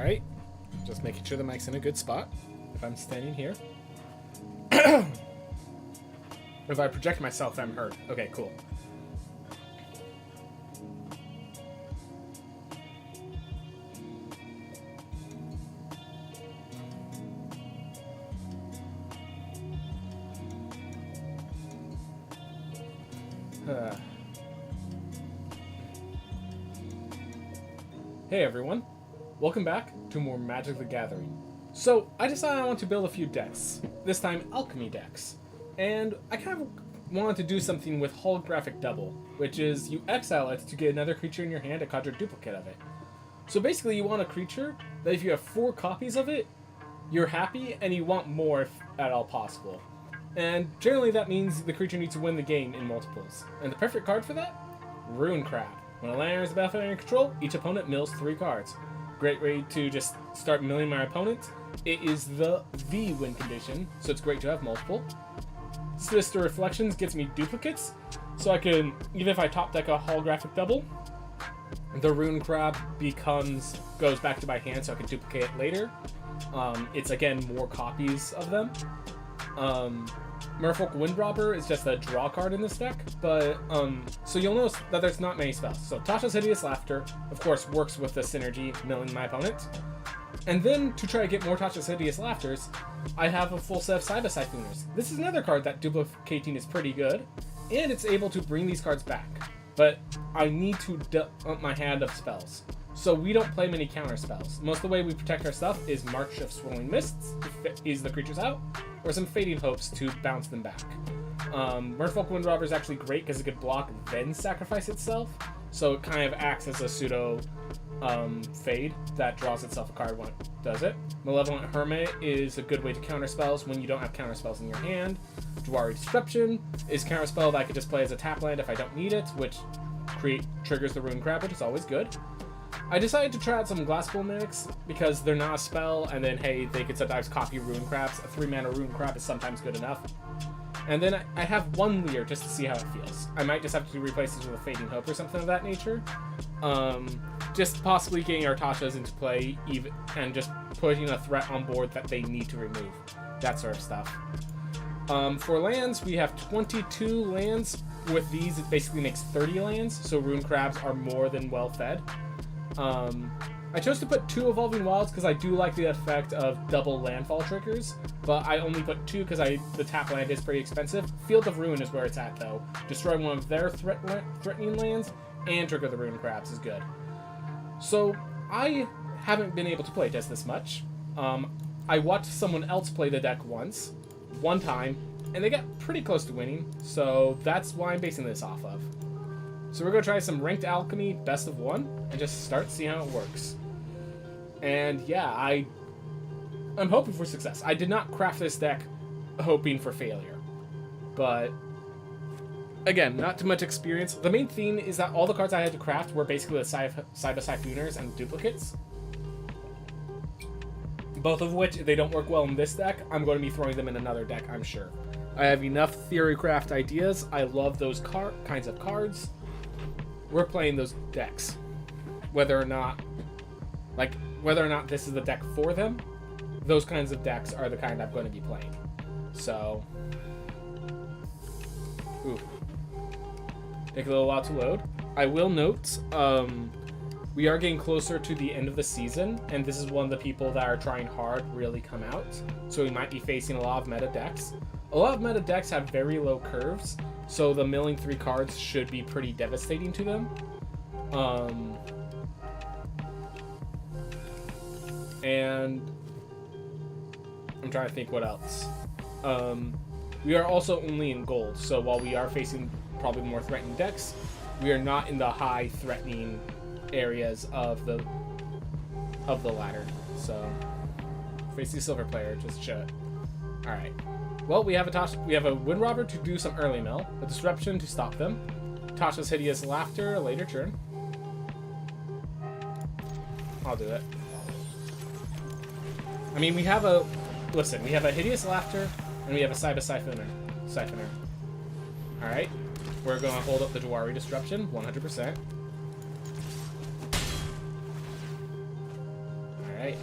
Alright. Just making sure the mic's in a good spot. If I'm standing here. If I project myself, I'm hurt. Okay, cool. Hey everyone, welcome back to more Magic the Gathering. So, I decided I want to build a few decks, this time alchemy decks. And I kind of wanted to do something with holographic double, which is you exile it to get another creature in your hand and conjure a duplicate of it. So basically you want a creature that if you have 4 copies of it, you're happy and you want more if at all possible. And generally that means the creature needs to win the game in multiples. And the perfect card for that? Rune Crab. When a land enters the battlefield under control, each opponent mills 3 cards. Great way to just start milling my opponent. It is the V win condition, so it's great to have multiple. Sister Reflections gets me duplicates, so I can, even if I top deck a holographic double, the Rune Crab goes back to my hand so I can duplicate it later. It's again more copies of them. Merfolk Windrobber is just a draw card in this deck, but so you'll notice that there's not many spells. So Tasha's Hideous Laughter, of course, works with the synergy milling my opponent. And then, to try to get more Tasha's Hideous Laughters, I have a full set of Cyber Siphoners. This is another card that duplicating is pretty good, and it's able to bring these cards back. But I need to up my hand of spells. So we don't play many counter spells. Most of the way we protect our stuff is March of Swirling Mists to ease the creatures out, or some Fading Hopes to bounce them back. Merfolk Windrobber is actually great because it could block then sacrifice itself, so it kind of acts as a pseudo fade that draws itself a card when it does it. Malevolent Hermit is a good way to counter spells when you don't have counter spells in your hand. Jwari Disruption is a counter spell that I could just play as a tap land if I don't need it, which triggers the Rune Crab, which is always good. I decided to try out some Glassbowl mimics because they're not a spell, and then hey, they could sometimes copy Rune Crabs. A 3-mana Rune Crab is sometimes good enough. And then I have 1 Leer just to see how it feels. I might just have to replace it with a Fading Hope or something of that nature. Just possibly getting our Tashas into play and just putting a threat on board that they need to remove. That sort of stuff. For lands, we have 22 lands. With these, it basically makes 30 lands, so Rune Crabs are more than well fed. I chose to put 2 Evolving Wilds because I do like the effect of double landfall triggers, but I only put 2 because the tap land is pretty expensive. Field of Ruin is where it's at, though. Destroy one of their threatening lands and trigger the Rune Crabs is good. So, I haven't been able to play just this much. I watched someone else play the deck one time, and they got pretty close to winning, so that's why I'm basing this off of. So we're going to try some Ranked Alchemy Best of 1, and just start seeing how it works. And yeah, I'm hoping for success. I did not craft this deck hoping for failure. But, again, not too much experience. The main theme is that all the cards I had to craft were basically the Cyber Siphoners and duplicates. Both of which, if they don't work well in this deck, I'm going to be throwing them in another deck, I'm sure. I have enough theory craft ideas. I love those kinds of cards. We're playing those decks. Whether or not this is the deck for them, those kinds of decks are the kind I'm going to be playing. So, take a little while to load. I will note, we are getting closer to the end of the season, and this is one of the people that are trying hard really come out. So we might be facing a lot of meta decks. A lot of meta decks have very low curves, so the milling 3 cards should be pretty devastating to them. And I'm trying to think what else. We are also only in gold, so while we are facing probably more threatening decks, we are not in the high threatening areas of the ladder. So face the silver player, just shut. All right. Well, we have a Windrobber to do some early mill, a Disruption to stop them, Tasha's Hideous Laughter later turn. I'll do it. I mean, we have a Hideous Laughter and we have a Cyber Siphoner. All right, we're going to hold up the Jwari Disruption 100%. All Alright.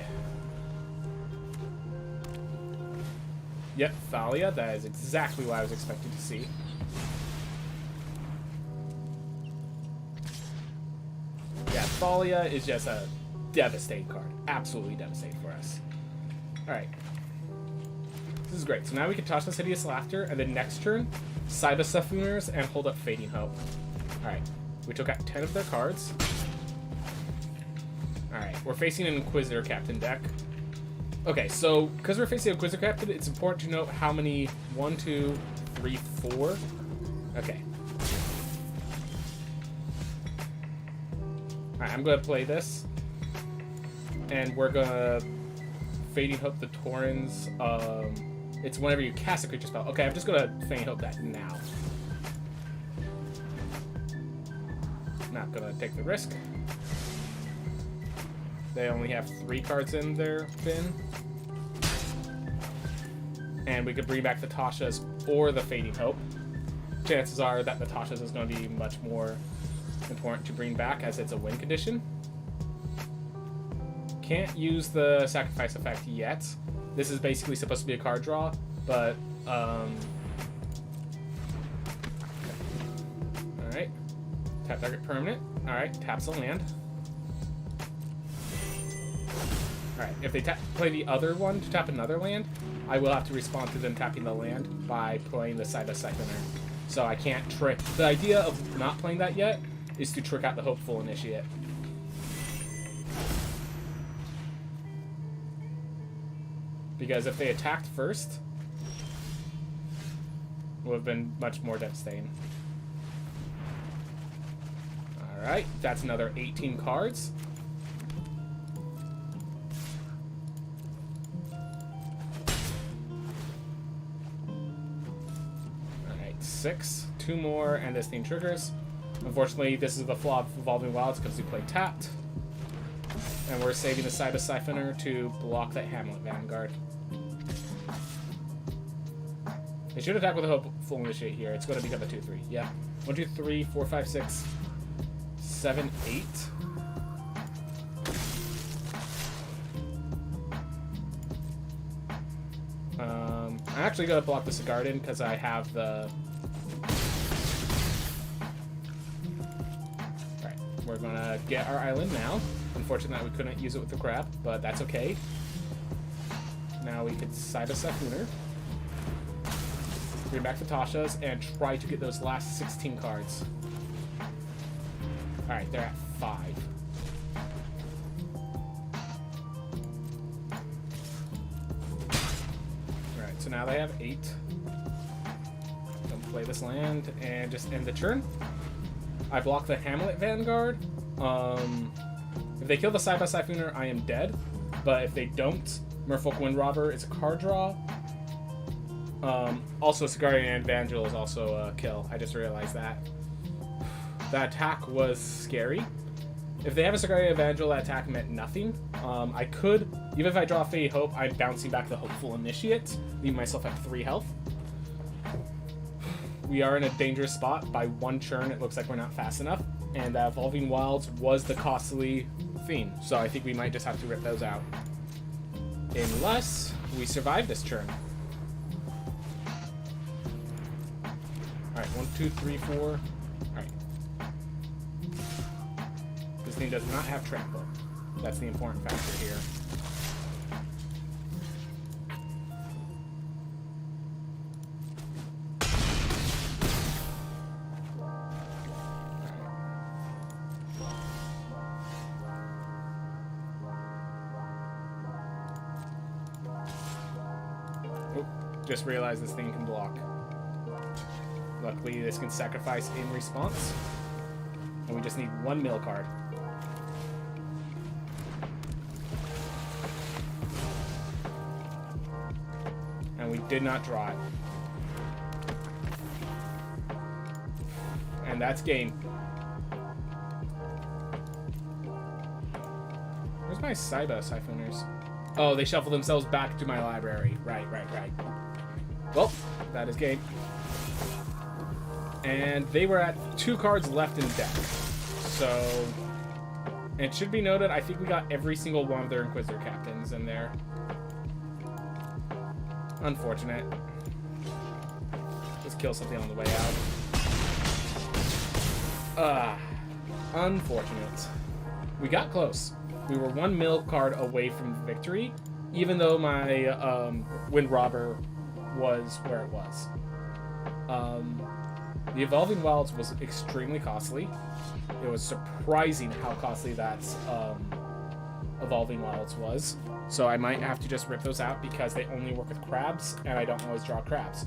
Yep, Thalia. That is exactly what I was expecting to see. Yeah, Thalia is just a devastating card. Absolutely devastating for us. Alright. This is great. So now we can Tasha's Hideous Laughter, and then next turn, Cyber Siphooners and hold up Fading Hope. Alright. We took out 10 of their cards. Alright, we're facing an Inquisitor Captain deck. Okay, so because we're facing Inquisitor Captain, it's important to note how many 1, 2, 3, 4. Okay. Alright, I'm going to play this. And we're going to Fading Hope the Torrens. It's whenever you cast a creature spell. Okay, I'm just going to Fading Hope that now. Not going to take the risk. They only have 3 cards in their bin. And we could bring back the Tasha's or the Fading Hope. Chances are that the Tasha's is going to be much more important to bring back as it's a win condition. Can't use the sacrifice effect yet. This is basically supposed to be a card draw, but alright. Tap target permanent. Alright, taps a land. Alright, if they play the other one to tap another land, I will have to respond to them tapping the land by playing the Cyber Siphoner. So I can't trick. The idea of not playing that yet is to trick out the Hopeful Initiate. Because if they attacked first, it would have been much more devastating. Alright, that's another 18 cards. Alright, 6. 2 more, and this thing triggers. Unfortunately, this is the flaw of Evolving Wilds because we play tapped. And we're saving the Cyber Siphoner to block that Hamlet Vanguard. They should attack with a Hopeful Initiate here. It's going to become a 2-3. Yeah. 1, 2, 3, 4, 5, 6, 7, 8. I'm actually going to block the Sigarden because I have the... Alright, we're going to get our island now. Unfortunately, we couldn't use it with the crab, but that's okay. Now we could Cyber Siphoner, bring back the Tasha's, and try to get those last 16 cards. Alright, they're at 5. Alright, so now they have 8. Don't play this land, and just end the turn. I block the Hamlet Vanguard. If they kill the Cyber Siphoner, I am dead. But if they don't, Merfolk Windrobber is a card draw. Also, Sigardian Evangel is also a kill. I just realized that. That attack was scary. If they have a Sigardian Evangel, that attack meant nothing. I could, even if I draw Fading Hope, I'm bouncing back the Hopeful Initiate, leaving myself at 3 health. We are in a dangerous spot. By 1 turn, it looks like we're not fast enough. And that Evolving Wilds was the costly thing. So I think we might just have to rip those out. Unless we survive this turn. Alright, 1, 2, 3, 4. Alright. This thing does not have trample. That's the important factor here. Just realized this thing can block. Luckily, this can sacrifice in response. And we just need 1 mill card. And we did not draw it. And that's game. Where's my Cyber Siphoners? Oh, they shuffle themselves back to my library. Right. Well, that is game. And they were at 2 cards left in deck. So And it should be noted, I think we got every single one of their Inquisitor captains in there. Unfortunate. Let's kill something on the way out. Unfortunate. We got close. We were 1 mill card away from victory, even though my Wind Robber was where it was. The Evolving Wilds was extremely costly. It was surprising how costly that Evolving Wilds was. So I might have to just rip those out because they only work with crabs, and I don't always draw crabs.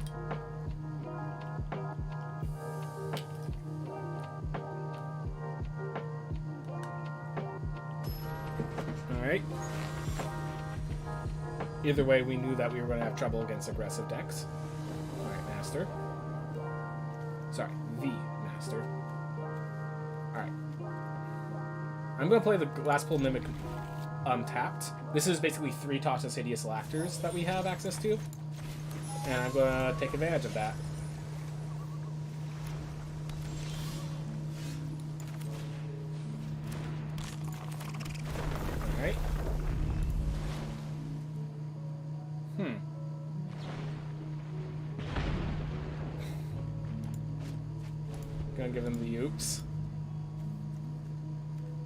Alright. Either way, we knew that we were going to have trouble against aggressive decks. Alright, Master. Sorry, the Master. Alright. I'm going to play the Glasspool Mimic untapped. This is basically 3 Tasha's Hideous Laughters that we have access to. And I'm going to take advantage of that. Alright. Gonna give them the oops.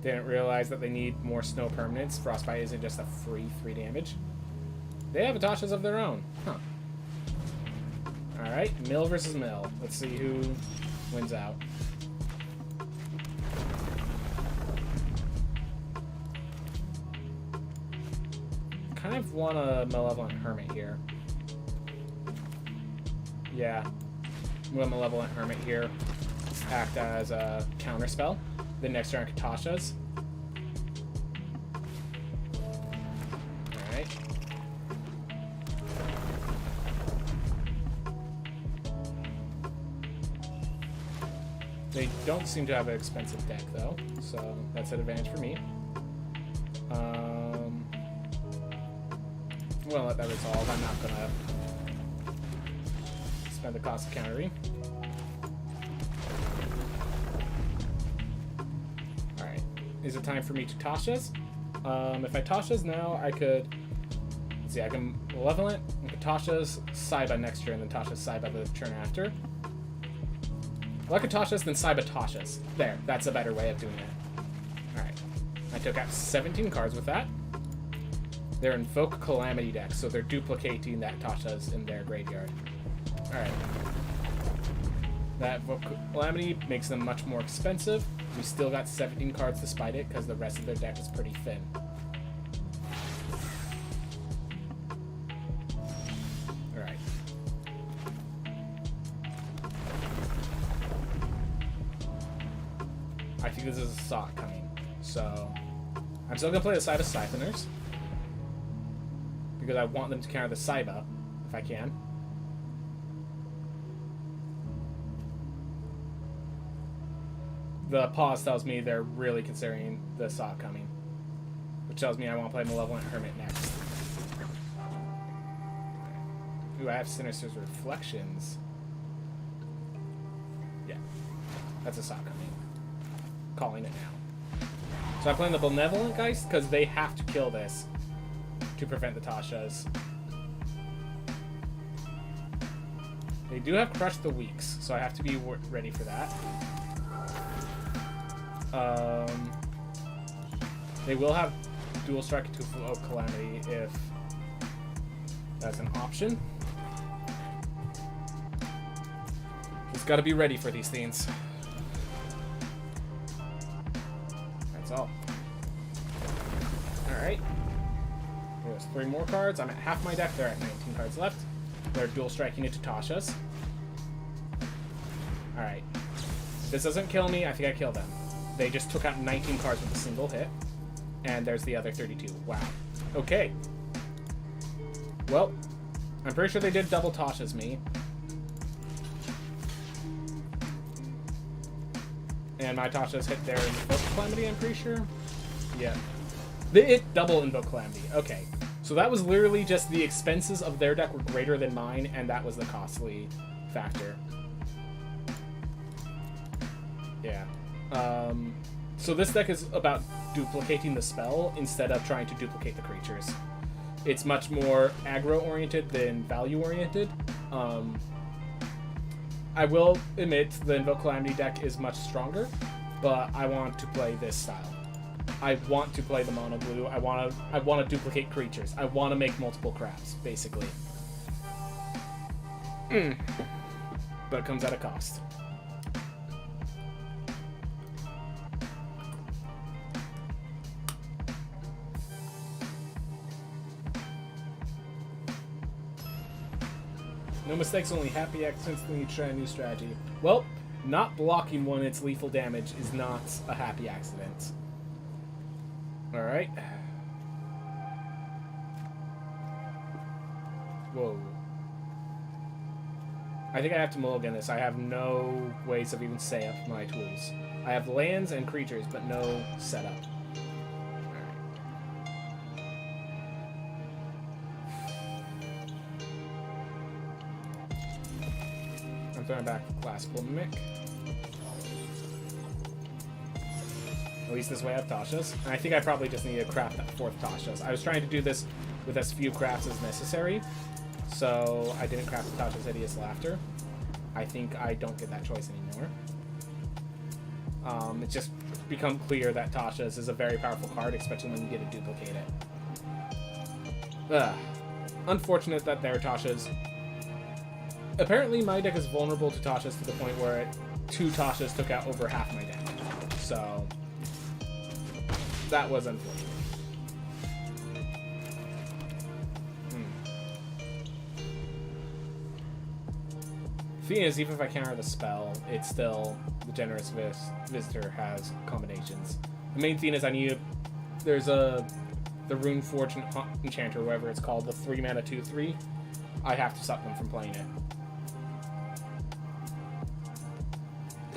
Didn't realize that they need more snow permanents. Frostbite isn't just a free 3 damage. They have Atashas of their own. Huh. Alright, mill versus mill. Let's see who wins out. Kind of want a Malevolent Hermit here. Yeah. I'm going Malevolent Hermit here. Act as a counter spell. The next turn Katashas. Alright. They don't seem to have an expensive deck though, so that's an advantage for me. I'm gonna let that resolve. I'm not gonna spend the cost of countering. Is it time for me to Tasha's? If I Tasha's now, I could... Let's see, I can Malevolent, I can Tasha's, Saiba next turn, then Tasha's Saiba the turn after. Well, I could Tasha's, then Saiba Tasha's. There, that's a better way of doing it. Alright. I took out 17 cards with that. They're Invoke Calamity decks, so they're duplicating that Tasha's in their graveyard. Alright. That Invoke Calamity makes them much more expensive. We still got 17 cards despite it, because the rest of their deck is pretty thin. Alright. I think this is a Sock coming. So, I'm still going to play the side of Siphoners. Because I want them to counter the Saiba, if I can. The pause tells me they're really considering the Sock coming, which tells me I want to play Malevolent Hermit next. Ooh, I have Sinister's Reflections. Yeah, that's a Sock coming. Calling it now. So I'm playing the Benevolent Geist because they have to kill this to prevent the Tashas. They do have Crush the Weaks, so I have to be ready for that. They will have Dual Strike to Invoke Calamity if that's an option. Just gotta be ready for these things. That's all. Alright. There's 3 more cards. I'm at half my deck. They're at 19 cards left. They're dual striking into Tasha's. Alright. If this doesn't kill me, I think I kill them. They just took out 19 cards with a single hit. And there's the other 32. Wow. Okay. Well, I'm pretty sure they did double Tasha's me. And my Tasha's hit their Invoke Calamity, I'm pretty sure. Yeah. They hit double Invoke Calamity. Okay. So that was literally just the expenses of their deck were greater than mine, and that was the costly factor. Yeah. So this deck is about duplicating the spell instead of trying to duplicate the creatures. It's much more aggro-oriented than value-oriented. I will admit the Invoke Calamity deck is much stronger, but I want to play this style. I want to play the mono blue. I want to duplicate creatures. I want to make multiple crabs, basically. But it comes at a cost. No mistakes, only happy accidents when you try a new strategy. Well, not blocking when it's lethal damage is not a happy accident. Alright. Whoa. I think I have to mulligan this. I have no ways of even setting up my tools. I have lands and creatures, but no setup. Throwing back Classical Mimic. At least this way I have Tasha's. And I think I probably just need to craft that 4th Tasha's. I was trying to do this with as few crafts as necessary, so I didn't craft Tasha's Hideous Laughter. I think I don't get that choice anymore. It's just become clear that Tasha's is a very powerful card, especially when you get to duplicate it. Unfortunate that their Tasha's. Apparently, my deck is vulnerable to Tasha's to the point where 2 Tasha's took out over half my damage. So, that was unfortunate. The thing is, even if I counter the spell, it's still the Generous Visitor has combinations. The main thing is there's the Runeforged Enchanter, whatever it's called, the 3 mana 2/3. I have to stop them from playing it.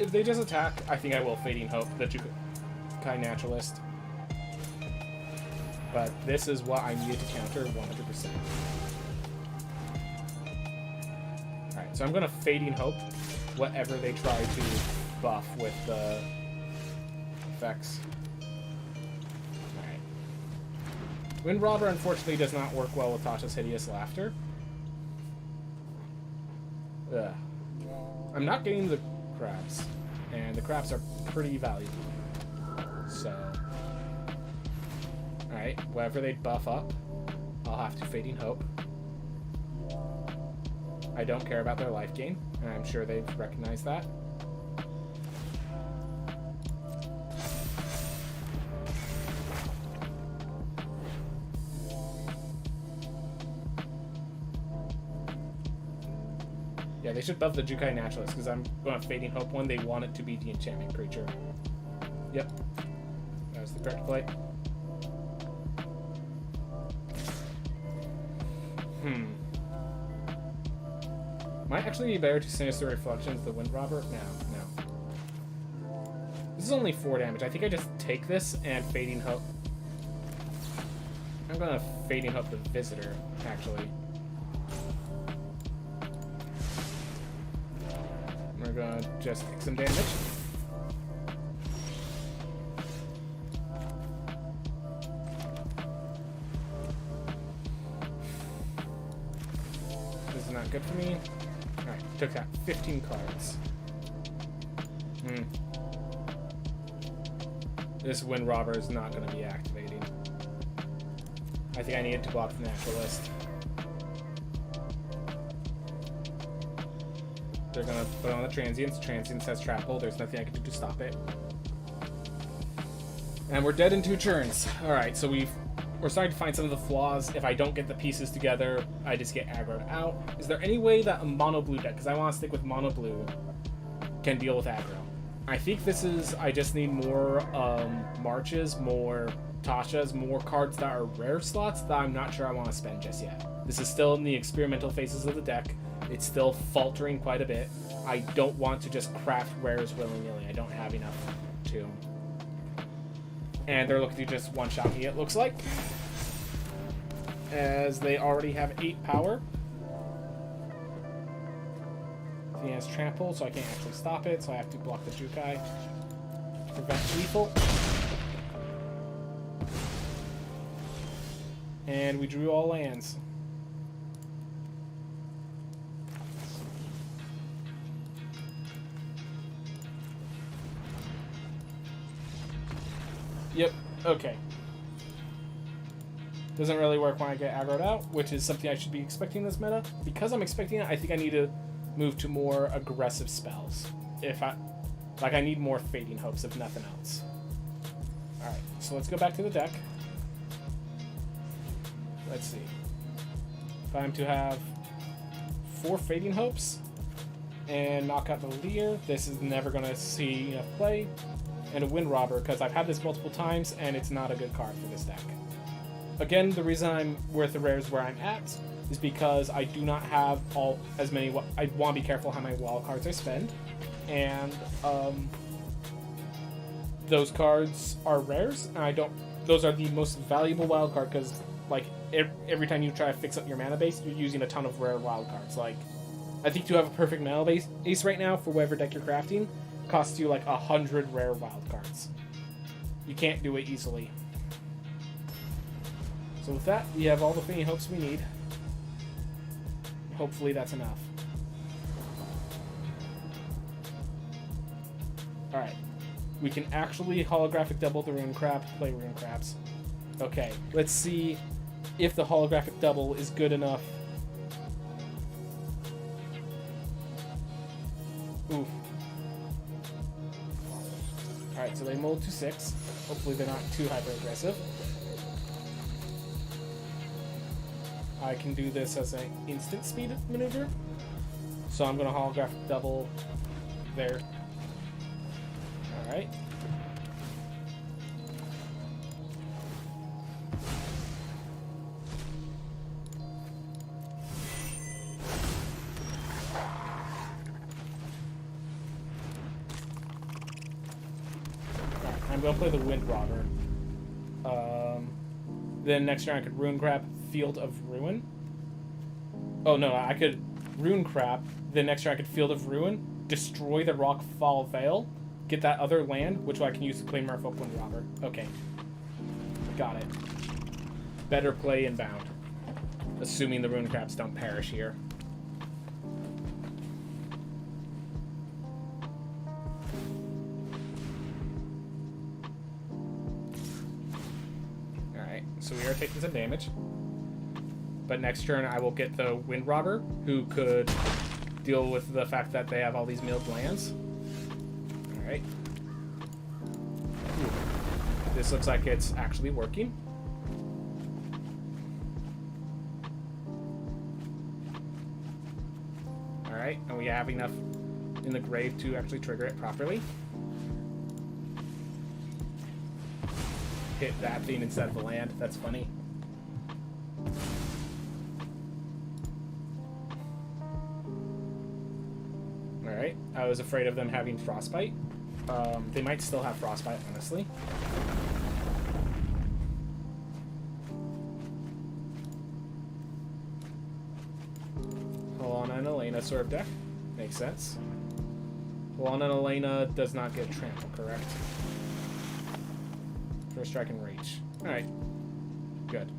If they just attack, I think I will Fading Hope, the Jukai Naturalist. But this is what I needed to counter 100%. Alright, so I'm going to Fading Hope whatever they try to buff with the effects. Alright. Wind Robber, unfortunately, does not work well with Tasha's Hideous Laughter. Ugh. I'm not getting the crabs, and the crabs are pretty valuable. So, alright, whatever they buff up, I'll have to Fading Hope. I don't care about their life gain, and I'm sure they've recognized that. Yeah, they should buff the Jukai Naturalist, because I'm going to Fading Hope one. They want it to be the enchantment creature. Yep. That was the correct play. Might actually be better to Sinister Reflections the Wind Robber? No. This is only 4 damage. I think I just take this and Fading Hope. I'm going to Fading Hope the Visitor, actually. We're gonna just take some damage. This is not good for me. Alright, took out 15 cards. This Wind Robber is not going to be activating. I think I needed to block the Naturalist. They're going to put on the Transients. Transients has Trample. There's nothing I can do to stop it. And we're dead in 2 turns. Alright, so we're starting to find some of the flaws. If I don't get the pieces together, I just get aggroed out. Is there any way that a mono blue deck, because I want to stick with mono blue, can deal with aggro? I think this is, I just need more Marches, more Tashas, more cards that are rare slots that I'm not sure I want to spend just yet. This is still in the experimental phases of the deck. It's still faltering quite a bit. I don't want to just craft rares willy-nilly. I don't have enough to. And they're looking to just one-shot me, it looks like. As they already have 8 power. He has Trample, so I can't actually stop it, so I have to block the Jukai. prevent lethal. And we drew all lands. Yep, okay. Doesn't really work when I get aggroed out, which is something I should be expecting this meta. Because I'm expecting it, I think I need to move to more aggressive spells. I need more Fading Hopes, if nothing else. Alright, so let's go back to the deck. Let's see. If I'm to have 4 Fading Hopes and knock out the Leer, this is never going to see enough play. And a Wind Robber, because I've had this multiple times, and it's not a good card for this deck. Again, the reason I'm worth the rares where I'm at is because I do not have as many. I want to be careful how many wild cards I spend, and those cards are rares, and those are the most valuable wild card because, like, every time you try to fix up your mana base, you're using a ton of rare wild cards. Like, I think to have a perfect mana base ace right now for whatever deck you're crafting costs you like 100 rare wild cards. You can't do it easily. So with that, we have all the Fading Hopes we need. Hopefully that's enough. Alright. We can actually holographic double the Rune Crab, play Rune Crabs. Okay, let's see if the holographic double is good enough. Oof. Alright, so they mold to 6. Hopefully they're not too hyper aggressive. I can do this as an instant speed maneuver. So I'm going to holographic double there. Alright. I'm going to play the Wind Robber. Then next turn I could Rune Crab, Field of Ruin. Oh no, I could Rune Crab, then next turn I could Field of Ruin, destroy the Rockfall Vale, get that other land, which I can use to claim Merfolk Wind Robber. Okay. Got it. Better play inbound. Assuming the Rune Crabs don't perish here. So we are taking some damage. But next turn I will get the Wind Robber, who could deal with the fact that they have all these milled lands. Alright. This looks like it's actually working. Alright, and we have enough in the grave to actually trigger it properly. Hit that thing instead of the land. That's funny. Alright. I was afraid of them having Frostbite. They might still have Frostbite, honestly. Halana and Elena sort of deck. Makes sense. Halana and Elena does not get trample, correct? First strike and reach. Alright. Good.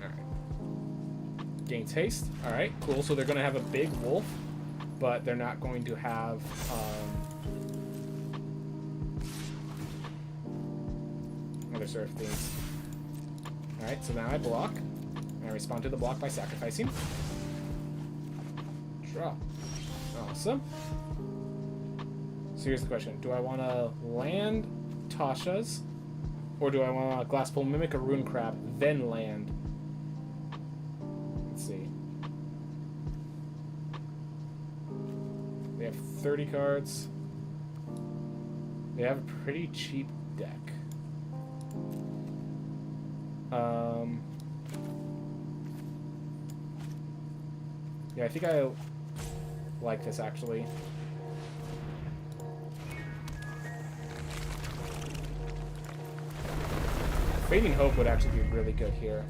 Alright. Gains haste. Alright, cool. So they're going to have a big wolf, but they're not going to have other sort of things. Alright, so now I block. And I respond to the block by sacrificing. Draw. Awesome. So here's the question. Do I want to land Tasha's? Or do I want to Glasspool Mimic a Rune Crab, then land? Let's see. They have 30 cards. They have a pretty cheap deck. Yeah, I think I like this, actually. Fading Hope would actually be really good here.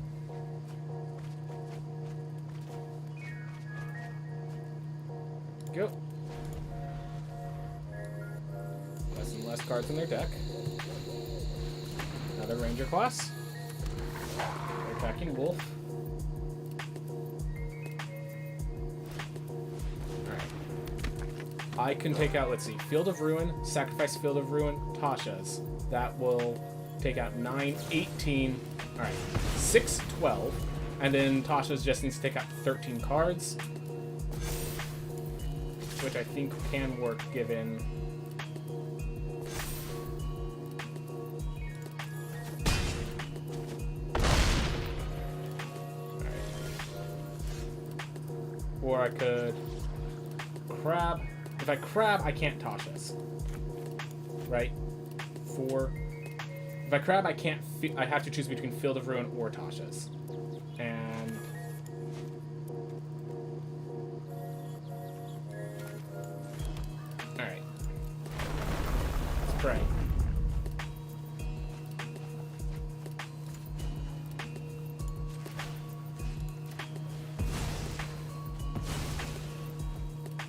go. Less and less cards in their deck. Another Ranger class. They're attacking Wolf. Alright. I can take out, let's see, Field of Ruin, sacrifice Field of Ruin, Tasha's. That will take out 9, 18. Alright. 6, 12. And then Tasha's just needs to take out 13 cards. Which I think can work given... Or I could crab. If I crab, I can't Tasha's. Right? 4. If I crab, I can't. I have to choose between Field of Ruin or Tasha's. And all right, let's pray.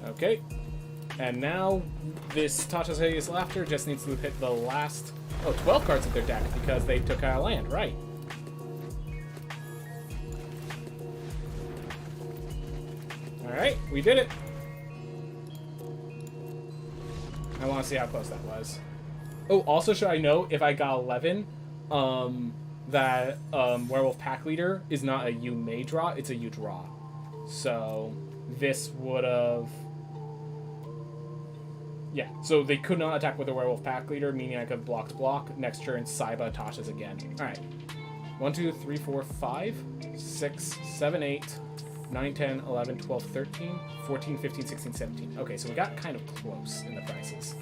Okay, and now this Tasha's Hideous Laughter just needs to hit the last 12 cards of their deck because they took out a land, right? Alright, we did it. I want to see how close that was. Oh, also should I note, if I got 11, that Werewolf Pack Leader is not a you may draw, it's a you draw. So this would have... Yeah, so they could not attack with a Werewolf Pack Leader, meaning I could have blocked block. Next turn, Saiba Tasha's again. Alright. 1, 2, 3, 4, 5, 6, 7, 8, 9, 10, 11, 12, 13, 14, 15, 16, 17. Okay, so we got kind of close in the prices.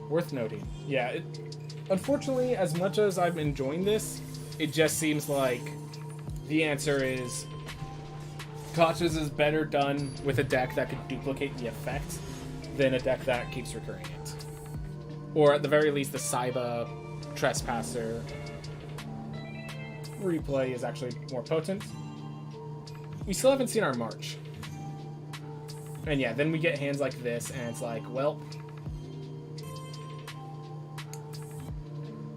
Worth noting. Yeah, unfortunately, as much as I'm enjoying this, it just seems like the answer is Tasha's is better done with a deck that could duplicate the effect than a deck that keeps recurring it. Or at the very least, the Saiba Trespasser replay is actually more potent. We still haven't seen our March. And yeah, then we get hands like this, and it's like, well...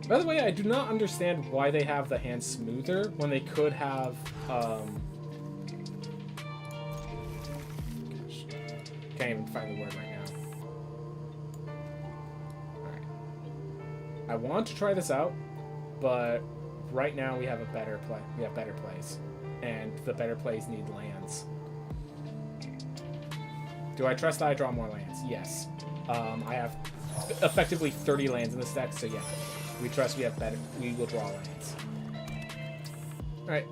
By the way, I do not understand why they have the hand smoother when they could have, Can't even find the word right now. Alright. I want to try this out, but right now we have a better play. We have better plays. And the better plays need lands. Do I trust that I draw more lands? Yes. I have effectively 30 lands in this deck, so yeah. We trust we have better. We will draw lands. Alright.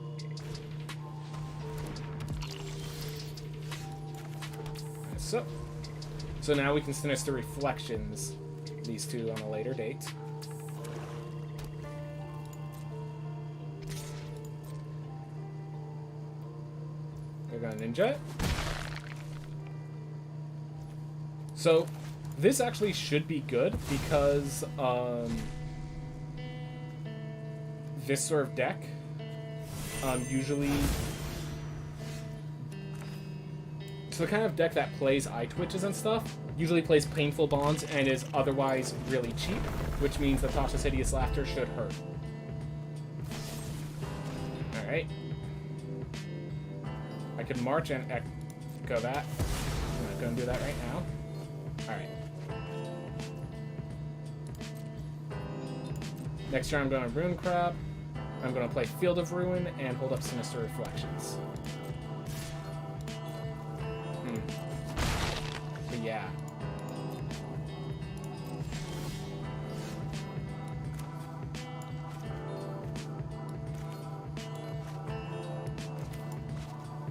So now we can Sinister Reflections these two on a later date. We're gonna Ninja it. So this actually should be good because this sort of deck usually... So the kind of deck that plays Eye Twitches and stuff usually plays Painful Bonds and is otherwise really cheap, which means that Tasha's Hideous Laughter should hurt. Alright. I can March and echo that. I'm not going to do that right now. Alright. Next turn I'm going to Ruin Crab. I'm going to play Field of Ruin and hold up Sinister Reflections. But yeah.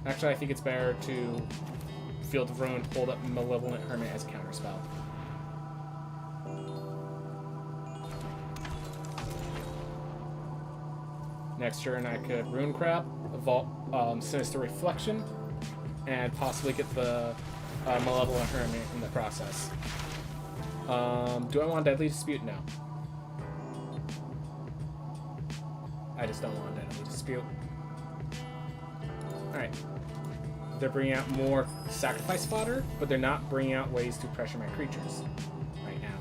Actually, I think it's better to Field of Ruin, hold up Malevolent Hermit as counterspell. Next turn, I could Ruin Crab, Vault, Sinister Reflection, and possibly get the Malevolent Hermit in the process. Do I want Deadly Dispute? No. I just don't want Deadly Dispute. Alright. they're bringing out more sacrifice fodder, but they're not bringing out ways to pressure my creatures right now.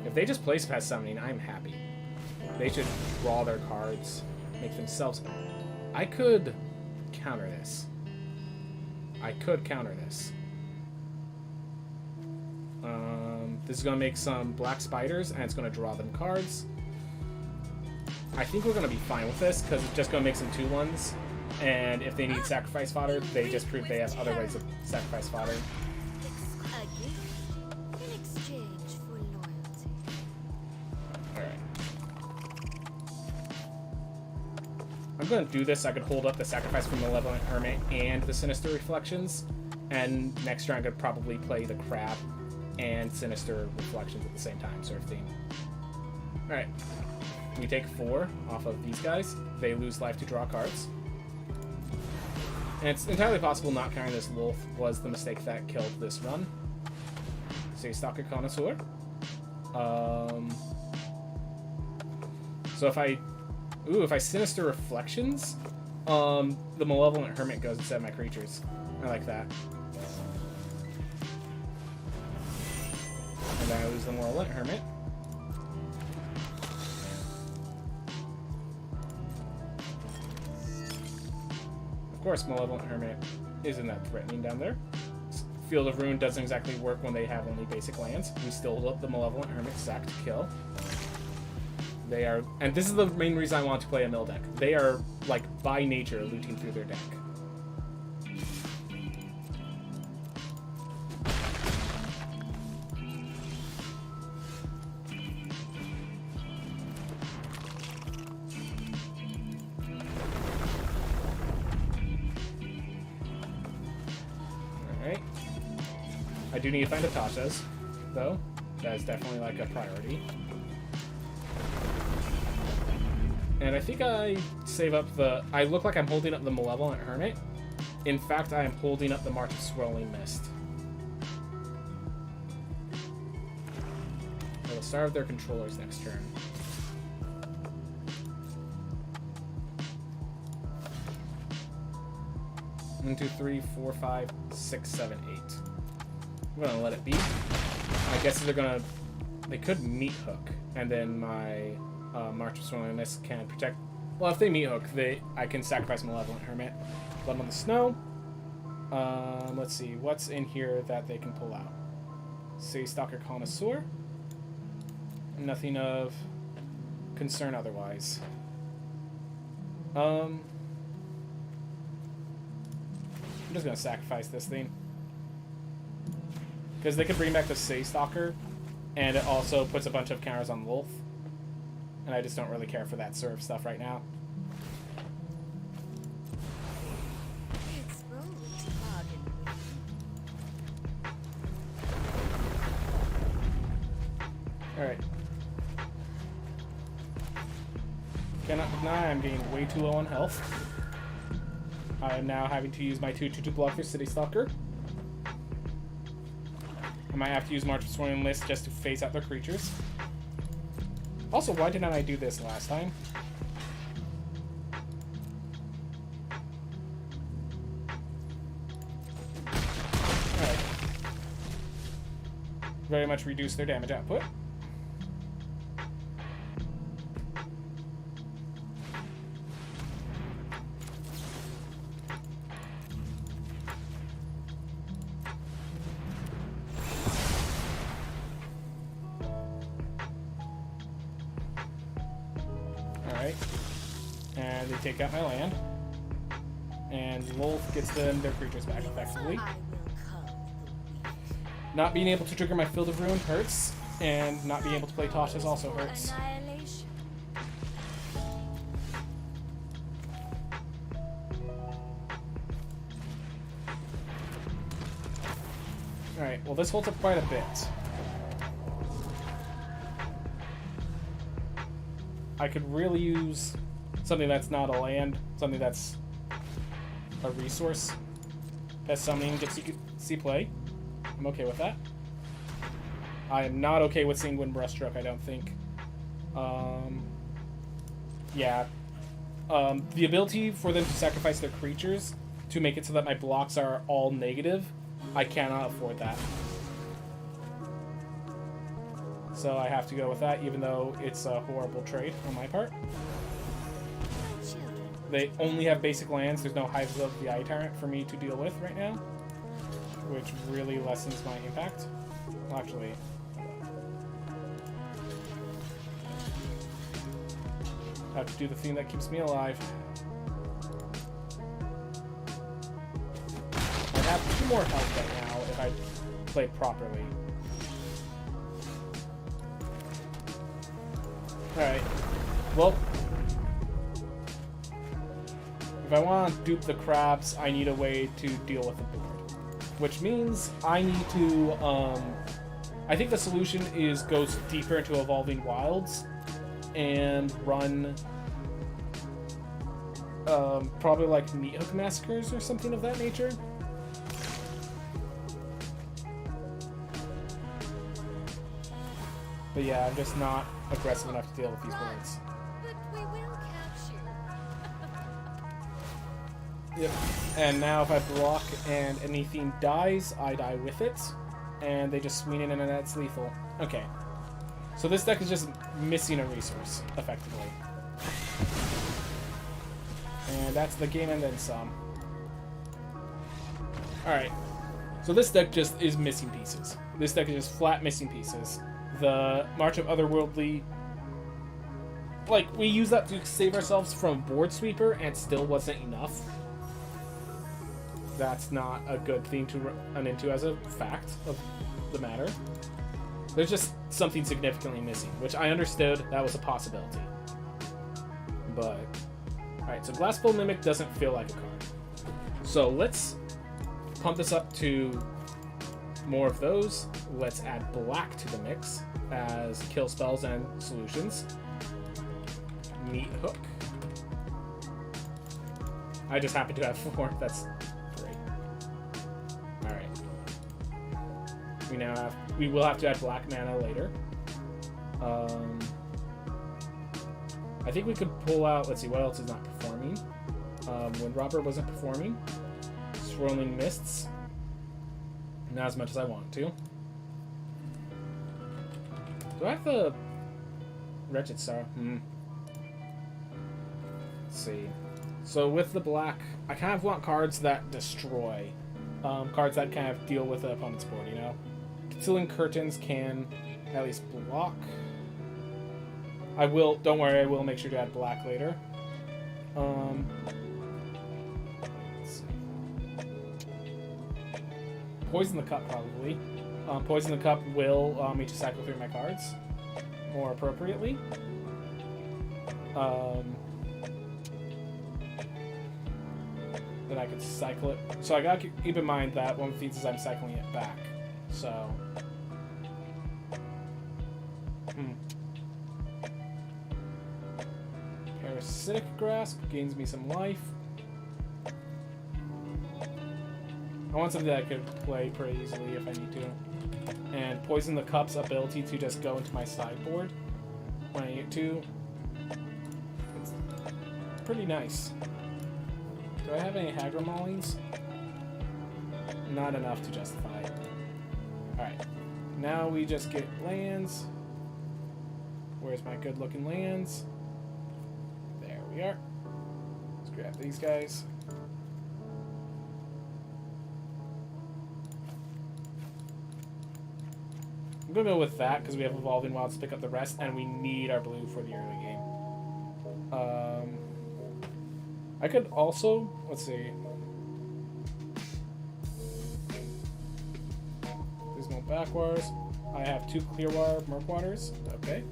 If they just place past summoning, I'm happy. They should draw their cards, make themselves. I could counter this. This is going to make some black spiders, and it's going to draw them cards. I think we're going to be fine with this, because it's just going to make some 2/1s. And if they need sacrifice fodder, they just prove they have other ways of sacrifice fodder. Alright. I'm going to do this. I could hold up the sacrifice from Malevolent Hermit and the Sinister Reflections. And next turn I could probably play the Crab and Sinister Reflections at the same time, sort of thing. Alright. We take 4 off of these guys. They lose life to draw cards. And it's entirely possible not counting this wolf was the mistake that killed this run. Say Stalker Connoisseur. So if I Sinister Reflections, the Malevolent Hermit goes instead of my creatures. I like that. And then I lose the Malevolent Hermit. Of course, Malevolent Hermit isn't that threatening down there. Field of Ruin doesn't exactly work when they have only basic lands. We still hold up the Malevolent Hermit sack to kill. They are, and this is the main reason I want to play a mill deck. They are, like, by nature, looting through their deck. Alright. I do need to find a Tasha's, though. That is definitely, like, a priority. And I think I save up the... I look like I'm holding up the Malevolent Hermit. In fact, I am holding up the March of Swirling Mist. I will starve their controllers next turn. One, two, three, four, 5, 6, 7, 8. I'm gonna let it be. My guess is they're gonna... They could meat hook, and then my... March of Swirling Mist can protect. Well, if they meat hook, I can sacrifice Malevolent Hermit. Let them on the snow. Let's see what's in here that they can pull out. Say Stalker Connoisseur. Nothing of concern otherwise. I'm just gonna sacrifice this thing because they could bring back the Say Stalker, and it also puts a bunch of counters on Wolf. And I just don't really care for that sort of stuff right now. Alright. Cannot deny I'm getting way too low on health. I am now having to use my 2/2 blocker City Stalker. I might have to use March of Swirling Mist just to phase out their creatures. Also, why didn't I do this last time? Alright. Very much reduce their damage output. And they take out my land. And Wolf gets them their creatures back effectively. Not being able to trigger my Field of Ruin hurts. And not being able to play Tasha's also hurts. Alright, well this holds up quite a bit. I could really use something that's not a land, something that's a resource. Pest Summoning gets you see play. I'm okay with that. I am not okay with Sanguine Brushstroke, I don't think. Yeah. The ability for them to sacrifice their creatures to make it so that my blocks are all negative, I cannot afford that. So I have to go with that, even though it's a horrible trade on my part. They only have basic lands. There's no Hives of the Eye Tyrant for me to deal with right now, which really lessens my impact. Well, actually, I have to do the thing that keeps me alive. I have 2 more health right now if I play properly. Alright. Well, if I want to dupe the crabs, I need a way to deal with the board. Which means I need to, I think the solution is go deeper into Evolving Wilds and run probably like Meat Hook Massacres or something of that nature. But yeah, I'm just not aggressive enough to deal with these boards. But we will catch you. Yep. And now if I block and anything dies, I die with it. And they just swing in and that's lethal. Okay. So this deck is just missing a resource, effectively. And that's the game and then some. Alright. So this deck just is missing pieces. This deck is just flat missing pieces. The March of Otherworldly, like, we use that to save ourselves from Board Sweeper and still wasn't enough. That's not a good thing to run into as a fact of the matter. There's just something significantly missing, which I understood that was a possibility. But, alright, so Glassful Mimic doesn't feel like a card. So let's pump this up to more of those. Let's add black to the mix as kill spells and solutions. Meat Hook. I just happen to have 4. That's great. Alright. We will have to add black mana later. I think we could pull out, let's see, what else is not performing? Wind Robber wasn't performing. Swirling Mists. Not as much as I want to. Do I have the Wretched Sorrow? Let's see. So with the black, I kind of want cards that destroy. Cards that kind of deal with the opponent's board, you know? Concealing Curtains can at least block. I will, don't worry, I will make sure to add black later. Let's see. Poison the Cup, probably. Poison the Cup will allow me to cycle through my cards more appropriately. Then I could cycle it. So I gotta keep in mind that one of the things is I'm cycling it back. So. Parasitic Grasp gains me some life. I want something that I could play pretty easily if I need to. And Poison the Cup's ability to just go into my sideboard when I need to. It's pretty nice. Do I have any Hagra Maulings? Not enough to justify it. Alright. Now we just get lands. Where's my good looking lands? There we are. Let's grab these guys. I'm gonna go with that because we have Evolving Wilds to pick up the rest, and we need our blue for the early game. I could also, let's see. There's no Backwars. I have 2 Clearwater Murkwaters. Okay.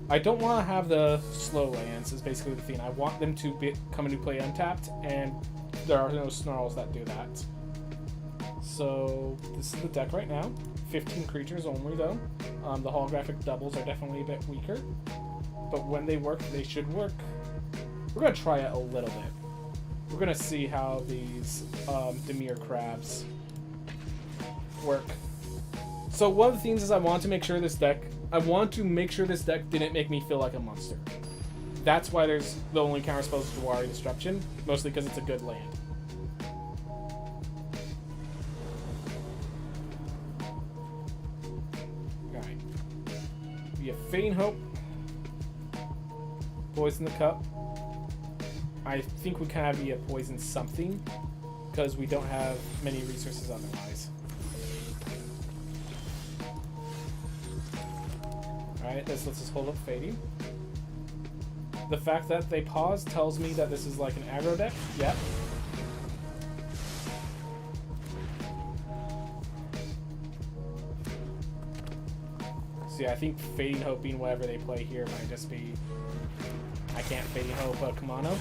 I don't want to have the slow lands, is basically the thing. I want them to come into play untapped, and there are no snarls that do that. So this is the deck right now. 15 creatures only, though. The holographic doubles are definitely a bit weaker. But when they work, they should work. We're going to try it a little bit. We're going to see how these Demir Crabs work. So one of the things is I want to make sure this deck didn't make me feel like a monster. That's why there's the only counter spells is Jawari Disruption, mostly because it's a good land. Alright. We have Fading Hope. Poison the Cup. I think we kind of be a poison something, because we don't have many resources otherwise. Alright, this lets us hold up Fading. The fact that they pause tells me that this is like an aggro deck. Yep. See, I think Fading Hope being whatever they play here might just be... I can't Fading Hope a Kamano.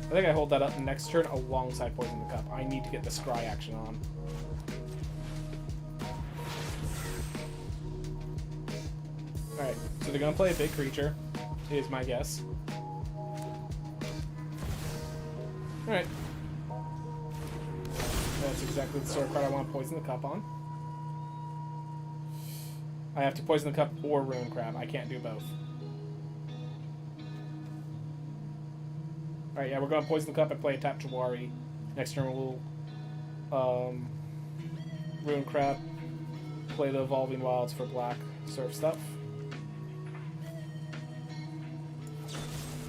I think I hold that up next turn alongside Poison the Cup. I need to get the Scry action on. Alright, so they're gonna play a big creature, is my guess. Alright. That's exactly the sort of card I want to Poison the Cup on. I have to Poison the Cup or Ruin Crab. I can't do both. Alright, yeah, we're going to Poison the Cup and play a tap Jawari. Next turn we'll Ruin Crab, play the Evolving Wilds for black surf stuff.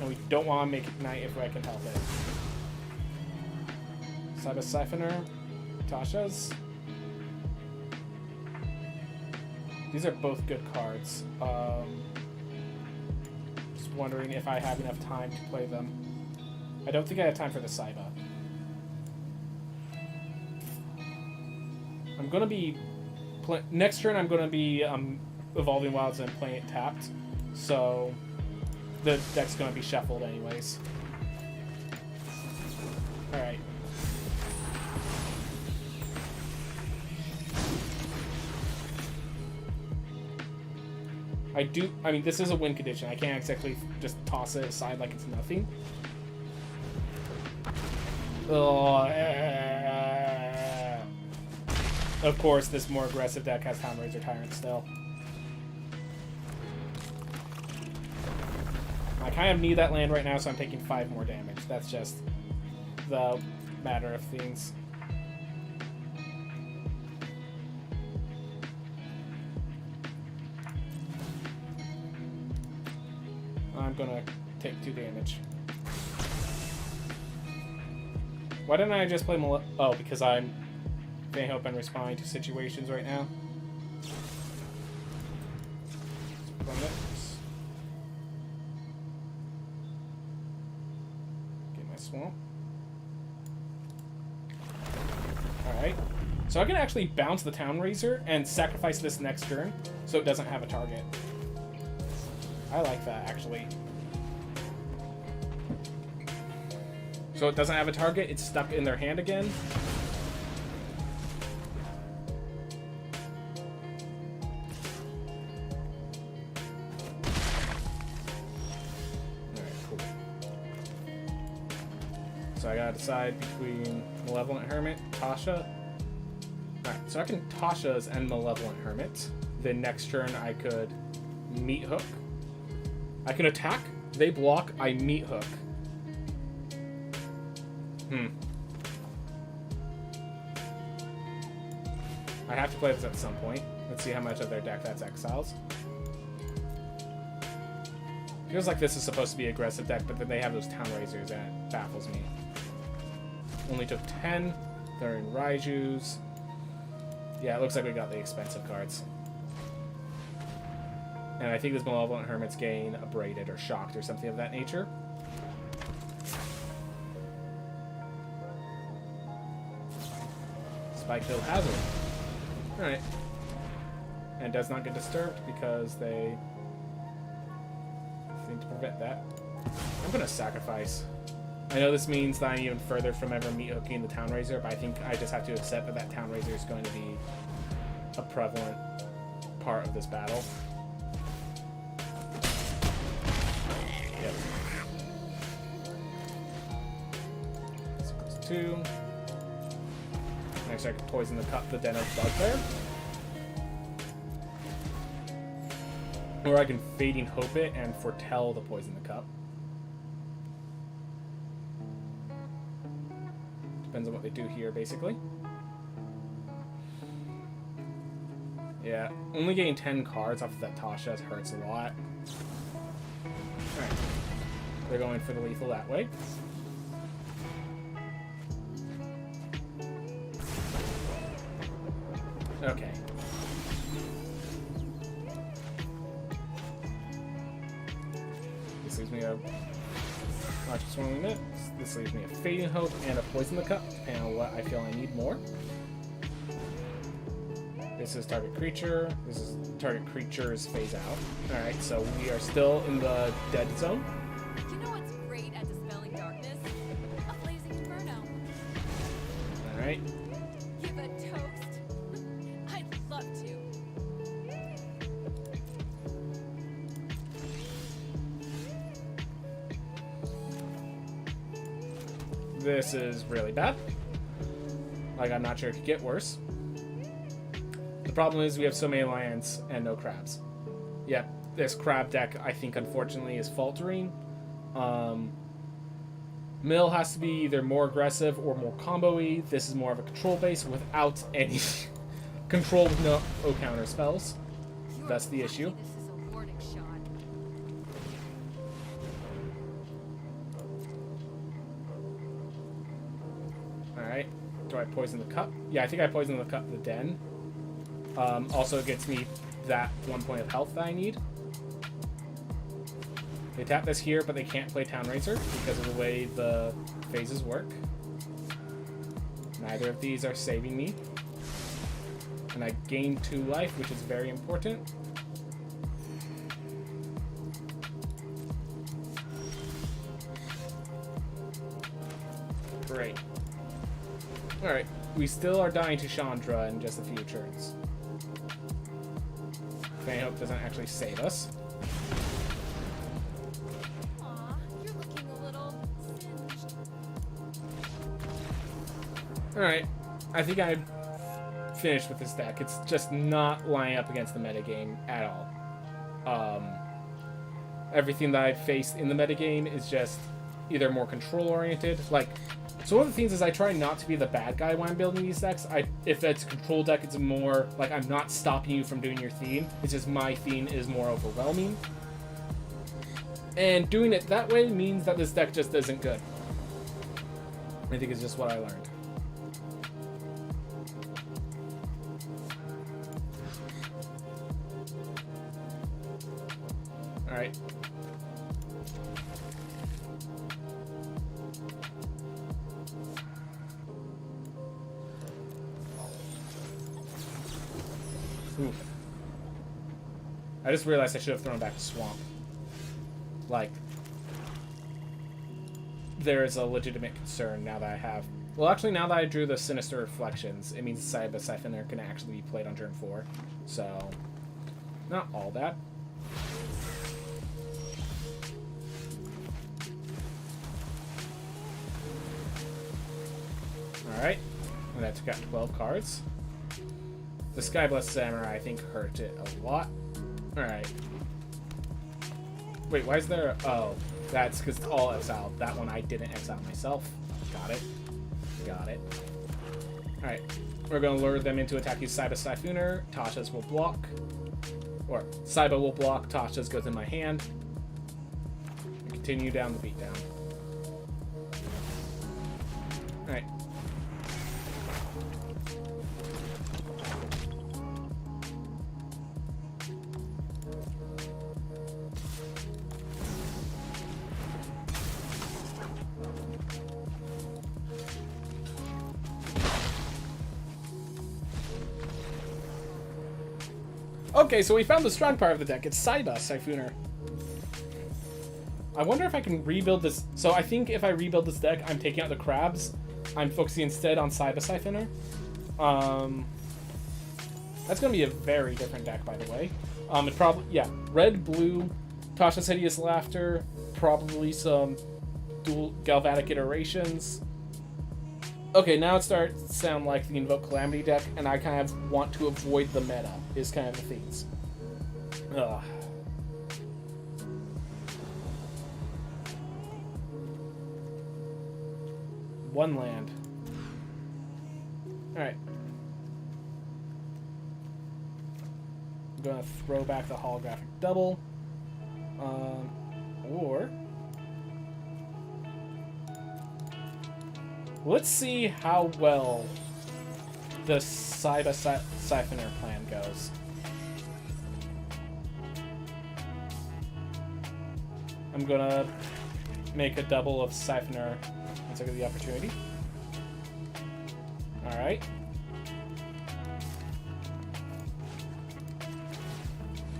And we don't want to make Ignite if I can help it. Cyber Siphoner, Tasha's. These are both good cards. Just wondering if I have enough time to play them. I don't think I have time for the Saiba. I'm gonna be next turn. I'm gonna be Evolving Wilds and playing it tapped, so the deck's gonna be shuffled anyways. All right. I mean, this is a win condition. I can't exactly just toss it aside like it's nothing. Of course, this more aggressive deck has Town-Raiser Tyrant still. I kind of need that land right now, so I'm taking 5 more damage. That's just the matter of things. I'm gonna take 2 damage. Why didn't I just play Oh, because I'm Fading Hope and responding to situations right now. Get my Swamp. Alright. So I can actually bounce the Town-Raiser and sacrifice this next turn so it doesn't have a target. I like that, actually. So it doesn't have a target, it's stuck in their hand again. Alright, cool. So I gotta decide between Malevolent Hermit, Tasha. Alright, so I can Tasha's and Malevolent Hermit. Then next turn I could Meat Hook. I can attack, they block, I Meat Hook. I have to play this at some point. Let's see how much of their deck that's exiles. Feels like this is supposed to be an aggressive deck, but then they have those Town-Raisers and it baffles me. Only took 10. They're in Raiju's. Yeah, it looks like we got the expensive cards. And I think this Malevolent Hermit's getting abraded or shocked or something of that nature. Spike Hill Hazard. Alright. And does not get disturbed because they need to prevent that. I'm going to sacrifice. I know this means that I'm even further from ever Meat Hooking the Town-Raiser, but I think I just have to accept that that Town-Raiser is going to be a prevalent part of this battle. Yep. This goes 2. Actually, I could poison the den of Bugbear. Or I can Fading Hope it and foretell the Poison the Cup. Depends on what they do here, basically. Yeah, only getting 10 cards off of that Tasha hurts a lot. Alright. They're going for the lethal that way. Okay. This leaves me a March Swirling Mist. This leaves me a Fading Hope and a Poison the Cup, depending on what I feel I need more. This is target creature. This is target creature's phase out. Alright, so we are still in the dead zone. You know what's great at dispelling darkness? A blazing inferno. Alright. Give a toast. I'd love to. This is really bad. Like, I'm not sure it could get worse. The problem is we have so many lands and no crabs. Yep, this crab deck, I think, unfortunately, is faltering. Mill has to be either more aggressive or more combo-y. This is more of a control base without any control with no counter spells. That's the issue. This is a warning shot. Alright. Do I poison the cup? Yeah, I think I poisoned the cup, the den. Also, it gets me that 1 point of health that I need. They tap this here, but they can't play Town Racer because of the way the phases work. Neither of these are saving me. And I gain 2 life, which is very important. Great. Alright, we still are dying to Chandra in just a few turns. I hope doesn't actually save us. Aw, you're looking a little singed. Alright, I think I'm finished with this deck. It's just not lining up against the metagame at all. Everything that I've faced in the metagame is just either more control-oriented. Like, so one of the things is I try not to be the bad guy when I'm building these decks. If it's a control deck, it's more like I'm not stopping you from doing your theme. It's just my theme is more overwhelming. And doing it that way means that this deck just isn't good. I think it's just what I learned. Alright. Oof. I just realized I should have thrown back Swamp. Like, there is a legitimate concern now that I have... Well, actually, now that I drew the Sinister Reflections, it means Cyber Siphoner can actually be played on turn 4. So, not all that. Alright, and that took out 12 cards. The Skyblessed Samurai, I think, hurt it a lot. Alright. Wait, why is there a... Oh, that's because it's all exiled. That one I didn't exile myself. Got it. Got it. Alright. We're going to lure them into attacking Cyber Siphoner. Tasha's will block. Or, Cyber will block. Tasha's goes in my hand. And continue down the beatdown. Alright. Okay, so we found the strong part of the deck. It's Cyber Siphoner. I wonder if I can rebuild this. So I think if I rebuild this deck, I'm taking out the crabs. I'm focusing instead on Cyber Siphoner. That's going to be a very different deck, by the way. It probably, yeah, red, blue, Tasha's Hideous Laughter, probably some dual Galvanic Iterations. Okay, now it starts to sound like the Invoke Calamity deck, and I kind of want to avoid the meta, is kind of the themes. Ugh. One land. Alright. I'm gonna throw back the holographic double. Or let's see how well the Siphoner plan goes. I'm gonna make a double of Siphoner once I get the opportunity. Alright.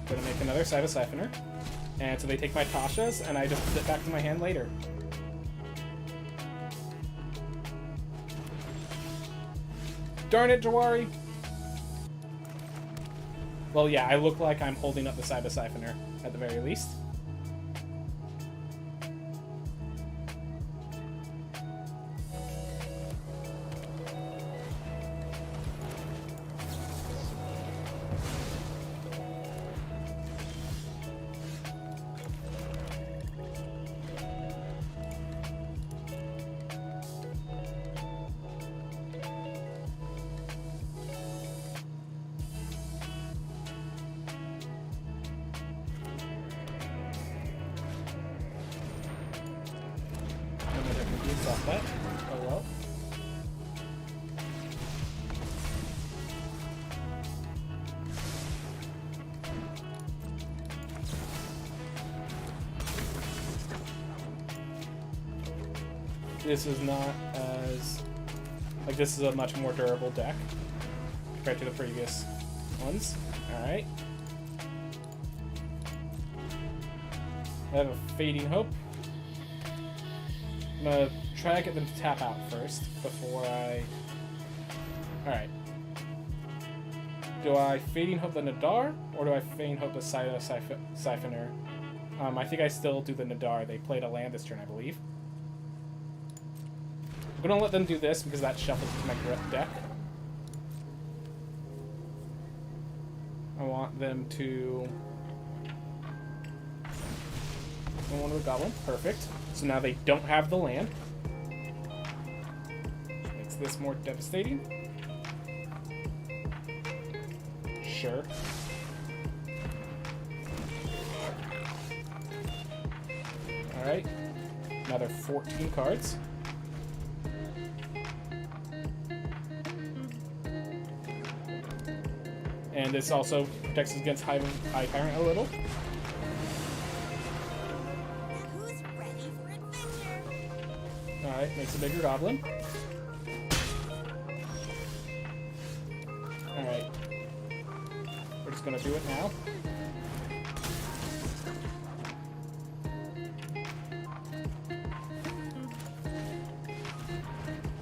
Gonna make another Siphoner. And so they take my Tashas, and I just put it back to my hand later. Darn it, Jawari! Well, yeah, I look like I'm holding up the Siphoner at the very least. Off that. Oh well. This is not as... like, this is a much more durable deck compared to the previous ones. Alright. I have a Fading Hope. I'm gonna try to get them to tap out first before I... Alright. Do I Fading Hope the Nadar, or do I Fading Hope the Siphoner? I think I still do the Nadar. They played a land this turn, I believe. I'm gonna let them do this because that shuffles into my grip deck. I want them to... I want a Goblin. Perfect. So now they don't have the land. Makes this more devastating. Sure. Alright. Another 14 cards. And this also protects us against High Tyrant a little. Who's ready for adventure? Alright, makes a bigger goblin. Alright. We're just gonna do it now.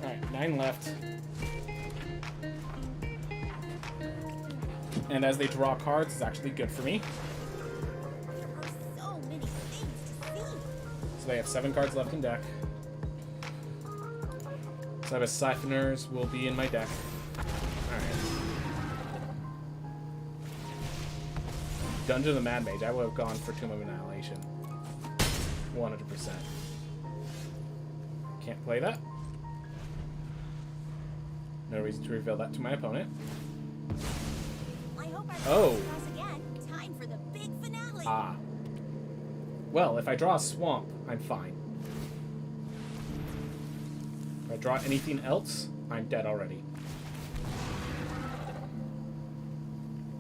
Alright, 9 left. And as they draw cards, it's actually good for me. There are so many things to see. So they have 7 cards left in deck. So I have a Siphoners will be in my deck. Alright. Dungeon of the Mad Mage. I would have gone for Tomb of Annihilation. 100%. Can't play that. No reason to reveal that to my opponent. I hope our Oh. cross again. Time for the big finale. Ah. Well, if I draw a swamp, I'm fine. If I draw anything else, I'm dead already.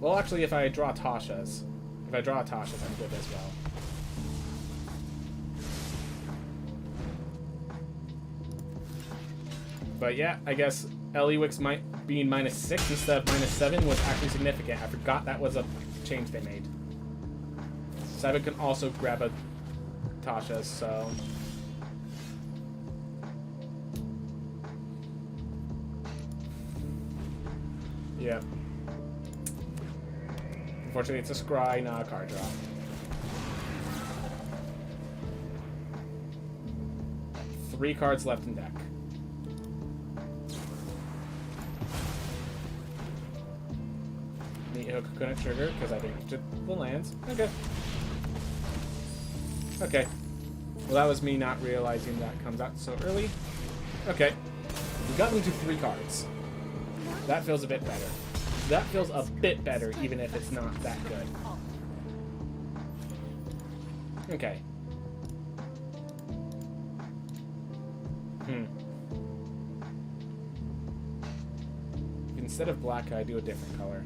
Well, actually, if I draw Tasha's, I'm good as well. But yeah, I guess Eliwix being -6 instead of -7 was actually significant. I forgot that was a change they made. Cyber can also grab a Tasha's, so... yeah. Unfortunately, it's a scry, not a card draw. Three cards left in deck. hook couldn't trigger because I didn't get the lands. Okay. Okay. Well, that was me not realizing that comes out so early. Okay. We got them to 3 cards. That feels a bit better. That feels a bit better, even if it's not that good. Okay. Instead of black, I do a different color.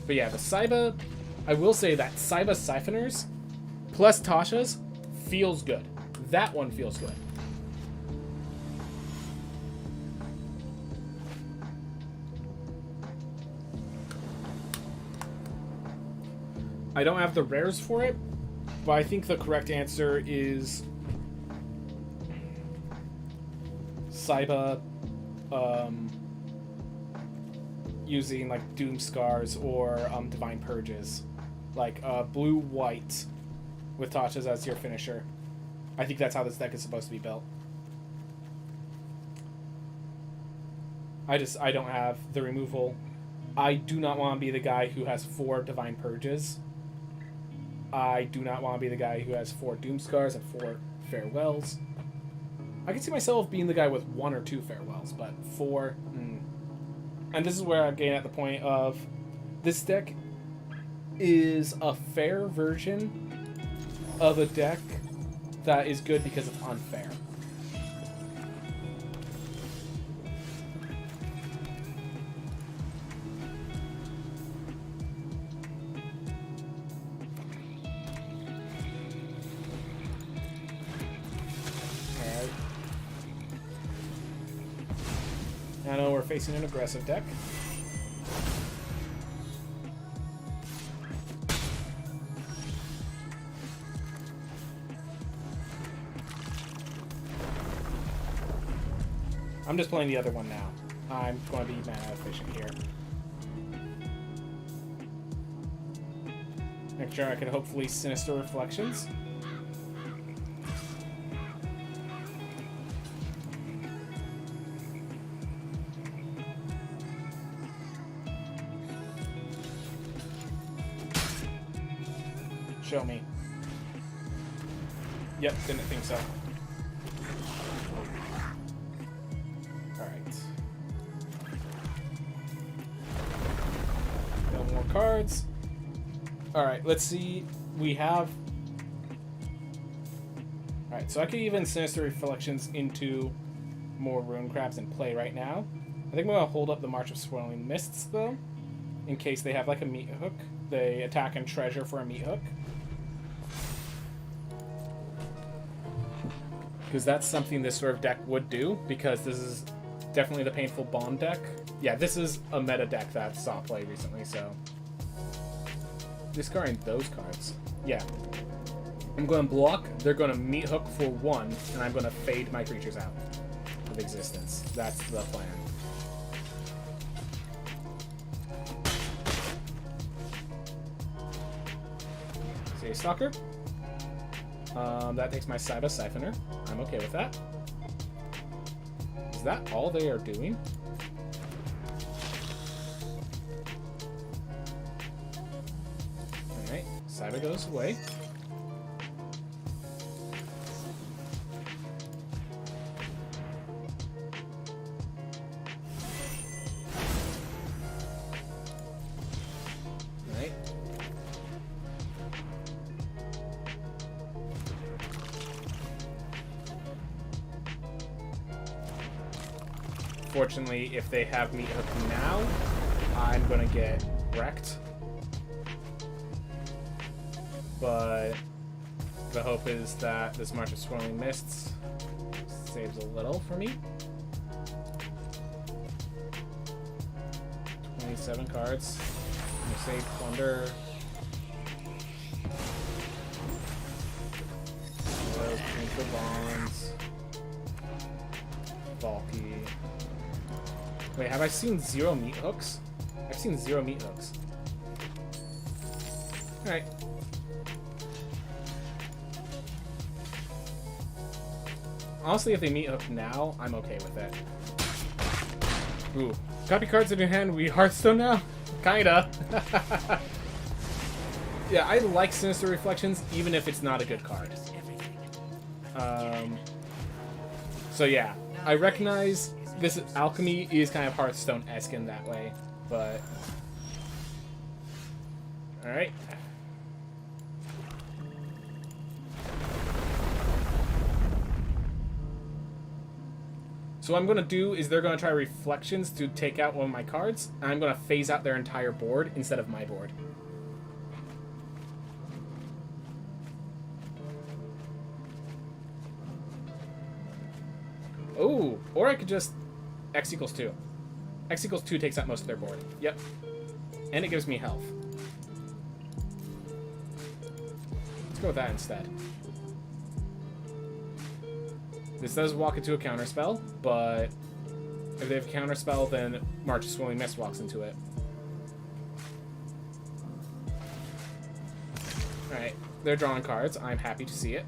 But yeah, the Saiba, I will say that Saiba Siphoners plus Tasha's feels good. That one feels good. I don't have the rares for it, but I think the correct answer is Saiba using like Doom Scars or Divine Purges. Like blue-white with Tasha's as your finisher. I think that's how this deck is supposed to be built. I don't have the removal. I do not want to be the guy who has 4 Divine Purges. I do not want to be the guy who has 4 Doom Scars and 4 Farewells. I can see myself being the guy with 1 or 2 Farewells, but 4... And this is where I'm getting at the point of this deck is a fair version of a deck that is good because it's unfair. I know we're facing an aggressive deck. I'm just playing the other one now. I'm going to be mana efficient here. Next turn I can hopefully Sinister Reflections. Show me. Yep, didn't think so. Alright. No more cards. Alright, let's see. We have... Alright, so I could even Sinister Reflections into more Rune Crabs in play right now. I think I'm going to hold up the March of Swirling Mists, though, in case they have like a meat hook. They attack and treasure for a meat hook. Because that's something this sort of deck would do, because this is definitely the Painful Bond deck. Yeah, this is a meta deck that saw play recently, so... Discarding those cards. Yeah. I'm going to block, they're going to meat hook for 1, and I'm going to fade my creatures out of existence. That's the plan. See a Stalker. That takes my Saiba Siphoner. I'm okay with that. Is that all they are doing? Alright, Saiba goes away. Alright. Fortunately, if they have meat hook now, I'm gonna get wrecked. But the hope is that this March of Swirling Mists saves a little for me. 27 cards. I'm gonna save Plunder. Those Painful Bonds. Bulky. Wait, have I seen 0 meat hooks? I've seen 0 meat hooks. Alright. Honestly, if they meat hook now, I'm okay with it. Ooh. Copy cards in your hand, we Hearthstone now? Kinda. Yeah, I like Sinister Reflections, even if it's not a good card. So yeah, I recognize this alchemy is kind of Hearthstone-esque in that way, but all right. So what I'm going to do is they're going to try Reflections to take out one of my cards, and I'm going to phase out their entire board instead of my board. Oh, or I could just X equals 2. X equals 2 takes out most of their board. Yep. And it gives me health. Let's go with that instead. This does walk into a counterspell, but if they have a counterspell, then March's Swirling Mist walks into it. Alright, they're drawing cards. I'm happy to see it.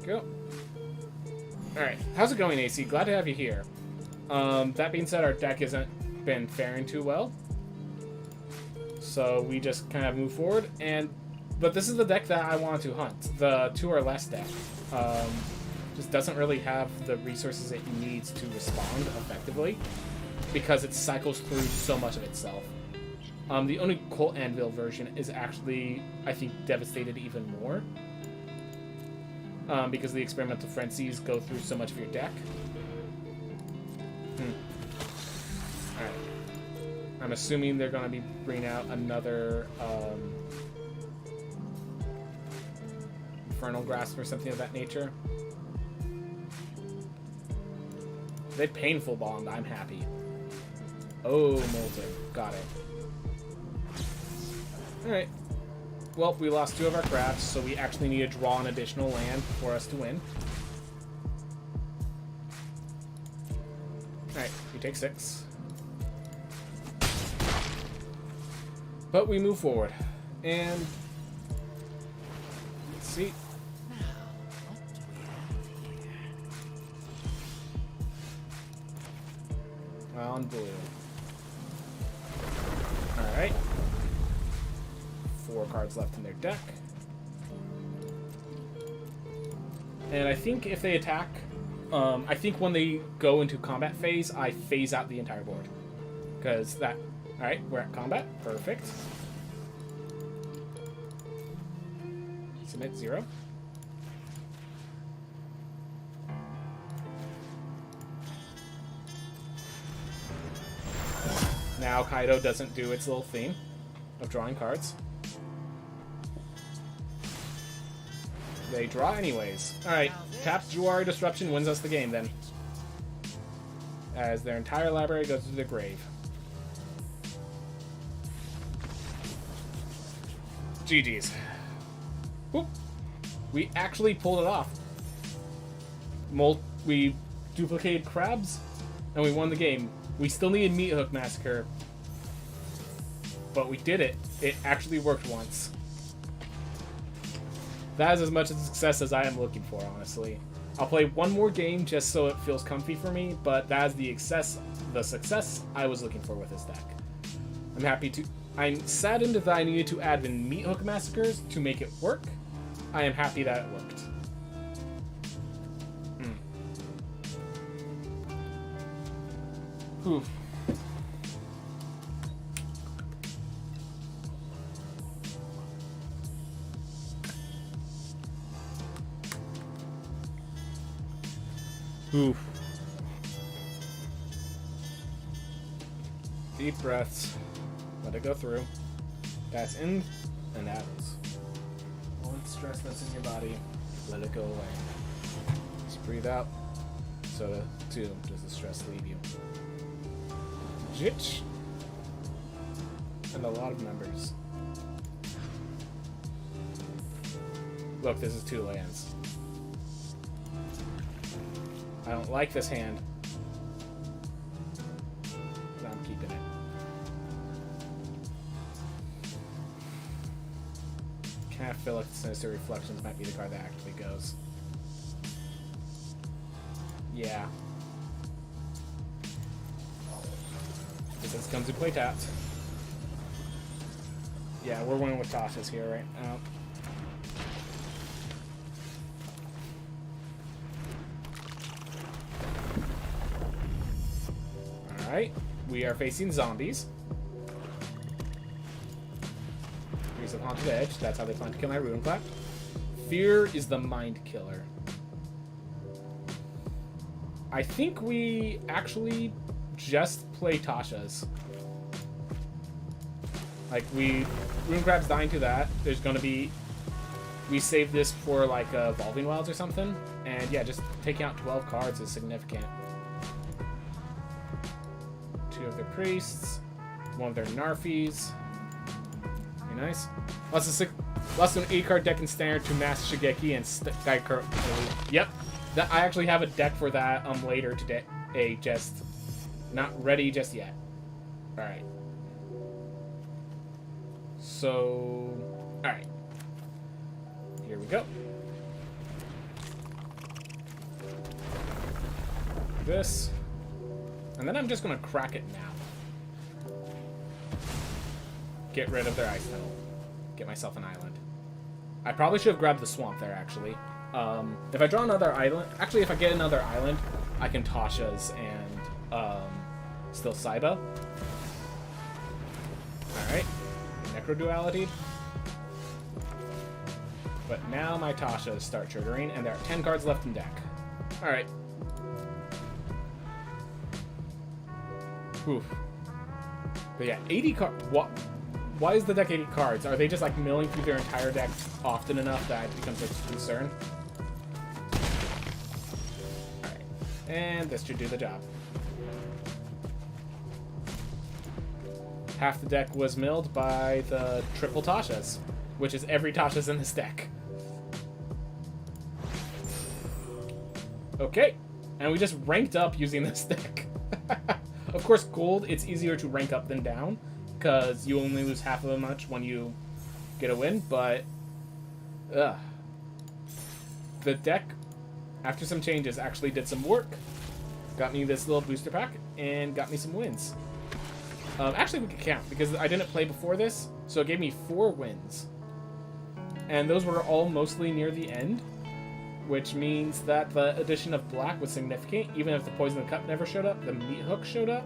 Go. Alright, how's it going, AC? Glad to have you here. That being said, our deck hasn't been faring too well. So we just kind of move forward, but this is the deck that I want to hunt. The 2 or less deck. Just doesn't really have the resources it needs to respond effectively, because it cycles through so much of itself. The only Colt Anvil version is actually, I think, devastated even more. Because the experimental frenzies go through so much of your deck. Alright. I'm assuming they're going to be bringing out another Infernal Grasp or something of that nature. They Painful Bond, I'm happy. Oh, Molten. Got it. Alright. Well, we lost 2 of our crafts, so we actually need to draw an additional land for us to win. Alright, we take 6. But we move forward. And let's see. On blue. Alright. 4 cards left in their deck. And I think if they attack, I think when they go into combat phase, I phase out the entire board. Because that... Alright, we're at combat. Perfect. Submit 0. Now Kaido doesn't do its little thing of drawing cards. They draw anyways. Alright, taps Juari Disruption, wins us the game then. As their entire library goes to the grave. GG's. Whoop. We actually pulled it off. We duplicated crabs, and we won the game. We still needed Meat Hook Massacre, but we did it. It actually worked once. That is as much a success as I am looking for, honestly. I'll play one more game just so it feels comfy for me, but that is the success I was looking for with this deck. I'm happy to... I'm saddened that I needed to add in Meat Hook Massacres to make it work. I am happy that it worked. Oof. Oof. Deep breaths. Let it go through. Pass in and out. All the stress that's in your body, let it go away. Just breathe out. So too does the stress leave you. Jitch. And a lot of numbers. Look, this is 2 lands. I don't like this hand. But I'm keeping it. Can I I feel like Sinister Reflections might be the card that actually goes. Yeah. This comes in play tapped. Yeah, we're winning with Tasha's here right now. Alright, we are facing zombies. Here's the Haunted Edge. That's how they plan to kill my Ruin Clap. Fear is the mind killer. I think we actually just play Tasha's. Like, Ruin Crab's dying to that. There's gonna be... We save this for, like, Evolving Wilds or something. And, yeah, just taking out 12 cards is significant. 2 of their Priests. 1 of their Narfies. Very nice. Less than 8-card deck in Standard to Mass Shigeki and Skycur. Yep. I actually have a deck for that later today. Just not ready just yet. Alright. So, alright. Here we go. This. And then I'm just going to crack it now. Get rid of their Ice Tunnel. Get myself an island. I probably should have grabbed the swamp there, actually. If I draw another island... Actually, if I get another island, I can Tasha's and still Saiba. Alright. Necro-duality. But now my Tashas start triggering, and there are 10 cards left in deck. Alright. Oof. But yeah, 80 cards. Why is the deck 80 cards? Are they just like milling through their entire deck often enough that it becomes a concern? Alright. And this should do the job. Half the deck was milled by the triple Tashas, which is every Tasha's in this deck. Okay. And we just ranked up using this deck. Of course, gold, it's easier to rank up than down, because you only lose half of a much when you get a win, but... The deck, after some changes, actually did some work. Got me this little booster pack, and got me some wins. Actually, we could count, because I didn't play before this, so it gave me 4 wins. And those were all mostly near the end, which means that the addition of black was significant, even if the Poison Cup never showed up, the Meat Hook showed up.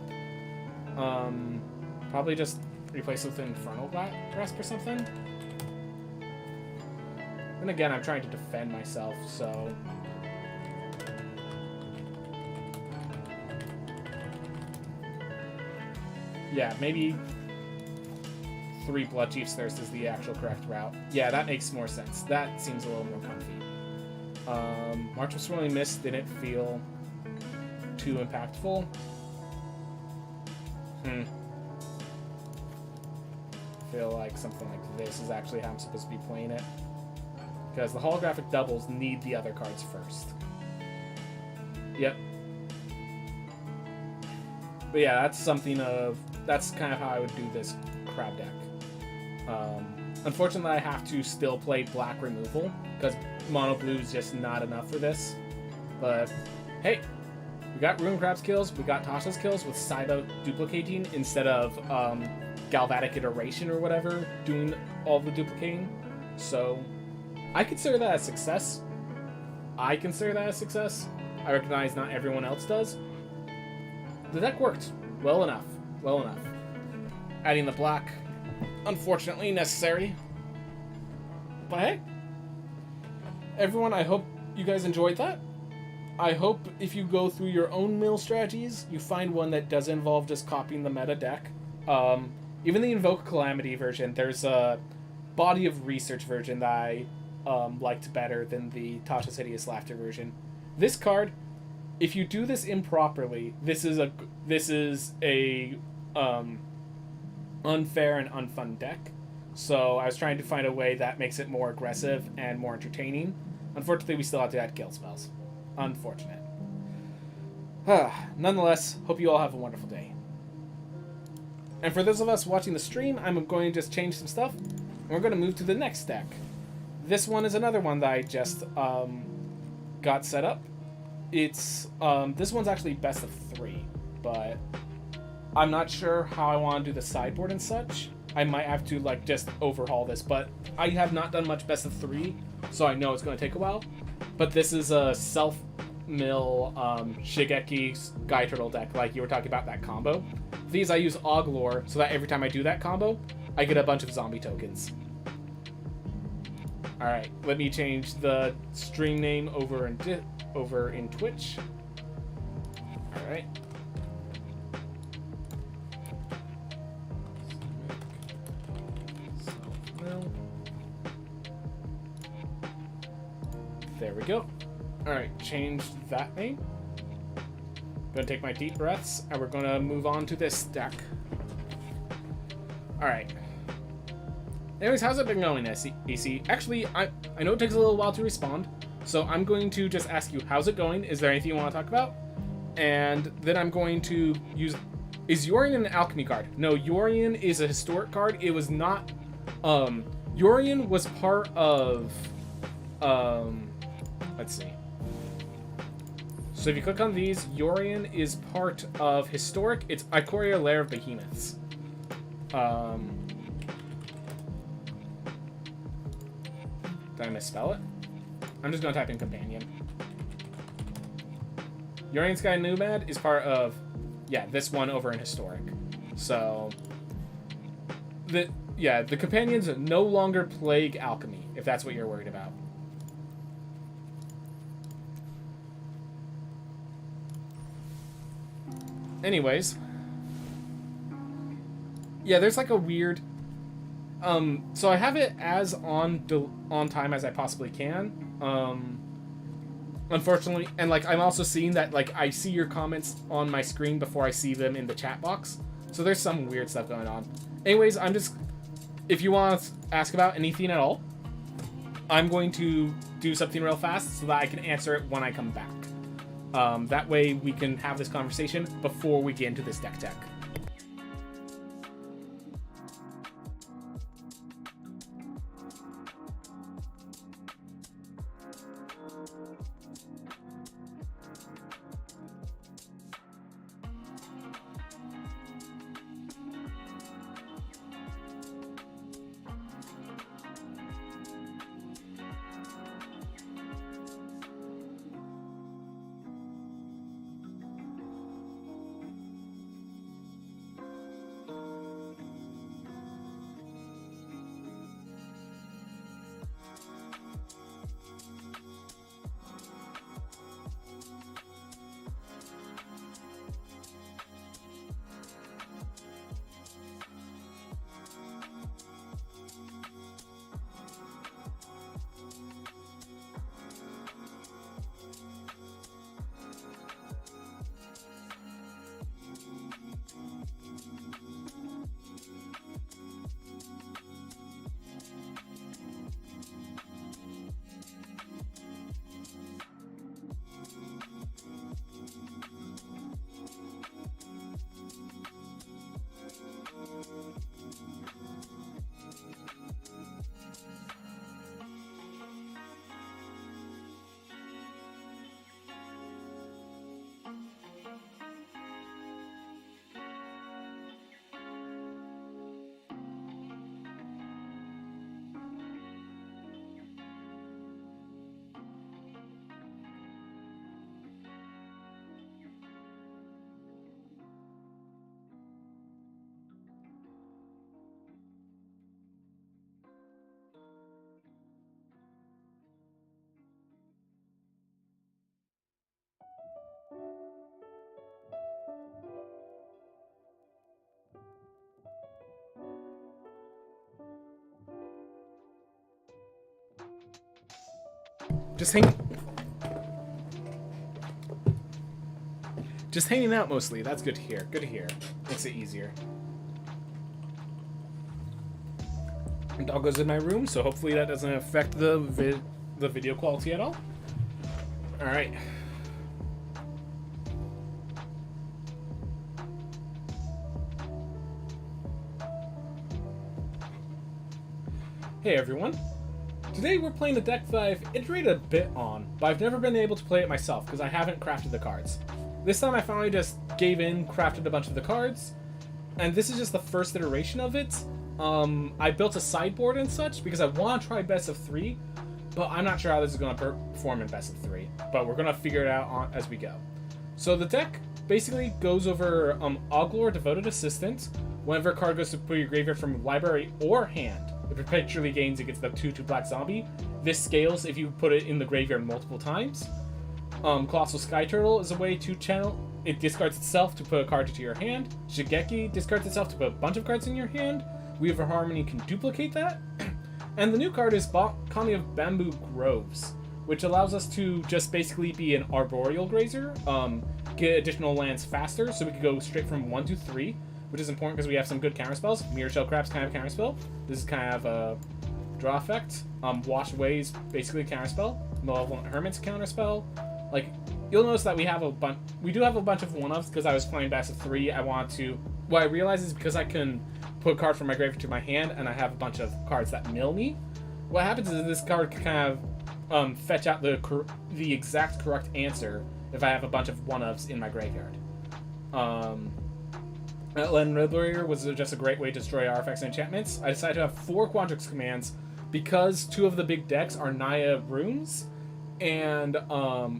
Probably just replace it with an Infernal Grasp or something. And again, I'm trying to defend myself, so... Yeah, maybe 3 Bloodchief's Thirst is the actual correct route. Yeah, that makes more sense. That seems a little more comfy. March of Swirling Mist didn't feel too impactful. I feel like something like this is actually how I'm supposed to be playing it. Because the holographic doubles need the other cards first. Yep. But yeah, that's something of... That's kind of how I would do this crab deck. Unfortunately, I have to still play black removal, because mono blue is just not enough for this. But, hey, we got Ruin Crab's kills, we got Tasha's kills with Saiba duplicating instead of Galvanic Iteration or whatever doing all the duplicating. So, I consider that a success. I consider that a success. I recognize not everyone else does. The deck worked well enough. Well enough. Adding the black, unfortunately necessary. But hey, everyone, I hope you guys enjoyed that. I hope if you go through your own mill strategies, you find one that does involve just copying the meta deck. Even the Invoke Calamity version, there's a body of research version that I liked better than the Tasha's Hideous Laughter version. This card, if you do this improperly, this is a unfair and unfun deck. So I was trying to find a way that makes it more aggressive and more entertaining. Unfortunately, we still have to add kill spells. Unfortunate. Nonetheless, hope you all have a wonderful day. And for those of us watching the stream, I'm going to just change some stuff, and we're going to move to the next deck. This one is another one that I just got set up. It's this one's actually best of 3, but I'm not sure how I want to do the sideboard and such. I might have to like just overhaul this, but I have not done much best of 3, so I know it's going to take a while. But this is a self-mill Shigeki Sky Turtle deck, like you were talking about that combo. These I use Oglore so that every time I do that combo, I get a bunch of zombie tokens. Alright, let me change the stream name over in Twitch. Alright. There we go. Alright, change that name. Gonna take my deep breaths, and we're gonna move on to this deck. Alright. Anyways, how's it been going, EC? Actually, I know it takes a little while to respond, so I'm going to just ask you, how's it going? Is there anything you want to talk about? And then I'm going to use... Is Yorion an alchemy card? No, Yorion is a historic card. It was not... Yorion was part of... Let's see. So if you click on these, Yorion is part of historic. It's Ikoria Lair of Behemoths. Did I misspell it? I'm just gonna type in companion. Yorion Sky Nomad is part of, yeah, this one over in historic. So the companions no longer plague alchemy, if that's what you're worried about. Anyways, yeah, there's like a weird. So I have it as on time as I possibly can. Unfortunately, and like I'm also seeing that like I see your comments on my screen before I see them in the chat box. So there's some weird stuff going on. Anyways, if you want to ask about anything at all, I'm going to do something real fast so that I can answer it when I come back. That way we can have this conversation before we get into this deck tech. Just hanging out mostly. That's good to hear. Good to hear. Makes it easier. And dog goes in my room, so hopefully that doesn't affect the video quality at all. All right. Hey everyone. Today we're playing a deck that I've iterated a bit on, but I've never been able to play it myself because I haven't crafted the cards. This time I finally just gave in, crafted a bunch of the cards, and this is just the first iteration of it. I built a sideboard and such because I want to try best of 3, but I'm not sure how this is going to perform in best of 3, but we're going to figure it out as we go. So the deck basically goes over Oglor, Devoted Assistant. Whenever a card goes to put your graveyard from library or hand, it perpetually gains against the 2/2 black zombie. This scales if you put it in the graveyard multiple times. Colossal Sky Turtle is a way to channel. It discards itself to put a card into your hand. Shigeki discards itself to put a bunch of cards in your hand. Weaver Harmony can duplicate that. And the new card is Kami of Bamboo Groves, which allows us to just basically be an arboreal grazer, get additional lands faster, so we could go straight from 1 to 3, which is important because we have some good counterspells. Mirror Shell Crab's kind of a counterspell. This is kind of a draw effect. Wash Away is basically a counterspell. Malevolent Hermit's a counterspell. Like, you'll notice that we have a bunch. We do have a bunch of one-ups because I was playing best of 3. I want to. What I realize is because I can put a card from my graveyard to my hand, and I have a bunch of cards that mill me. What happens is this card can kind of fetch out the exact correct answer if I have a bunch of one-ups in my graveyard. Outland Riddler was just a great way to destroy artifacts and enchantments. I decided to have 4 Quandrix commands because 2 of the big decks are Naya runes and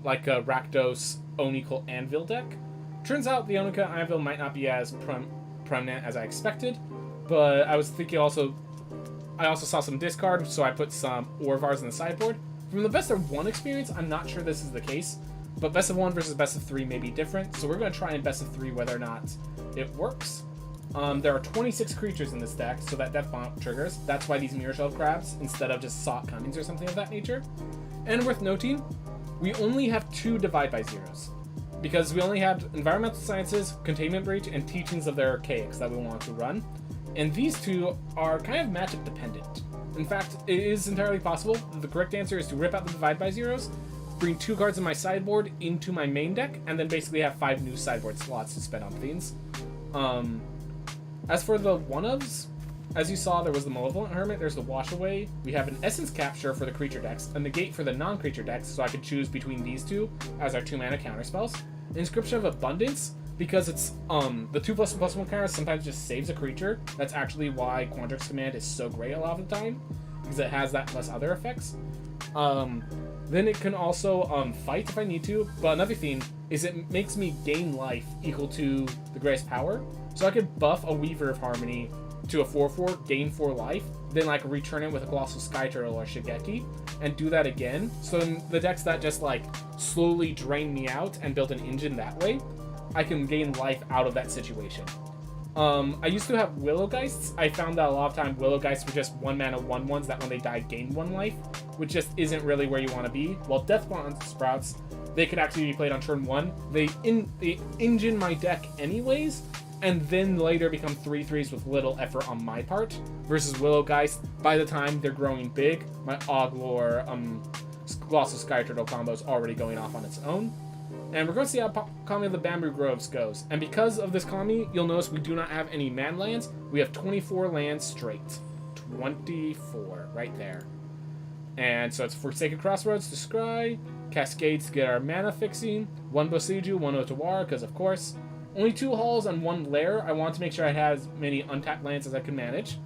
like a Rakdos Onical Anvil deck. Turns out the Onical Anvil might not be as prominent as I expected, but I was thinking I also saw some discard, so I put some Orvars in the sideboard. From the best of 1 experience, I'm not sure this is the case, but best of 1 versus best of 3 may be different, so we're going to try in best of 3 whether or not it works. There are 26 creatures in this deck, so that death bomb triggers. That's why these Mirror Shell Crabs, instead of just Sock Cummings or something of that nature. And worth noting, we only have 2 Divide by Zeros, because we only have Environmental Sciences, Containment Breach, and Teachings of the Archaics that we want to run. And these 2 are kind of matchup dependent. In fact, it is entirely possible that the correct answer is to rip out the Divide by Zeros, bring 2 cards in my sideboard into my main deck, and then basically have 5 new sideboard slots to spend on things. As for the one-ofs, as you saw, there was the Malevolent Hermit, there's the Wash Away. We have an Essence Capture for the creature decks, a Negate for the non-creature decks, so I could choose between these 2 as our 2-mana counterspells. Inscription of Abundance, because it's the 2+1/+1 counter sometimes just saves a creature. That's actually why Quandrix Command is so great a lot of the time, because it has that plus other effects. Then it can also fight if I need to, but another thing is it makes me gain life equal to the greatest power. So I could buff a Weaver of Harmony to a 4/4, gain 4 life, then like return it with a Colossal Sky Turtle or Shigeki, and do that again. So in the decks that just like slowly drain me out and build an engine that way, I can gain life out of that situation. I used to have Willowgeists. I found that a lot of time Willowgeists were just 1-mana 1/1s that when they died gained 1 life, which just isn't really where you want to be. While Deathbond Sprouts, they could actually be played on turn 1. They engine my deck anyways, and then later become 3/3s with little effort on my part, versus Willowgeist, by the time they're growing big, my Oglor, Colossal Sky Turtle combo is already going off on its own. And we're going to see how Kami of the Bamboo Groves goes. And because of this Kami, you'll notice we do not have any man lands. We have 24 lands straight. 24, right there. And so it's Forsaken Crossroads to scry, Cascades to get our mana fixing, 1 Boseiju, 1 Otawara, because of course. Only 2 halls and 1 lair. I want to make sure I have as many untapped lands as I can manage.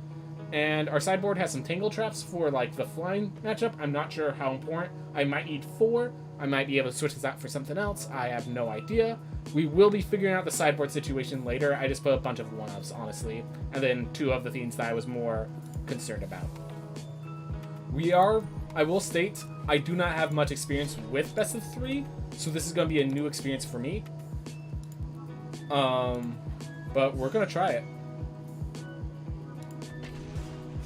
And our sideboard has some Tangle Traps for like the flying matchup. I'm not sure how important. I might need 4. I might be able to switch this out for something else. I have no idea. We will be figuring out the sideboard situation later. I just put a bunch of one-ups, honestly. And then 2 of the things that I was more concerned about. I will state, I do not have much experience with best of 3. So this is going to be a new experience for me. But we're going to try it.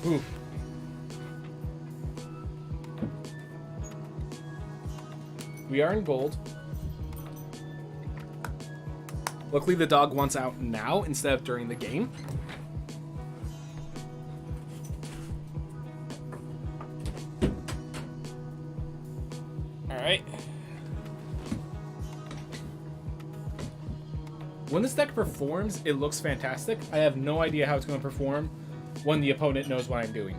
Ooh. We are in gold. Luckily, the dog wants out now instead of during the game. Alright. When this deck performs, it looks fantastic. I have no idea how it's going to perform when the opponent knows what I'm doing.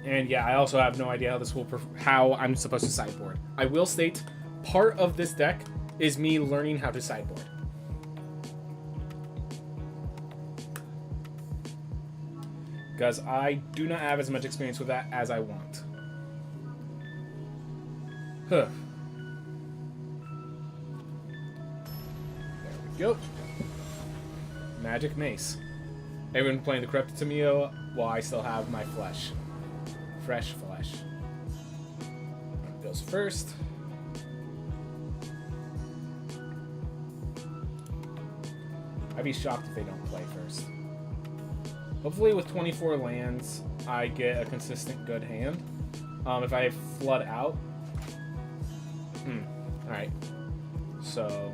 And yeah, I also have no idea how this will how I'm supposed to sideboard. I will state part of this deck is me learning how to sideboard. Because I do not have as much experience with that as I want. Huh. There we go. Magic Mace. Everyone playing the Corrupted Tameo while I still have my flesh. Fresh flesh. That goes first. I'd be shocked if they don't play first. Hopefully with 24 lands, I get a consistent good hand. If I flood out... Alright. So...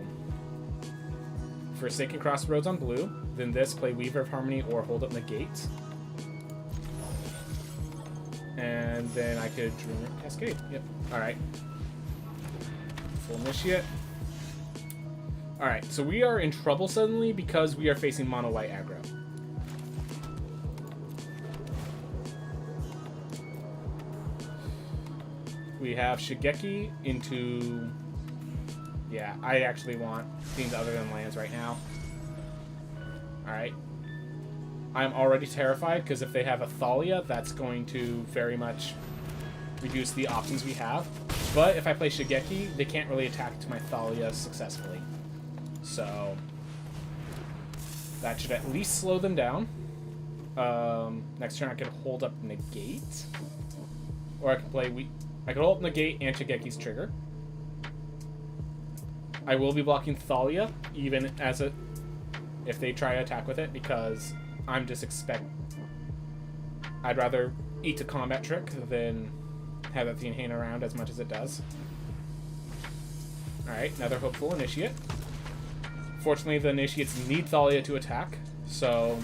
Forsaken Crossroads on blue. Then this, play Weaver of Harmony or Hold Up Negate. And then I could Dream Cascade. Yep. Alright. Full Initiate. Alright, so we are in trouble suddenly because we are facing mono white aggro. We have Shigeki into... Yeah, I actually want things other than lands right now. Alright. I'm already terrified because if they have a Thalia, that's going to very much reduce the options we have. But if I play Shigeki, they can't really attack to my Thalia successfully. So that should at least slow them down. Next turn I could hold up Negate. Or I could play... I could hold up Negate and Shigeki's trigger. I will be blocking Thalia, even as a... if they try to attack with it, because I'm just I'd rather eat a combat trick than have that thing hang around as much as it does. Alright, another Hopeful Initiate. Fortunately, the Initiates need Thalia to attack, so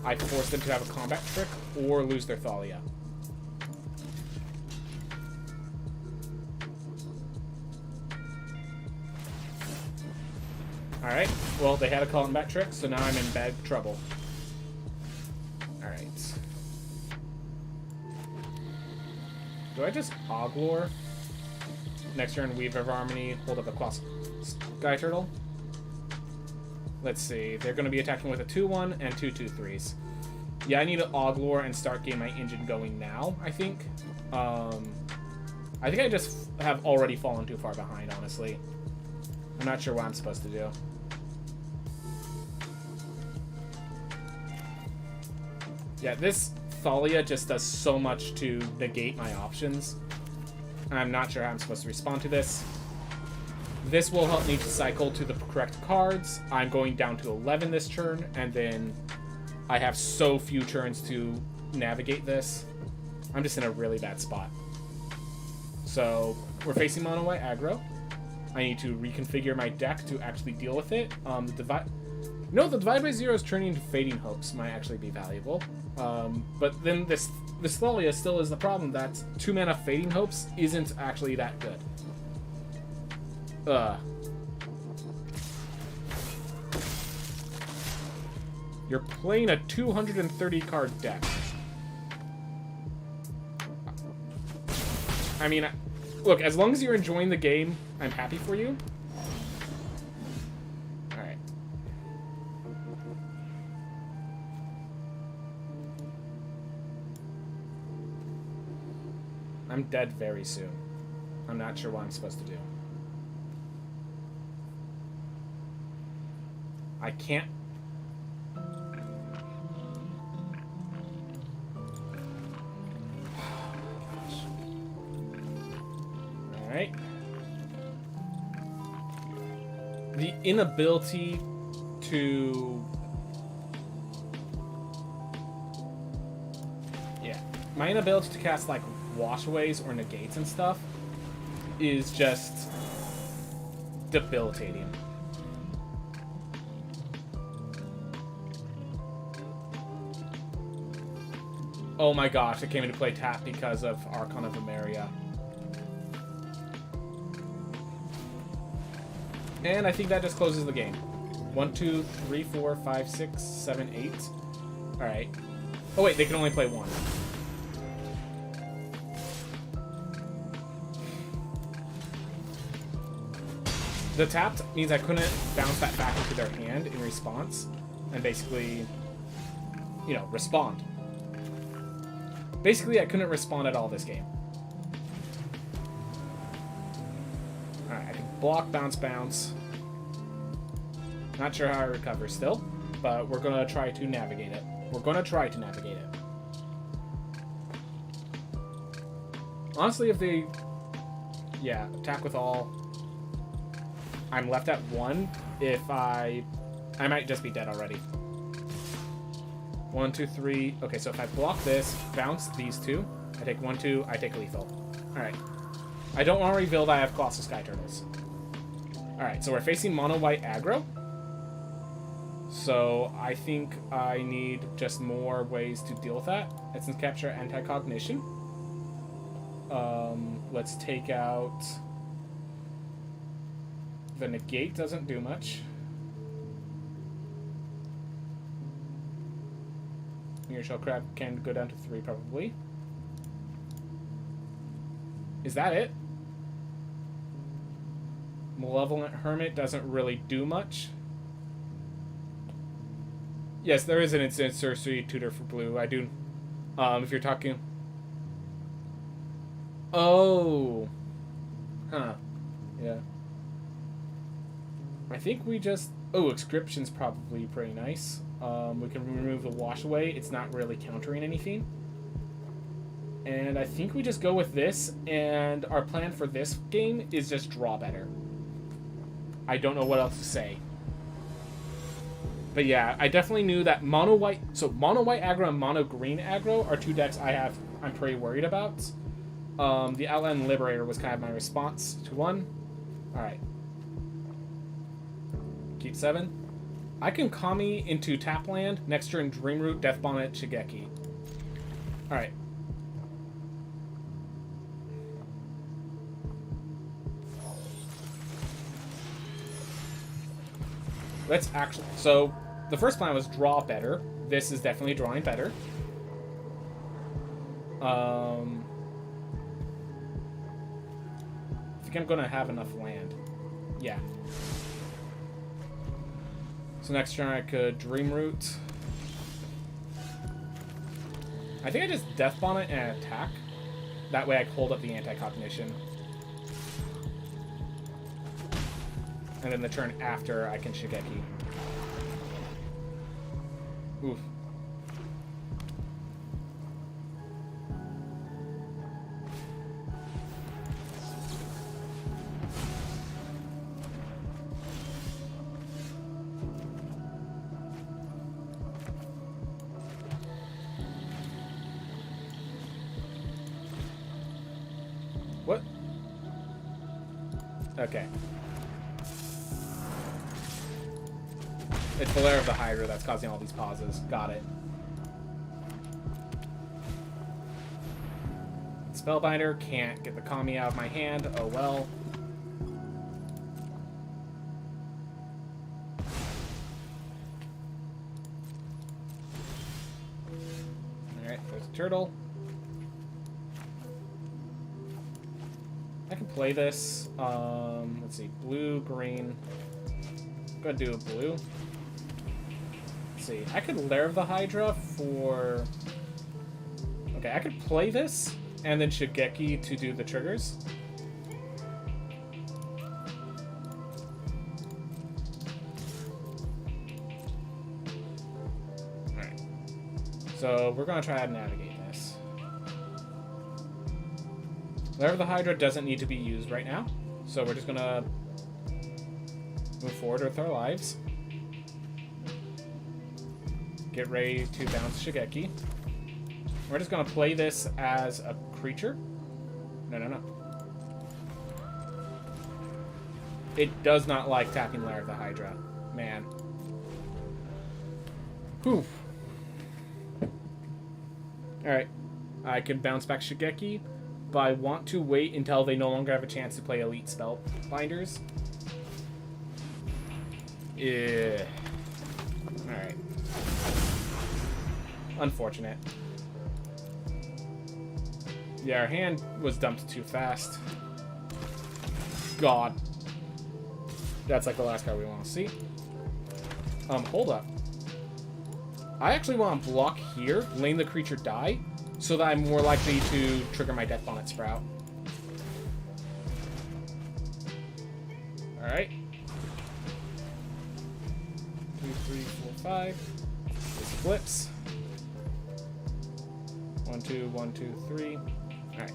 I force them to have a combat trick or lose their Thalia. Alright, well, they had a combat trick, so now I'm in bad trouble. Alright. Do I just Oglor? Next turn, Weaver of Harmony, hold up a Sky Turtle. Let's see, they're going to be attacking with a 2-1 and 2/2/3s. Yeah, I need to Oglor and start getting my engine going now, I think. I think I just have already fallen too far behind, honestly. I'm not sure what I'm supposed to do. Yeah, this Thalia just does so much to negate my options. I'm not sure how I'm supposed to respond to this. This will help me to cycle to the correct cards. I'm going down to 11 this turn, and then I have so few turns to navigate this. I'm just in a really bad spot. So, we're facing mono white aggro. I need to reconfigure my deck to actually deal with it. The Divide by Zero's turning into Fading Hopes might actually be valuable. But then this Thalia still is the problem that 2 mana Fading Hopes isn't actually that good. You're playing a 230 card deck. I mean, look, as long as you're enjoying the game, I'm happy for you. Alright. I'm dead very soon. I'm not sure what I'm supposed to do. I can't... Alright. The inability to... Yeah. My inability to cast, like, washaways or negates and stuff is just debilitating. Oh my gosh, I came into play tap because of Archon of Emeria. And I think that just closes the game. 1, 2, 3, 4, 5, 6, 7, 8. Alright. Oh wait, they can only play 1. The tapped means I couldn't bounce that back into their hand in response and basically, you know, respond. Basically, I couldn't respond at all this game. Alright, I can block, bounce, bounce. Not sure how I recover still, but we're gonna try to navigate it. We're gonna try to navigate it. Honestly, if they... Yeah, attack with all... I'm left at 1. If I might just be dead already. 1, 2, 3. Okay, so if I block this, bounce these two, I take 1, 2, I take lethal. Alright. I don't want to reveal that I have Colossal Sky Turtles. Alright, so we're facing mono white aggro. So I think I need just more ways to deal with that. Essence Capture, Anti-Cognition. Let's take out... The negate doesn't do much. Mirror Shell Crab can go down to 3 probably. Is that it? Malevolent Hermit doesn't really do much. Yes, there is an instant sorcery tutor for blue. I do. If you're talking... Oh. Huh. Yeah. I think we just... Oh, Inscription's probably pretty nice. We can remove the Wash Away. It's not really countering anything. And I think we just go with this, and our plan for this game is just draw better. I don't know what else to say. But yeah, I definitely knew that mono white... So mono white aggro and mono green aggro are two decks I'm pretty worried about. The Outland Liberator was kind of my response to one. Alright. Keep 7. I can Kami into tap land, next turn Dreamroot, Death Bonnet, Shigeki. Alright. Let's actually... So, the first plan was draw better. This is definitely drawing better. I think I'm going to have enough land. Yeah. So next turn I could Dreamroot. I think I just Death Bonnet and attack. That way I hold up the Anti-Cognition. And then the turn after I can Shigeki. Oof. What? Okay. It's the lair of the Hydra that's causing all these pauses. Got it. Spellbinder, can't get the Kami out of my hand. Oh well. Alright, there's a turtle. I can play this. Let's see. Blue, green. I'm gonna do a blue. See, I could Lair of the Hydra for... Okay, I could play this, and then Shigeki to do the triggers. Alright. So, we're gonna try to navigate this. Lair of the Hydra doesn't need to be used right now, so we're just gonna move forward with our lives. Get ready to bounce Shigeki. We're just going to play this as a creature. No. It does not like tapping Lair of the Hydra. Man. Whew. Alright. I can bounce back Shigeki, but I want to wait until they no longer have a chance to play Elite Spellbinders. Yeah. Alright. Unfortunate. Yeah, our hand was dumped too fast. God. That's like the last card we want to see. Hold up. I actually want to block here, letting the creature die, so that I'm more likely to trigger my Death Bonnet Sprout. Alright. 2, 3, 4, 5. This flips. 1, 2, 1, 2, 3. Alright.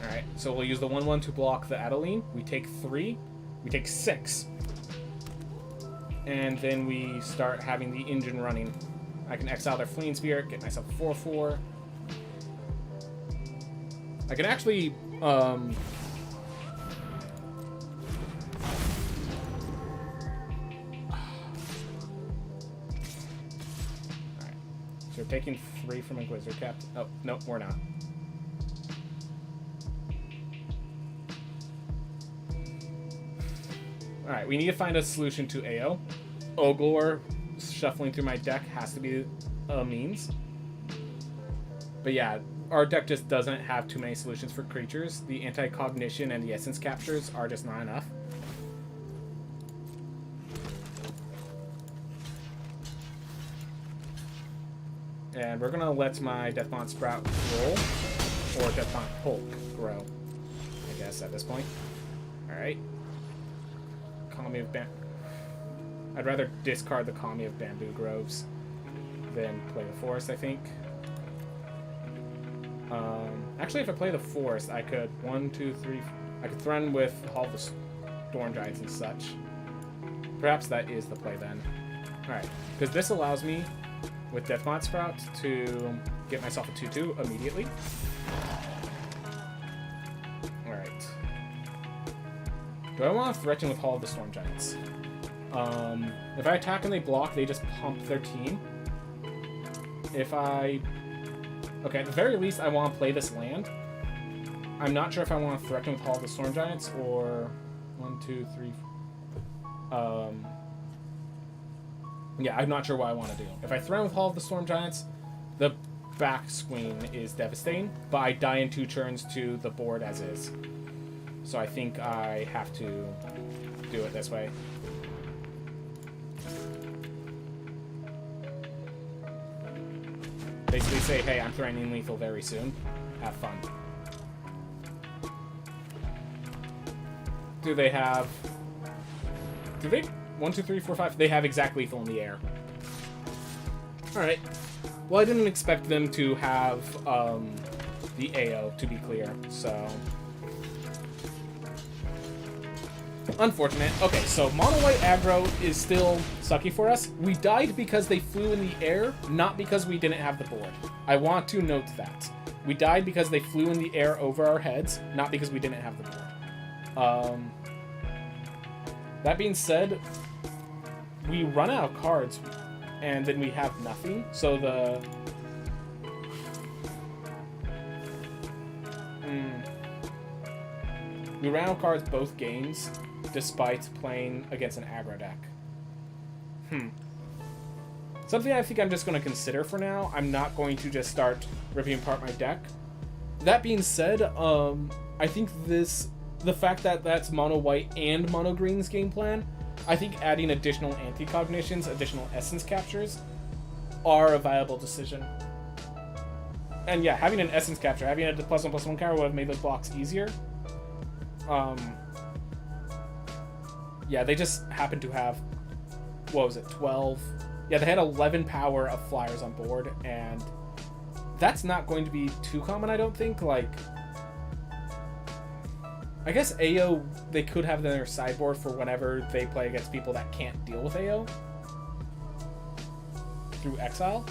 Alright, so we'll use the 1/1 to block the Adeline. We take 3. We take 6. And then we start having the engine running. I can exile their Fleeing Spirit, get myself 4/4. I can actually, Alright, so we're taking 3 from a Blizzard Cap. Oh, no, we're not. Alright, we need to find a solution to AO. Ogor shuffling through my deck has to be a means. But yeah, our deck just doesn't have too many solutions for creatures. The anti-cognition and the essence captures are just not enough. And we're gonna let my Deathmont Sprout roll, or Deathmont Hulk grow, I guess, at this point. Alright. Economy of I'd rather discard the Economy of Bamboo Groves than play the Forest, I think. Actually, if I play the Forest, I could 1, 2, 3. I could threaten with all the Storm Giants and such. Perhaps that is the play then. Alright, because this allows me, with Deathmont Sprout, to get myself a 2/2 immediately. Alright. Do I want to threaten with Hall of the Storm Giants? If I attack and they block, they just pump their team. If I... Okay, at the very least, I want to play this land. I'm not sure if I want to threaten with Hall of the Storm Giants or... 1, 2, 3... Yeah, I'm not sure what I want to do. If I threaten with Hall of the Storm Giants, the back swing is devastating, but I die in 2 turns to the board as is. So I think I have to do it this way. Basically say, hey, I'm threatening lethal very soon. Have fun. Do they have... Do they... 1, 2, 3, 4, 5? They have exact lethal in the air. Alright. Well, I didn't expect them to have the AO, to be clear, so... Unfortunate. Okay, so mono white aggro is still sucky for us. We died because they flew in the air, not because we didn't have the board. I want to note that. We died because they flew in the air over our heads, not because we didn't have the board. That being said, we run out of cards, and then we have nothing, so the... We ran out of cards both games, despite playing against an aggro deck. Something I think I'm just going to consider for now. I'm not going to just start ripping apart my deck. That being said, I think the fact that that's mono white and mono green's game plan, I think adding additional anti-cognitions, additional essence captures, are a viable decision. And yeah, having an essence capture, having a +1/+1 counter would have made those blocks easier. Yeah, they just happen to have, what was it, 12? Yeah, they had 11 power of flyers on board, and that's not going to be too common, I don't think. Like, I guess AO, they could have in their sideboard for whenever they play against people that can't deal with AO through exile.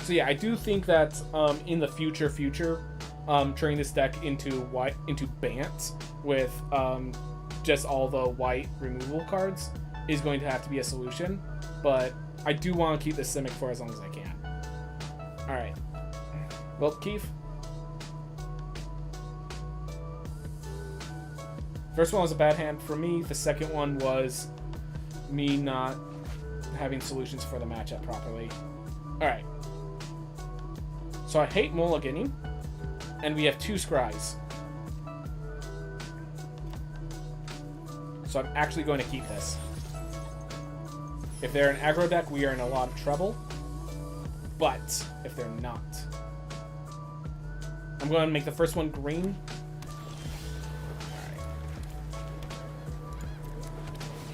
So yeah, I do think that in the future, turning this deck into Bant with just all the white removal cards is going to have to be a solution. But I do want to keep this Simic for as long as I can. All right. Well, Keith. First one was a bad hand for me. The second one was me not having solutions for the matchup properly. Alright. So I hate mulliganing. And we have 2 scries. So I'm actually going to keep this. If they're an aggro deck, we are in a lot of trouble. But if they're not, I'm going to make the first one green. Alright.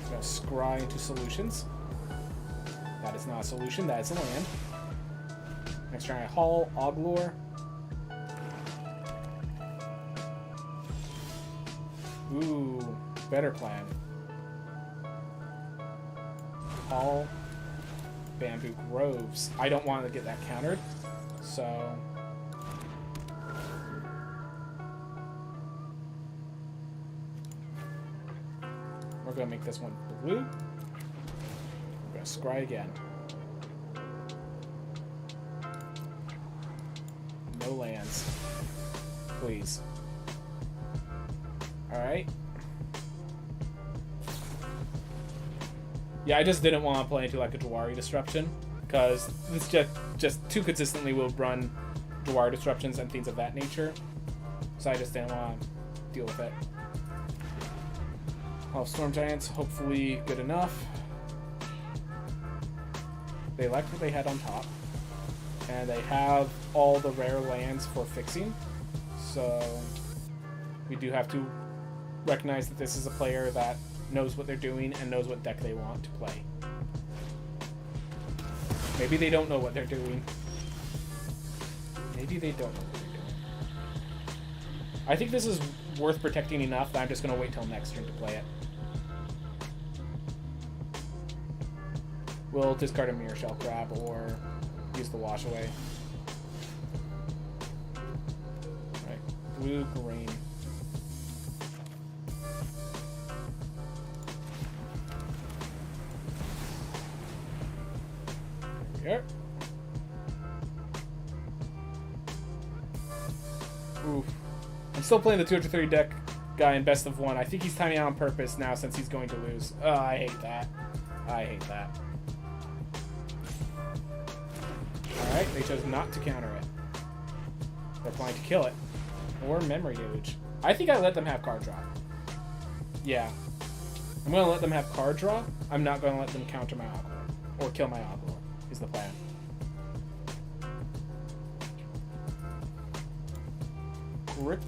I'm going to scry into solutions. That is not a solution, that is a land. Next turn I haul, Oglor. Ooh, better plan. Haul, Bamboo Groves. I don't want to get that countered, so... we're going to make this one blue. We're going to scry again. No lands. Please. Alright. Yeah, I just didn't want to play into like a Jawari Disruption, because this just too consistently will run Jawari Disruptions and things of that nature. So I just didn't want to deal with it. Oh, Storm Giants, hopefully good enough. They liked what they had on top. And they have all the rare lands for fixing. So we do have to recognize that this is a player that knows what they're doing and knows what deck they want to play. Maybe they don't know what they're doing. Maybe they don't know what they're doing. I think this is worth protecting enough that I'm just going to wait till next turn to play it. We'll discard a Mirror Shell Crab or use the Wash Away. Right, blue, green. There we are. Oof. I'm still playing the 230 deck guy in best of 1. I think he's timing out on purpose now since he's going to lose. Oh, I hate that. I hate that. Alright, they chose not to counter it. They're planning to kill it. Or Memory Deluge. I think I let them have card draw. Yeah. I'm going to let them have card draw. I'm not going to let them counter my Oglor. Or kill my Oglor, is the plan. Grip.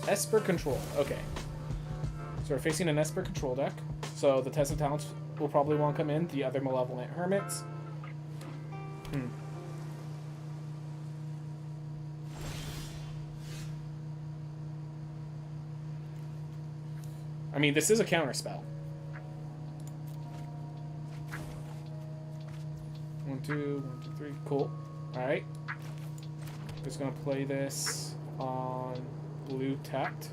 Esper Control. Okay. So we're facing an Esper Control deck. So the Test of Talents will probably want to come in. The other Malevolent Hermits. I mean, this is a counter spell. 1, 2, 1, 2, 3. Cool. Alright. Just gonna play this on blue tapped.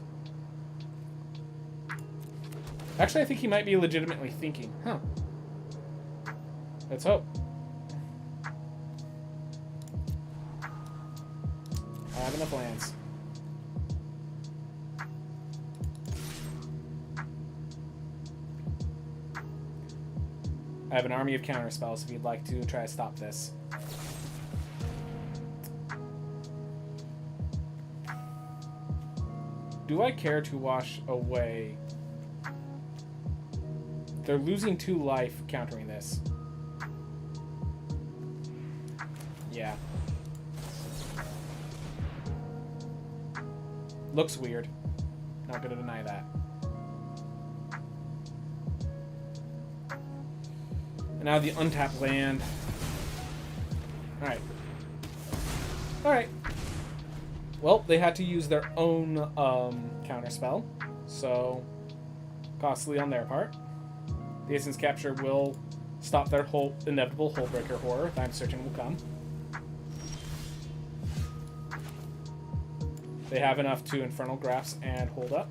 Actually, I think he might be legitimately thinking. Huh. Let's hope. I have enough lands. I have an army of counter spells if you'd like to try to stop this. Do I care to wash away? They're losing 2 life countering this. Yeah. Looks weird. Not gonna deny that. And now the untapped land. Alright. Alright. Well, they had to use their own counter spell. So, costly on their part. The Essence Capture will stop their whole inevitable Hullbreaker horror that I'm certain will come. They have enough to Infernal Grasp and hold up.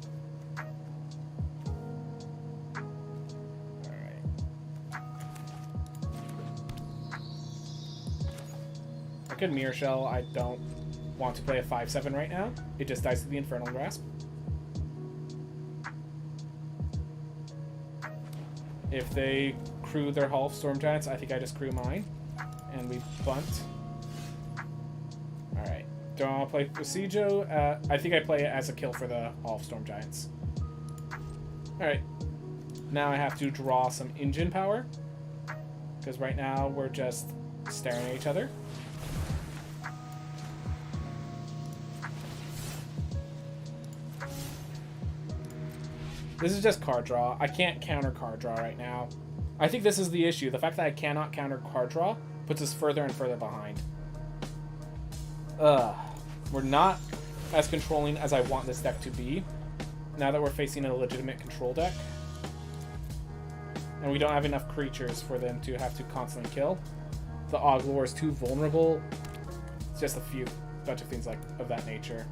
Good Mirror Shell. I don't want to play a 5/7 right now. It just dies to the Infernal Grasp. If they crew their Hall of Storm Giants, I think I just crew mine. And we bunt. Alright. Do I want to play Presidio? I think I play it as a kill for the Hall of Storm Giants. Alright. Now I have to draw some engine power. Because right now we're just staring at each other. This is just card draw. I can't counter card draw right now. I think this is the issue. The fact that I cannot counter card draw puts us further and further behind. We're not as controlling as I want this deck to be. Now that we're facing a legitimate control deck. And we don't have enough creatures for them to have to constantly kill. The Oglor is too vulnerable. It's just a bunch of things of that nature.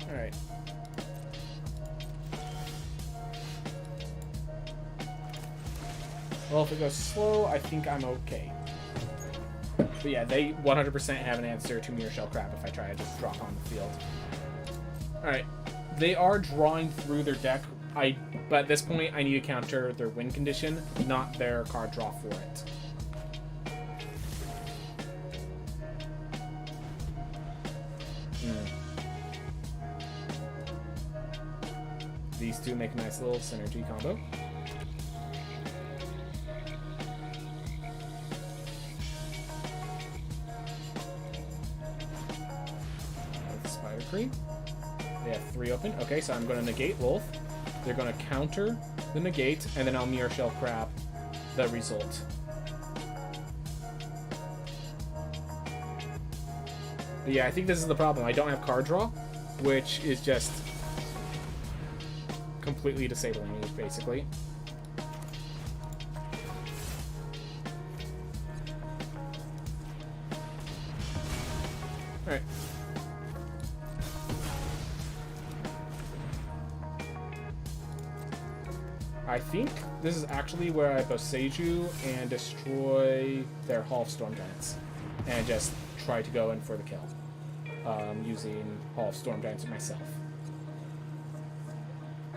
Alright. Well, if it goes slow, I think I'm okay. But yeah, they 100% have an answer to Mirror Shell Crab if I try to just drop on the field. Alright. They are drawing through their deck, but at this point, I need to counter their win condition, not their card draw for it. These two make a nice little synergy combo. With Spider Cream. They have 3 open. Okay, so I'm going to negate both. They're going to counter the negate, and then I'll Mirror Shell Crab the result. But yeah, I think this is the problem. I don't have card draw, which is just completely disabling me, basically. Alright. I think this is actually where I Boseiju and destroy their Hall of Storm Giants. And just try to go in for the kill. Using Hall of Storm Giants myself.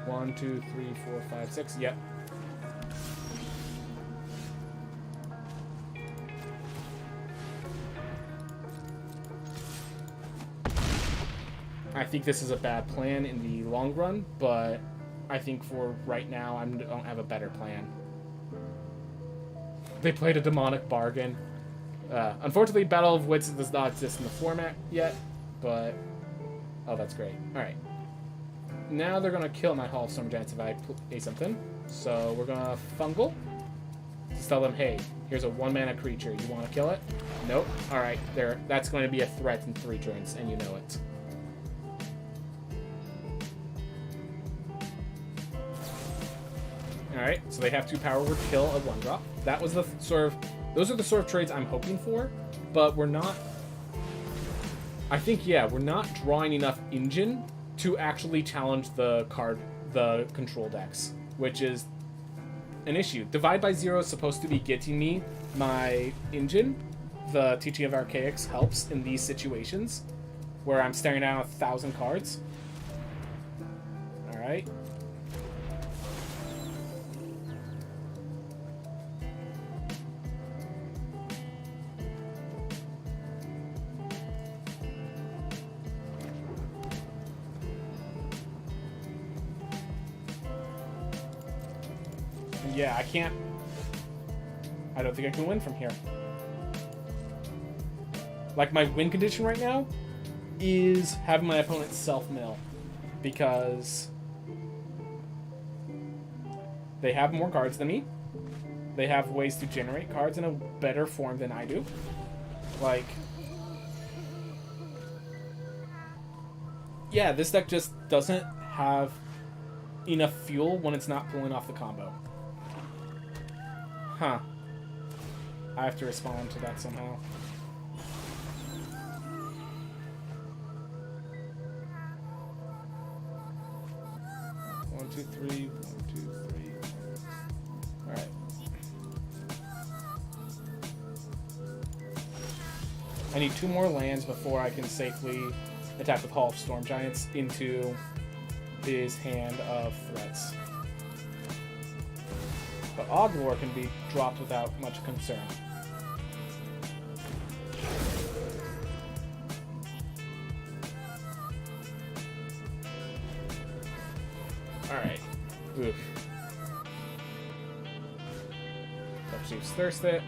1, 2, 3, 4, 5, 6. Yep. I think this is a bad plan in the long run, but I think for right now, I don't have a better plan. They played a demonic bargain. Unfortunately, Battle of Wits does not exist in the format yet, but... Oh, that's great. Alright. Now they're going to kill my Hall of Storm Giants if I play something. So we're going to Fungal. Just tell them, hey, here's a 1-mana creature. You want to kill it? Nope. Alright, that's going to be a threat in 3 turns, and you know it. Alright, so they have to power word kill a 1-drop. That was the those are the sort of trades I'm hoping for, but we're not... I think, yeah, we're not drawing enough engine to actually challenge the control decks, which is an issue. Divide by 0 is supposed to be getting me my engine. The Teaching of Archaics helps in these situations where I'm staring down 1,000 cards. Alright. Yeah, I don't think I can win from here. Like, my win condition right now is having my opponent self-mill, because they have more cards than me. They have ways to generate cards in a better form than I do. Like, yeah, this deck just doesn't have enough fuel when it's not pulling off the combo. Huh. I have to respond to that somehow. One, two, three. 1, 2, 3. Alright. I need 2 more lands before I can safely attack with Hall of Storm Giants into his hand of threats. But Oglor can be dropped without much concern. Alright. Oof. Chief's Thirst it.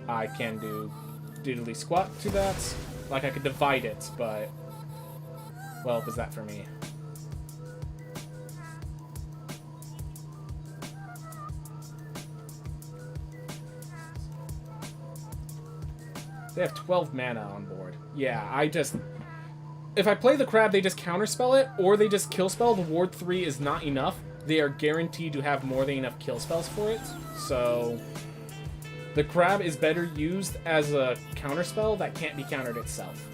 I can do diddly squat to that. Like I could divide it, but well, was that for me? They have 12 mana on board. Yeah, if I play the crab, they just counterspell it, or they just kill spell. The ward 3 is not enough. They are guaranteed to have more than enough kill spells for it. So the crab is better used as a counterspell that can't be countered itself.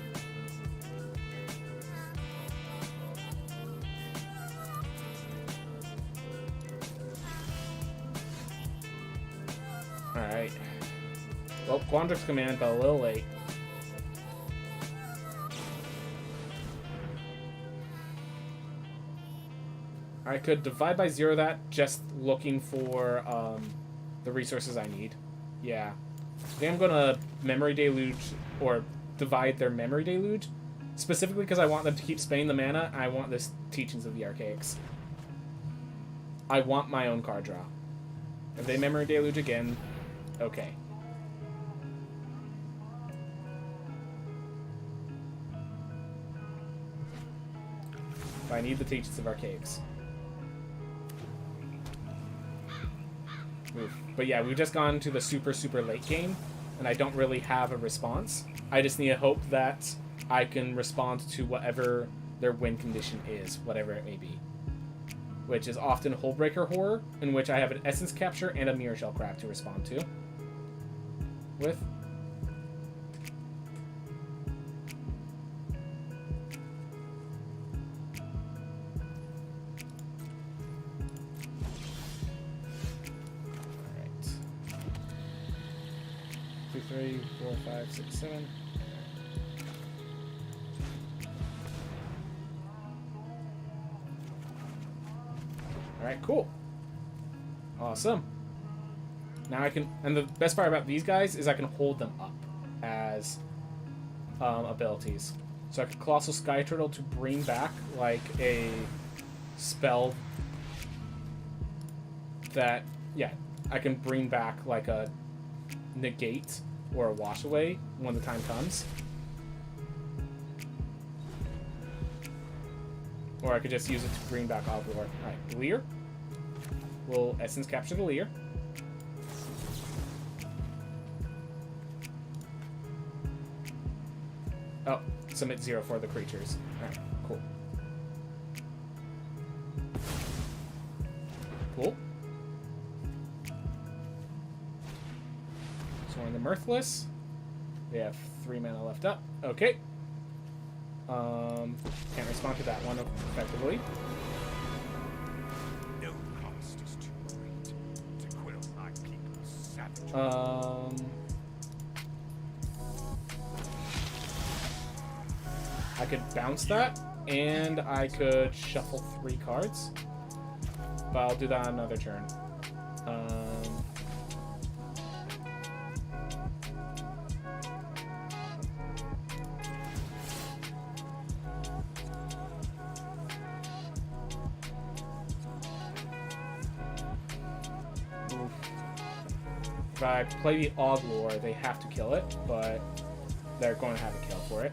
Alright. Well, Quandrix command, but a little late. I could divide by 0 that, just looking for the resources I need. Yeah. I think I'm going to Memory Deluge, or divide their Memory Deluge, specifically because I want them to keep spending the mana. I want this Teachings of the Archaics. I want my own card draw. If they Memory Deluge again, okay. But I need the Teachings of Archaics. Oof. But yeah, we've just gone to the super, super late game, and I don't really have a response. I just need to hope that I can respond to whatever their win condition is, whatever it may be. Which is often Hullbreaker Horror, in which I have an Essence Capture and a Mirror Shell Crab to respond to. With. Alright. 2, 3, 4, 5, 6, 7. Alright, cool. Awesome. Now I can, and the best part about these guys is I can hold them up as abilities. So I could Colossal Sky Turtle to bring back like a spell that, yeah, I can bring back like a negate or a wash away when the time comes. Or I could just use it to bring back Oglor. Alright, Leer. We'll Essence Capture the Leer. Oh, submit 0 for the creatures. Alright, cool. Cool. Sworn the Mirthless. We have 3 mana left up. Okay. Can't respond to that one effectively. No cost is too great to quell my people's savagery. I could bounce that, and I could shuffle 3 cards. But I'll do that on another turn. If I play the Oglor, they have to kill it, but they're going to have a kill for it.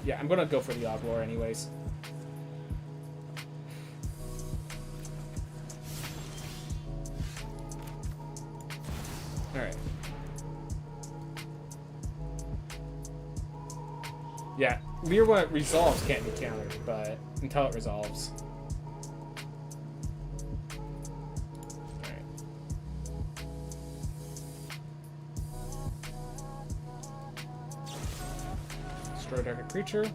Yeah, I'm going to go for the Oglor anyways. Alright. Yeah, Leer when it resolves can't be countered, but until it resolves. Target creature.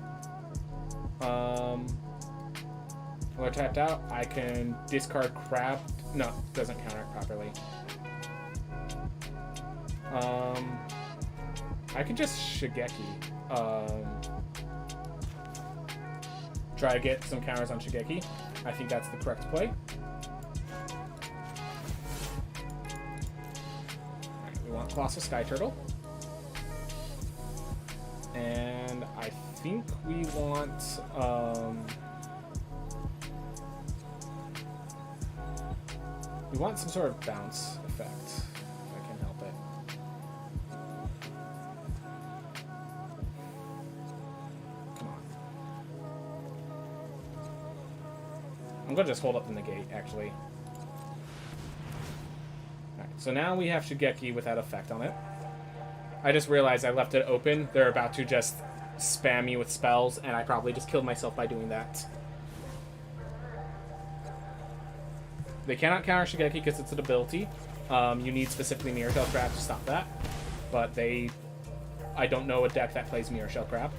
When I tapped out, I can discard crab. No, it doesn't counter it properly. I could just Shigeki. Try to get some counters on Shigeki. I think that's the correct play. Alright, we want Colossal Sky Turtle. And I think we want some sort of bounce effect, if I can help it. Come on. I'm gonna just hold up the negate, actually. Alright, so now we have Shigeki without effect on it. I just realized I left it open. They're about to just spam me with spells, and I probably just killed myself by doing that. They cannot counter Shigeki because it's an ability. You need specifically Mirror Shell Crab to stop that. But I don't know a deck that plays Mirror Shell Crab.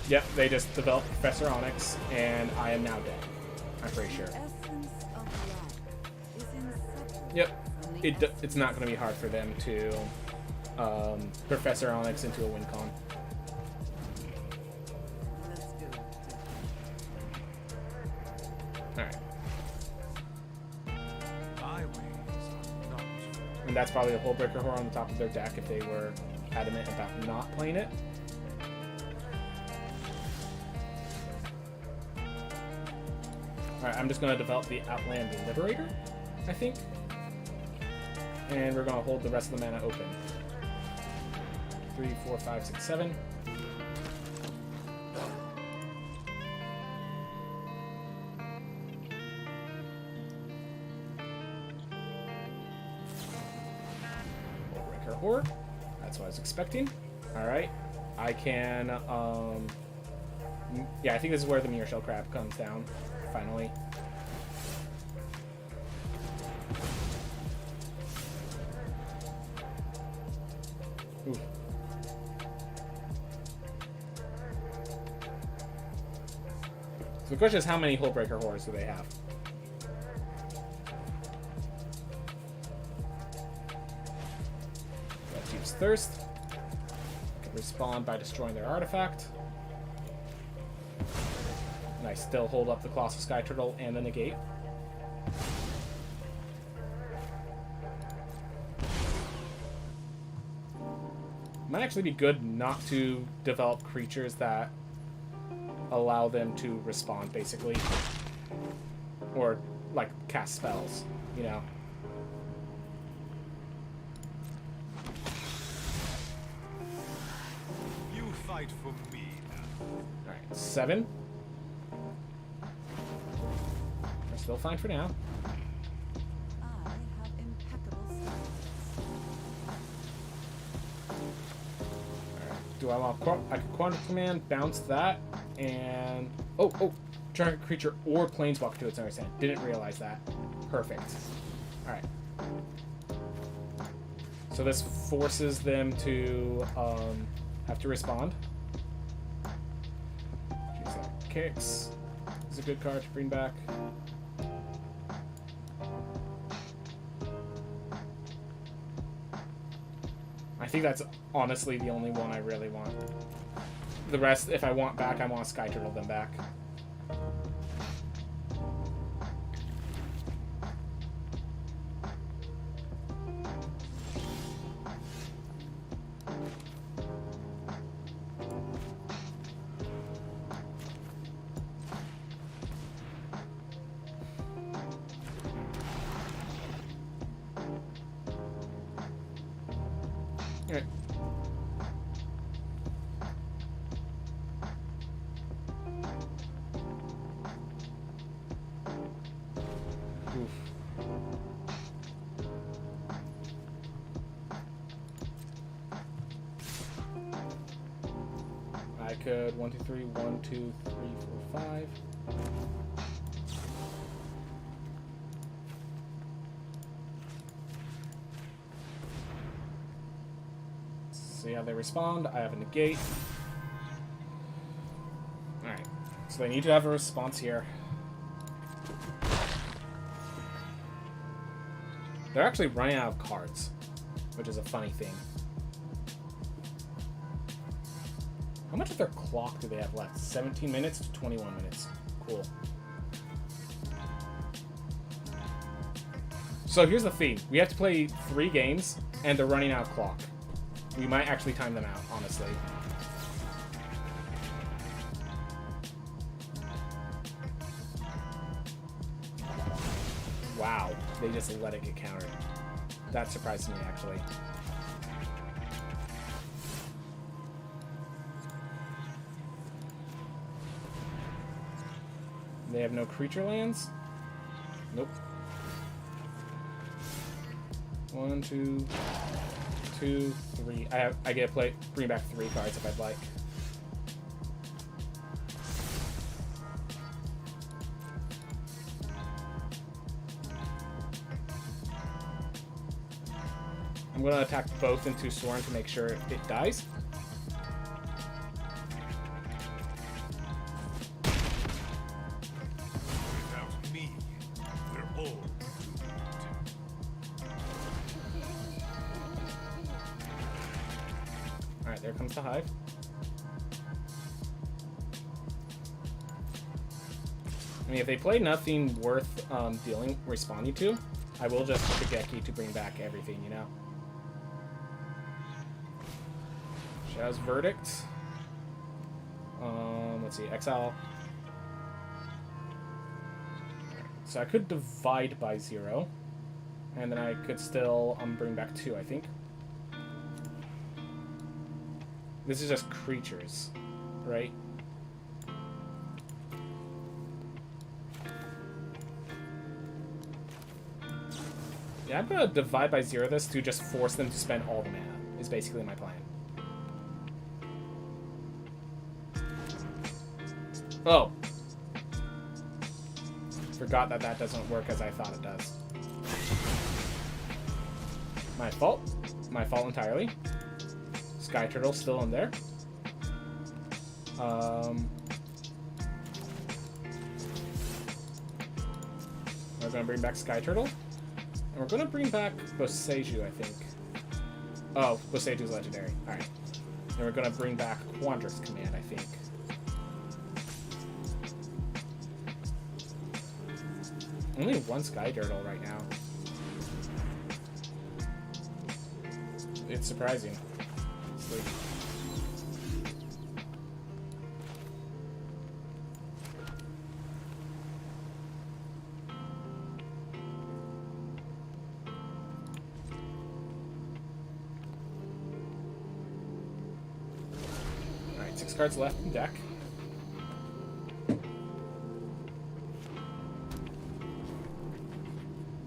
Yep, they just developed Professor Onyx, and I am now dead. I'm pretty sure. Yep, it's not going to be hard for them to Professor Onyx into a win con. Alright. And that's probably a Hullbreaker Horror on the top of their deck if they were adamant about not playing it. Alright, I'm just going to develop the Outland Liberator, I think. And we're going to hold the rest of the mana open. 3, 4, 5, 6, 7. Hullbreaker Horror. That's what I was expecting. Alright. I can, yeah, I think this is where the Mirror Shell Crab comes down, finally. Ooh. So the question is, how many Hullbreaker Horrors do they have? Let's use Thirst. Can respond by destroying their artifact. And I still hold up the Colossal Sky Turtle and the negate. Might actually be good not to develop creatures that allow them to respond, basically. Or, like, cast spells, you know? You fight for me now. Alright, 7. We're still fine for now. I have impeccable style. Do I want I can Quantum Command, bounce that, and oh, target creature or planeswalker to its own extent. Didn't realize that. Perfect. All right. So this forces them to have to respond. Jeez, that kicks. This is a good card to bring back. I think that's honestly the only one I really want. The rest, if I want back, I want to Sky Turtle them back. Alright. Oof. I could 1, 2, 3, 1, 2, 3, 4, 5. See how they respond. I have a negate. Alright. So they need to have a response here. They're actually running out of cards, which is a funny thing. How much of their clock do they have left? 17 minutes to 21 minutes. Cool. So here's the thing. We have to play 3 games, and they're running out of clock. We might actually time them out, honestly. Wow. They just let it get countered. That surprised me, actually. They have no creature lands? Nope. 1, 2, 2, 3. I get to bring back 3 cards if I'd like. I'm going to attack both into Soren to make sure it dies. Without me, we're all doomed. Alright, there comes the Hive. I mean, if they play nothing worth responding to, I will just Shigeki to bring back everything, you know? Shadow's Verdict. Let's see, exile. So I could divide by 0, and then I could still bring back 2, I think. This is just creatures, right? Yeah, I'm gonna divide by 0 this to just force them to spend all the mana, is basically my plan. Oh. Forgot that that doesn't work as I thought it does. My fault. My fault entirely. Sky Turtle still in there. We're gonna bring back Sky Turtle. And we're gonna bring back Boseiju, I think. Oh, Boseiju's legendary. Alright. And we're gonna bring back Quandrix Command, I think. Only 1 Sky Turtle right now. It's surprising. Sleep. Alright, 6 cards left in deck.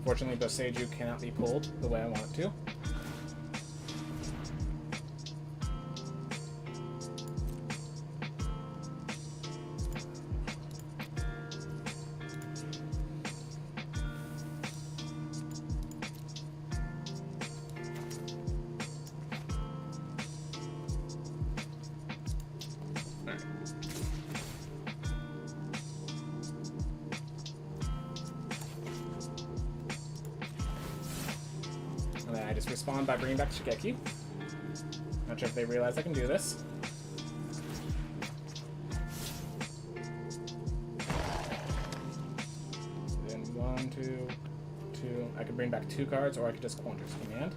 Fortunately, Boseiju cannot be pulled the way I want it to. Respond by bringing back Shigeki. Not sure if they realize I can do this. Then 1, 2, 2. I could bring back 2 cards, or I could just Quandrix Command.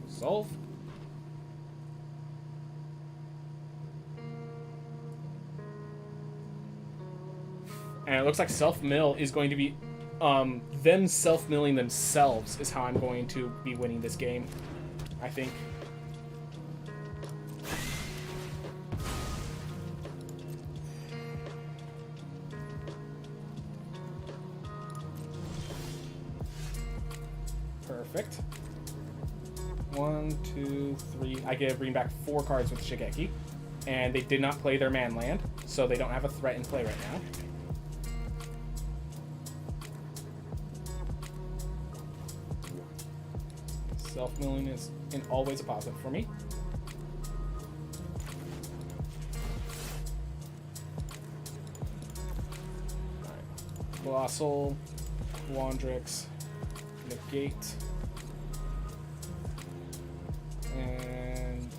Solve. And it looks like self-mill is going to be them self-milling themselves is how I'm going to be winning this game, I think. Perfect. 1, 2, 3. I get to bring back 4 cards with Shigeki. And they did not play their man land, so they don't have a threat in play right now. Self-milling is in always a positive for me. Alright. Colossal, Wandrix, negate, and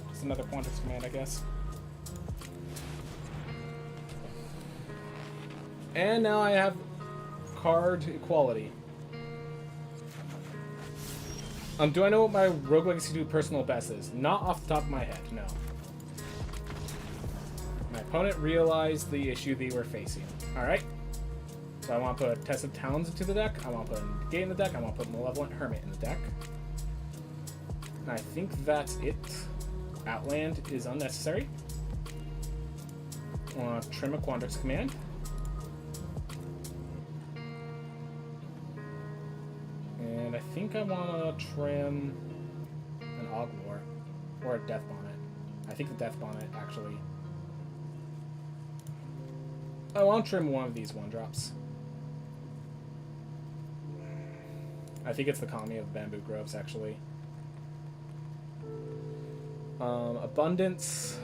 it's another Quantrix command, I guess. And now I have card equality. Do I know what my Rogue Legacy 2 personal best is? Not off the top of my head, no. My opponent realized the issue they were facing. Alright. So I want to put Test of Talons into the deck. I want to put Negate in the deck. I want to put Malevolent Hermit in the deck. And I think that's it. Outland is unnecessary. I want to trim a Quandrix command. And I think I want to trim an Ogmore or a Death Bonnet. I think the Death Bonnet, actually. I want to trim one of these 1-drops. I think it's the Kami of Bamboo Groves, actually. Abundance.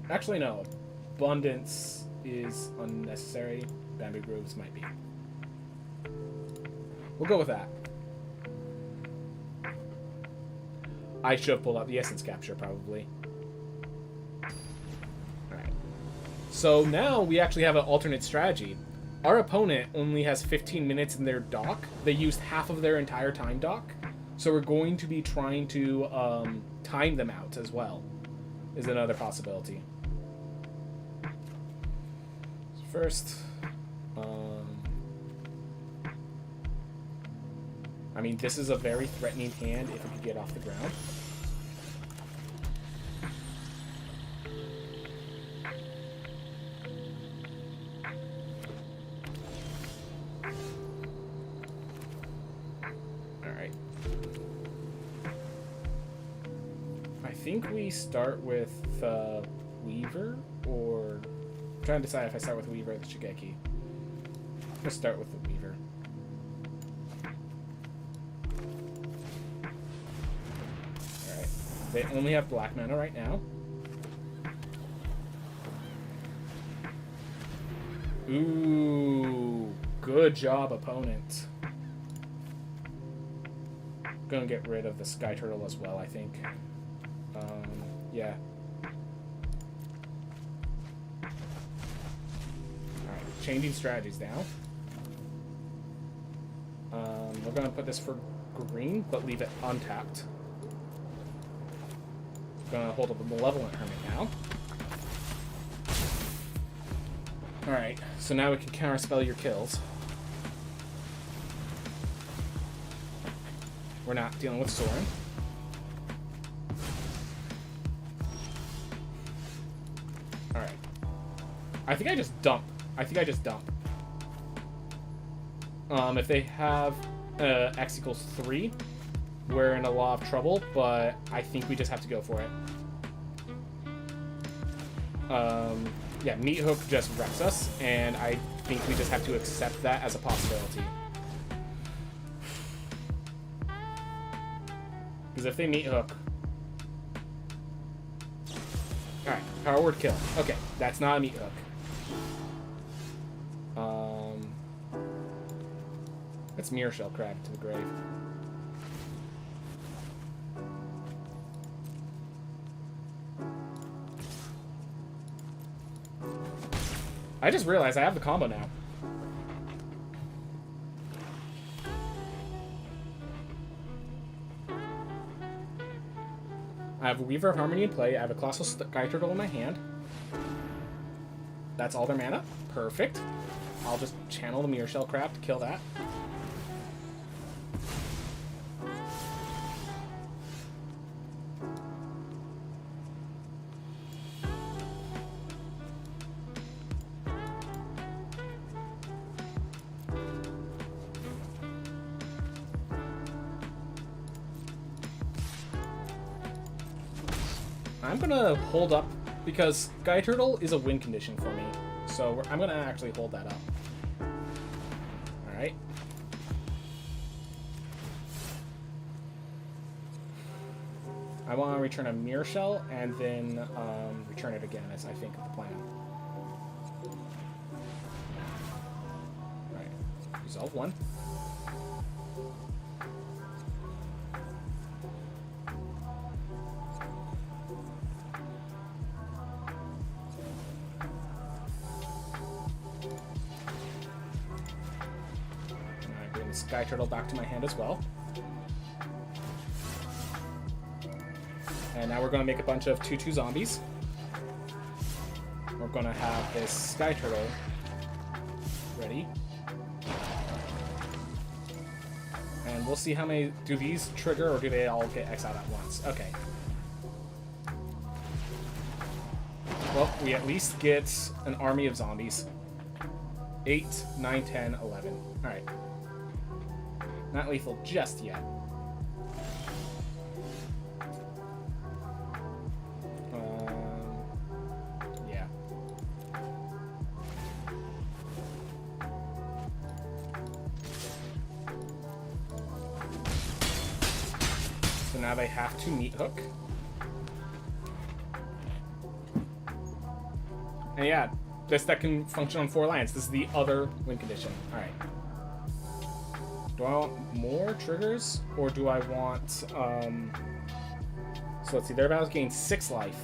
Actually, no. Abundance is unnecessary. Bamboo Groves might be. We'll go with that. I should have pulled out the Essence Capture, probably. Alright. So now we actually have an alternate strategy. Our opponent only has 15 minutes in their dock. They used half of their entire time dock. So we're going to be trying to time them out as well. Is another possibility. First, I mean, this is a very threatening hand if it could get off the ground. Alright. I think we start with Weaver, or... I'm trying to decide if I start with Weaver or the Shigeki. I'm going to start with the Weaver. Alright. They only have black mana right now. Ooh. Good job, opponent. Gonna get rid of the Sky Turtle as well, I think. Yeah. Changing strategies now. We're going to put this for green, but leave it untapped. Going to hold up a Malevolent Hermit now. Alright, so now we can counterspell your kills. We're not dealing with Sorin. Alright. I think I just dump. If they have X equals 3, we're in a lot of trouble, but I think we just have to go for it. Yeah, Meat Hook just wrecks us, and I think we just have to accept that as a possibility. Because if they Meat Hook... Alright, Power Word kill. Okay, that's not a Meat Hook. Let's Mirror Shell Crab to the grave. I just realized I have the combo now. I have a Weaver of Harmony in play. I have a Colossal Sky Turtle in my hand. That's all their mana. Perfect. I'll just channel the Mirror Shell Crab to kill that. I'm gonna hold up because Sky Turtle is a win condition for me. So I'm going to actually hold that up. Alright. I want to return a mirror shell and then return it again, as I think the plan. Alright. Resolve 1. Sky Turtle back to my hand as well. And now we're going to make a bunch of 2/2 zombies. We're going to have this Sky Turtle ready. And we'll see how many... Do these trigger or do they all get exiled at once? Okay. Well, we at least get an army of zombies. 8, 9, 10, 11. Alright. Not lethal just yet. Yeah. So now they have to meat hook. And yeah, this deck can function on 4 lands. This is the other win condition. Alright. Do I want more triggers, or do I want, so let's see, their battles gain 6 life.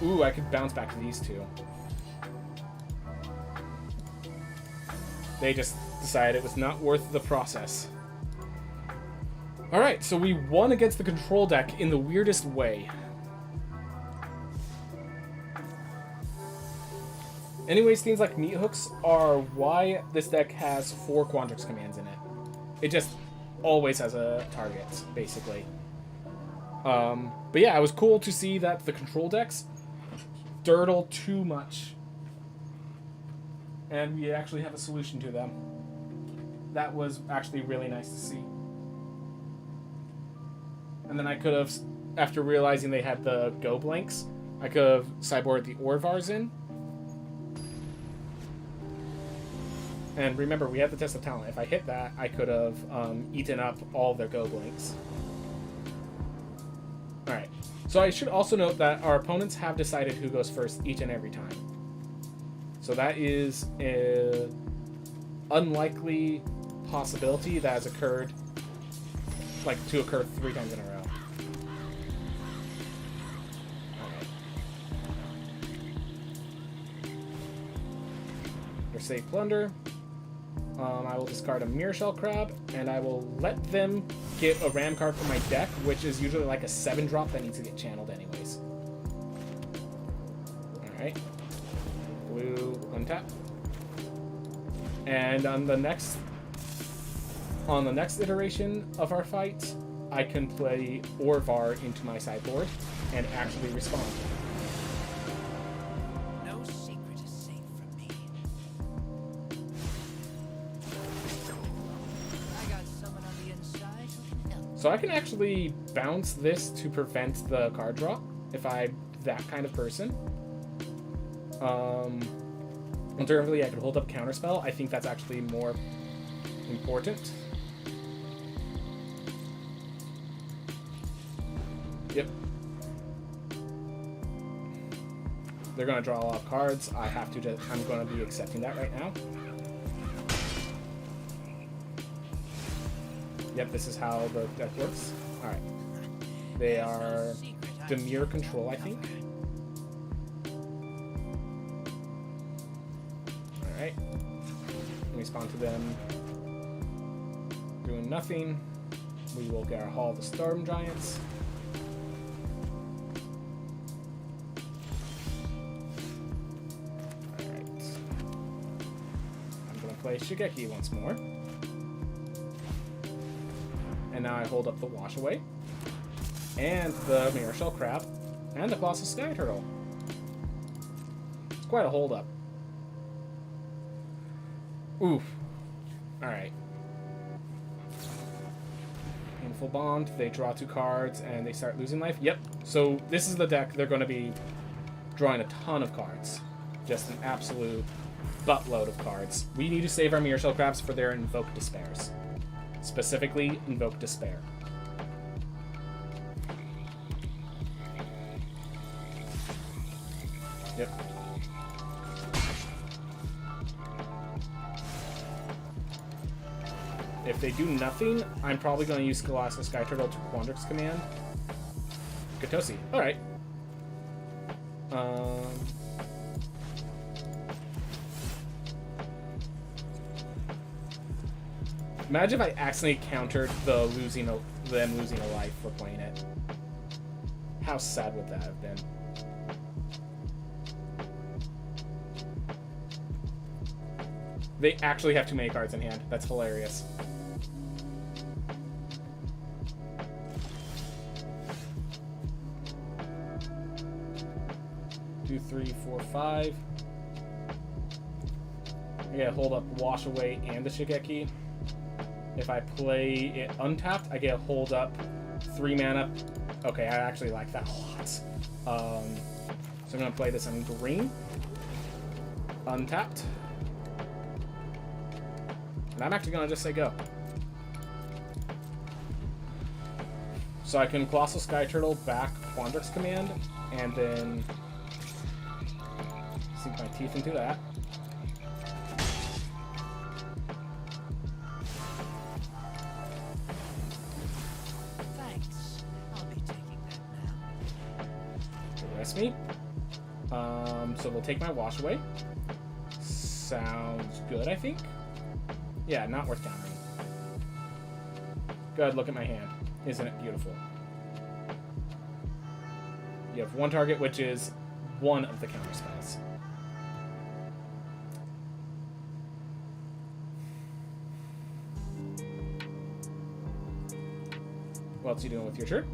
Ooh, I could bounce back to these 2. They just decided it was not worth the process. Alright, so we won against the control deck in the weirdest way. Anyways, things like meat hooks are why this deck has 4 Quandrix commands in it. It just always has a target, basically. But yeah, it was cool to see that the control decks dirtle too much. And we actually have a solution to them. That was actually really nice to see. And then I could have, after realizing they had the go blanks, I could have sideboarded the Orvars in. And remember, we have the Test of Talent. If I hit that, I could have eaten up all their go blanks. Alright. So I should also note that our opponents have decided who goes first each and every time. So that is an unlikely possibility that has occurred, like, to occur 3 times in a row. Alright. Their Save Plunder. I will discard a Mirror Shell Crab, and I will let them get a Ram card from my deck, which is usually like a 7-drop that needs to get channeled anyways. Alright. Blue, untap. And on the next iteration of our fight, I can play Orvar into my sideboard and actually respond. No secret is safe from me. I got someone on the inside who can help. So I can actually bounce this to prevent the card draw if I'm that kind of person. Alternatively, I could hold up Counterspell. I think that's actually more important. Yep. They're going to draw a lot of cards. I have to just, I'm going to be accepting that right now. Yep, this is how the deck works. Alright. They are Demure Control, I think. Alright. Respond to them. Doing nothing. We will get our Hall of the Storm Giants. Alright. I'm going to play Shigeki once more. And now I hold up the Wash Away. And the Mirror Shell Crab. And the Colossal Sky Turtle. It's quite a hold up. Oof. Alright. In Beautiful Bond. They draw 2 cards, and they start losing life. Yep. So this is the deck. They're going to be drawing a ton of cards. Just an absolute buttload of cards. We need to save our Mirror Shell Crabs for their Invoke Despairs. Specifically, Invoke Despair. Yep. If they do nothing, I'm probably going to use Colossal Sky Turtle to Quandrix Command. Katosi. Alright. Imagine if I accidentally countered them losing a life for playing it. How sad would that have been? They actually have too many cards in hand. That's hilarious. Two, 3, 4, 5. I get hold up Wash Away and the Shigeki. If I play it untapped, I get hold up 3 mana. Okay, I actually like that a lot. So I'm gonna play this on green. Untapped. And I'm actually gonna just say go. So I can Colossal Sky Turtle back Quandrix Command, and then sink my teeth into that. Thanks. I'll be taking that now. Rest me. So we'll take my Wash Away. Sounds good, I think. Yeah, not worth countering. Go ahead, look at my hand. Isn't it beautiful? You have 1 target, which is 1 of the counter spells. What else are you doing with your turn?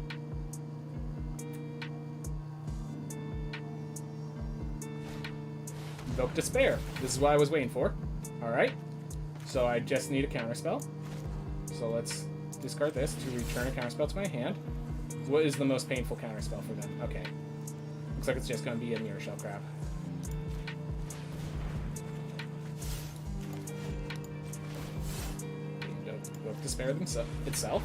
Invoke Despair. This is what I was waiting for. Alright. So I just need a counterspell. So let's discard this to return a counterspell to my hand. What is the most painful counterspell for them? Okay. Looks like it's just going to be a Mirror Shell Crab. Invoke Despair itself.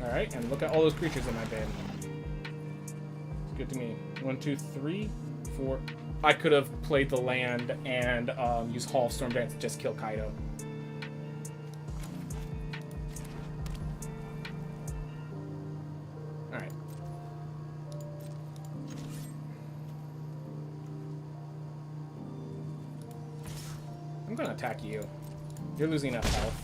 Alright, and look at all those creatures in my bin. Good to me. 1, 2, 3, 4. I could have played the land and used Hall of Storm Dance to just kill Kaido. Alright. I'm gonna attack you. You're losing enough health.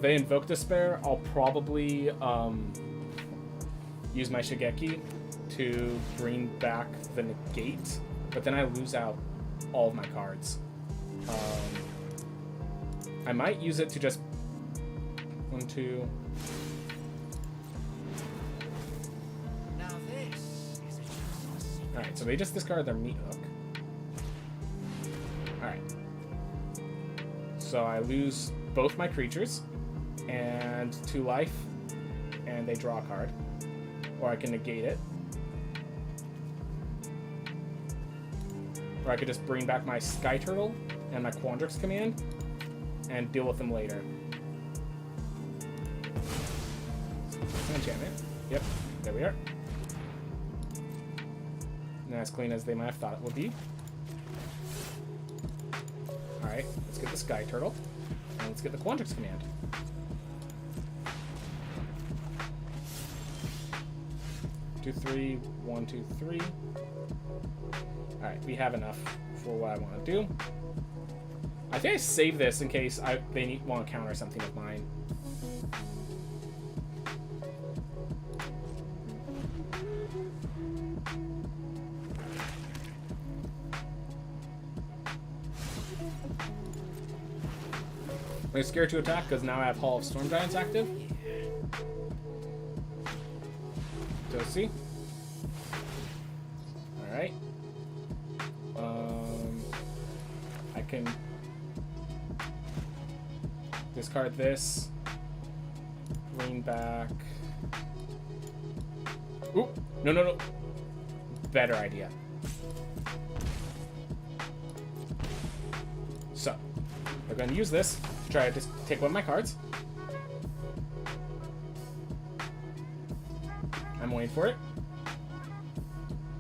They Invoke Despair, I'll probably use my Shigeki to bring back the negate, but then I lose out all of my cards. I might use it to just 1, 2. Now this is a juicy secret. Alright, so they just discard their Meat Hook. Alright. So I lose both my creatures and 2 life, and they draw a card. Or I can negate it. Or I could just bring back my Sky Turtle and my Quandrix Command and deal with them later. An enchantment. Yep, there we are. And as clean as they might have thought it would be. Alright, let's get the Sky Turtle. And let's get the Quandrix Command. Two, 3, 1, 2, 3. Alright, we have enough for what I want to do. I think I save this in case they want to counter something of mine. I'm scared to attack because now I have Hall of Storm Giants active. Tosi. Alright. I can discard this. Bring back. Ooh! No, no, no. Better idea. So, we're going to use this to try to just take one of my cards. I'm waiting for it.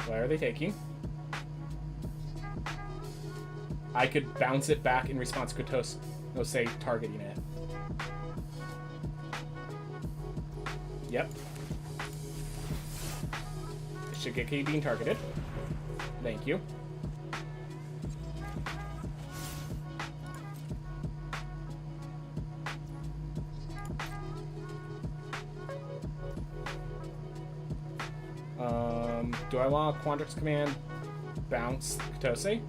What are they taking? I could bounce it back in response to Kotos, no, say, targeting it. Yep. Shigeki being targeted. Thank you. Do I want Quandrix Command bounce Kotose?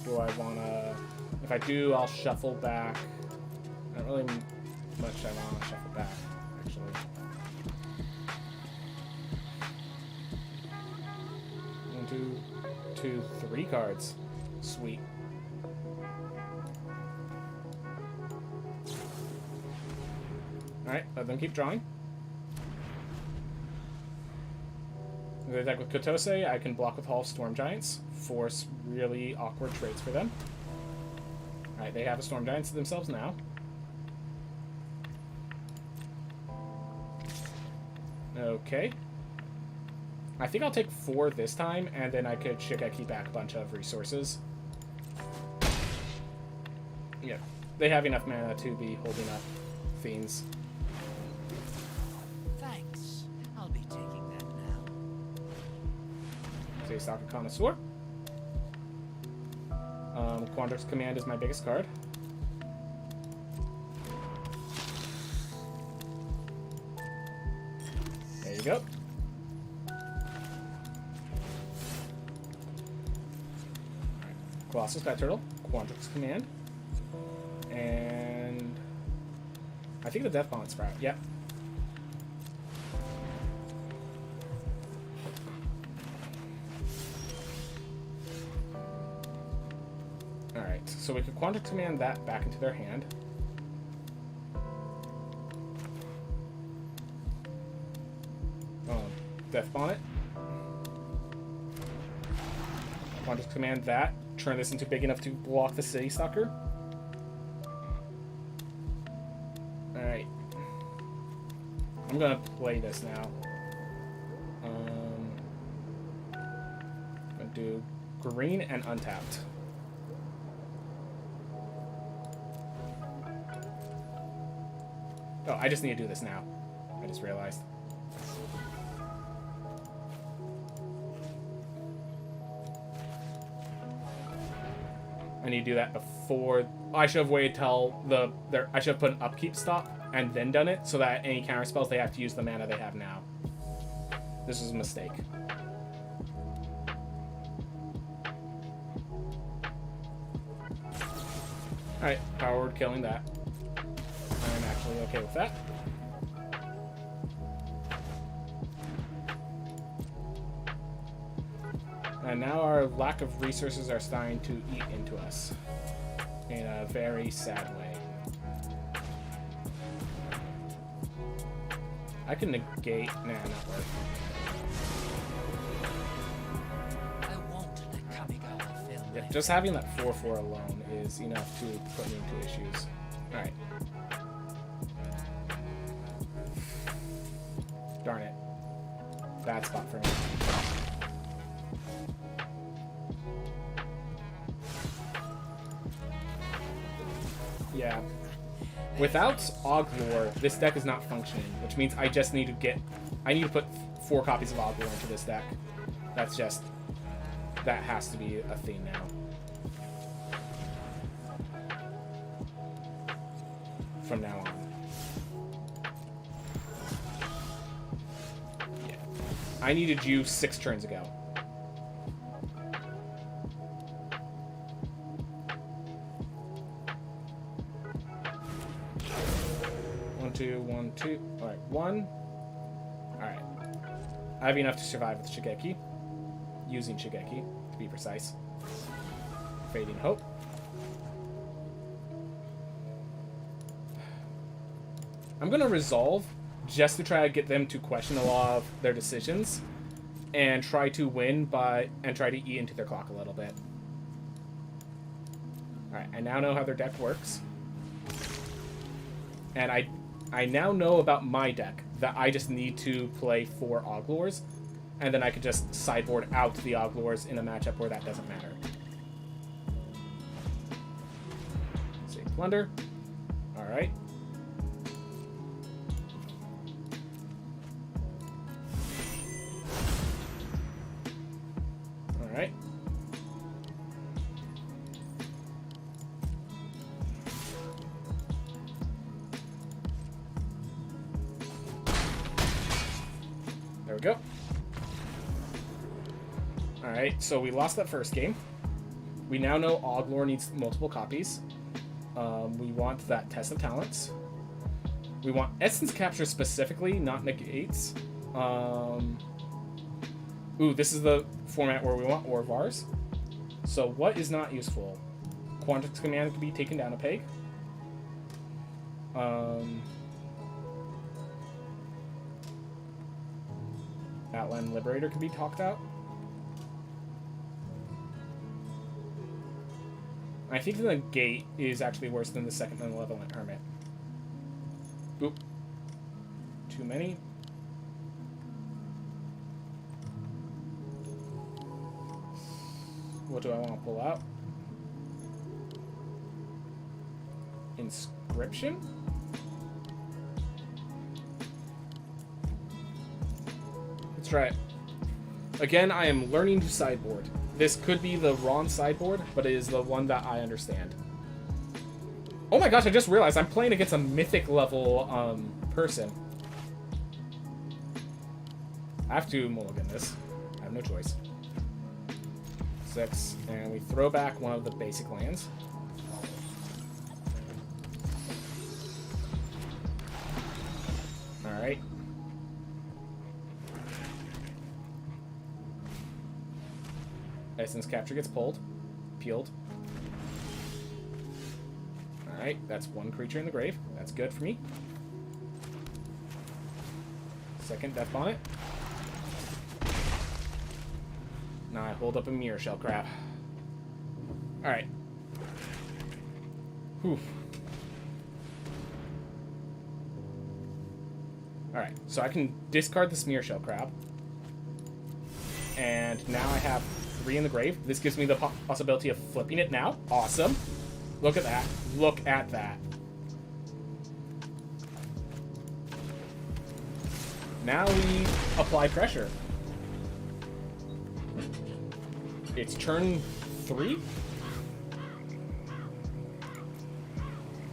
Do I want to... If I do, I'll shuffle back. Not really much I want to shuffle back, actually. One, two, three cards. Sweet. Alright, let them keep drawing. If they attack with Kotose, I can block with Hall of Storm Giants. Force really awkward trades for them. Alright, they have a Storm Giants to themselves now. Okay. I think I'll take 4 this time, and then I could Shigeki back a bunch of resources. Yeah, they have enough mana to be holding up Fiends. Thanks. I'll be taking that now. So you stock a Connoisseur. Quandrix Command is my biggest card. There you go. Colossus Sky Turtle, Quandrix Command. And I think the Death Bond Sprout, yep. Alright, so we could Quandrix Command that back into their hand. Death Bonnet. Quandrix Command that. Turn this into big enough to block the City Stalker. Alright. I'm gonna play this now. I'm gonna do green and untapped. Oh, I just need to do this now. I just realized. I need to do that before. I should have waited till I should have put an upkeep stop and then done it, so that any counter spells they have to use the mana they have now. This is a mistake. Alright, Power Word killing that. I'm actually okay with that. And now our lack of resources are starting to eat into us in a very sad way. I can negate. Nah, not work. I won't let Kamigawa fail. Yeah, just having that 4/4 alone is enough to put me into issues. Alright. Darn it. Bad spot for me. Yeah. Without Oglor, this deck is not functioning, which means I just need to I need to put 4 copies of Oglor into this deck. That has to be a thing now. From now on. Yeah. I needed you 6 turns ago. One, two. Alright, 1. Alright. I have enough to survive with Shigeki. using Shigeki, to be precise. Fading Hope. I'm going to resolve just to try to get them to question a lot of their decisions and try to win and try to eat into their clock a little bit. Alright, I now know how their deck works. And I now know about my deck, that I just need to play 4 Oglors, and then I could just sideboard out the Oglors in a matchup where that doesn't matter. Let's see, Plunder. Alright. Alright. There we go. Alright, so we lost that first game. We now know Oglor needs multiple copies. We want that Test of Talents. We want Essence Capture specifically, not negates. Ooh, this is the format where we want Orvars. So what is not useful? Quantix Command can be taken down a peg. Outland Liberator can be talked out. I think the Gate is actually worse than the second Malevolent Hermit. Oop. Too many. What do I want to pull out? Inscription? Let's try it. Again, I am learning to sideboard. This could be the wrong sideboard, but it is the one that I understand. Oh my gosh, I just realized I'm playing against a mythic level person. I have to mulligan this. I have no choice. 6, and we throw back one of the basic lands. Alright. Essence Capture gets pulled. Peeled. Alright, that's one creature in the grave. That's good for me. Second Death Bonnet. Now I hold up a Mirror Shell Crab. Alright. Whew. Alright, so I can discard the Smear Shell Crab. And now I have 3 in the grave. This gives me the possibility of flipping it now. Awesome. Look at that. Look at that. Now we apply pressure. It's turn 3.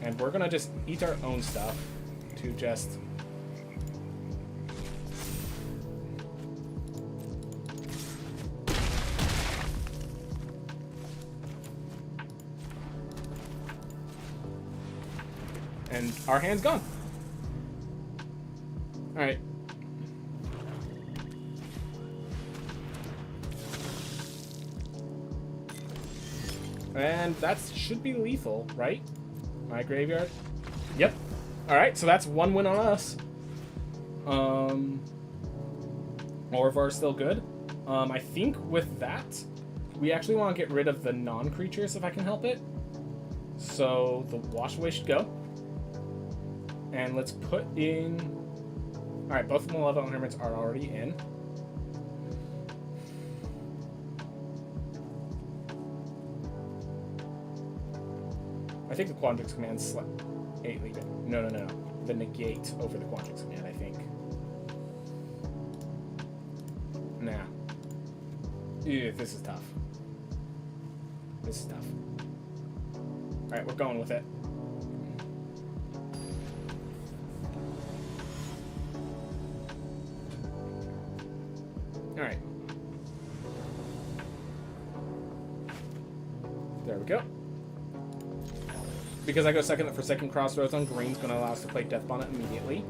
And we're gonna just eat our own stuff to just... And our hand's gone. Alright. And that should be lethal, right? My graveyard. Yep. Alright, so that's 1 win on us. Orvar's still good. I think with that, we actually want to get rid of the non-creatures if I can help it. So the Wash Away should go. And let's put in... Alright, both of the Malevolent Hermits are already in. I think the Quandrix Command leave it. No. The negate over the Quandrix Command, I think. Nah. Ew, this is tough. This is tough. Alright, we're going with it. Alright. There we go. Because I go second for second Crossroads on green's going to allow us to play Death Bonnet immediately.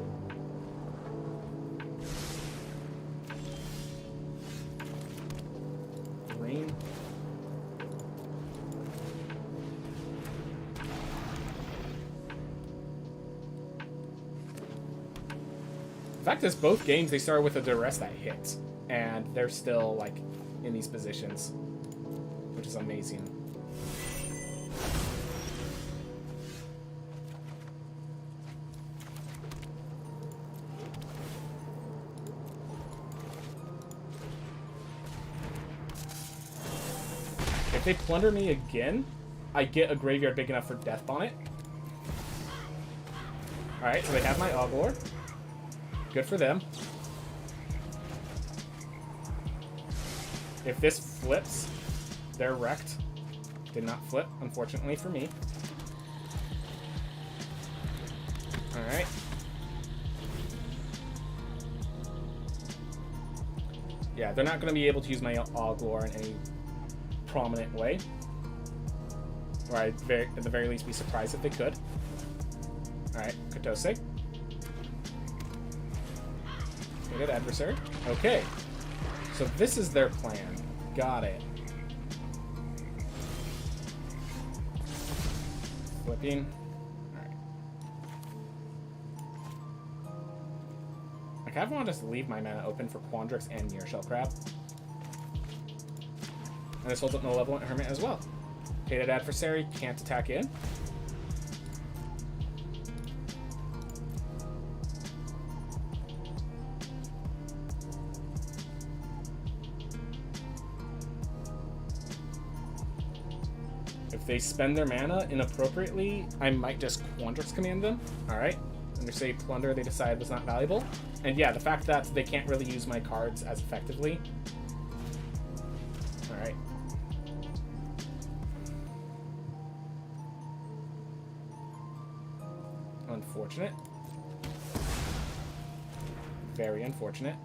fact is, both games they started with a duress that hit, and they're still like in these positions, which is amazing. If they plunder me again, I get a graveyard big enough for Death Bonnet. Alright, so they have my Oglor. Good for them. If this flips, they're wrecked. Did not flip, unfortunately for me. Alright. Yeah, they're not going to be able to use my Oglor in any prominent way. Or I'd at the very least be surprised if they could. Alright, Kotose. Good adversary. Okay. So this is their plan. Got it. Flipping. Alright. I kind of want to just leave my mana open for Quandrix and Nearshell Crab. And this holds up Malevolent Hermit as well. Hated adversary can't attack in. If they spend their mana inappropriately, I might just Quandrix command them. Alright. And they say Plunder they decide was not valuable. And yeah, the fact that they can't really use my cards as effectively. Alright. Unfortunate. Very unfortunate.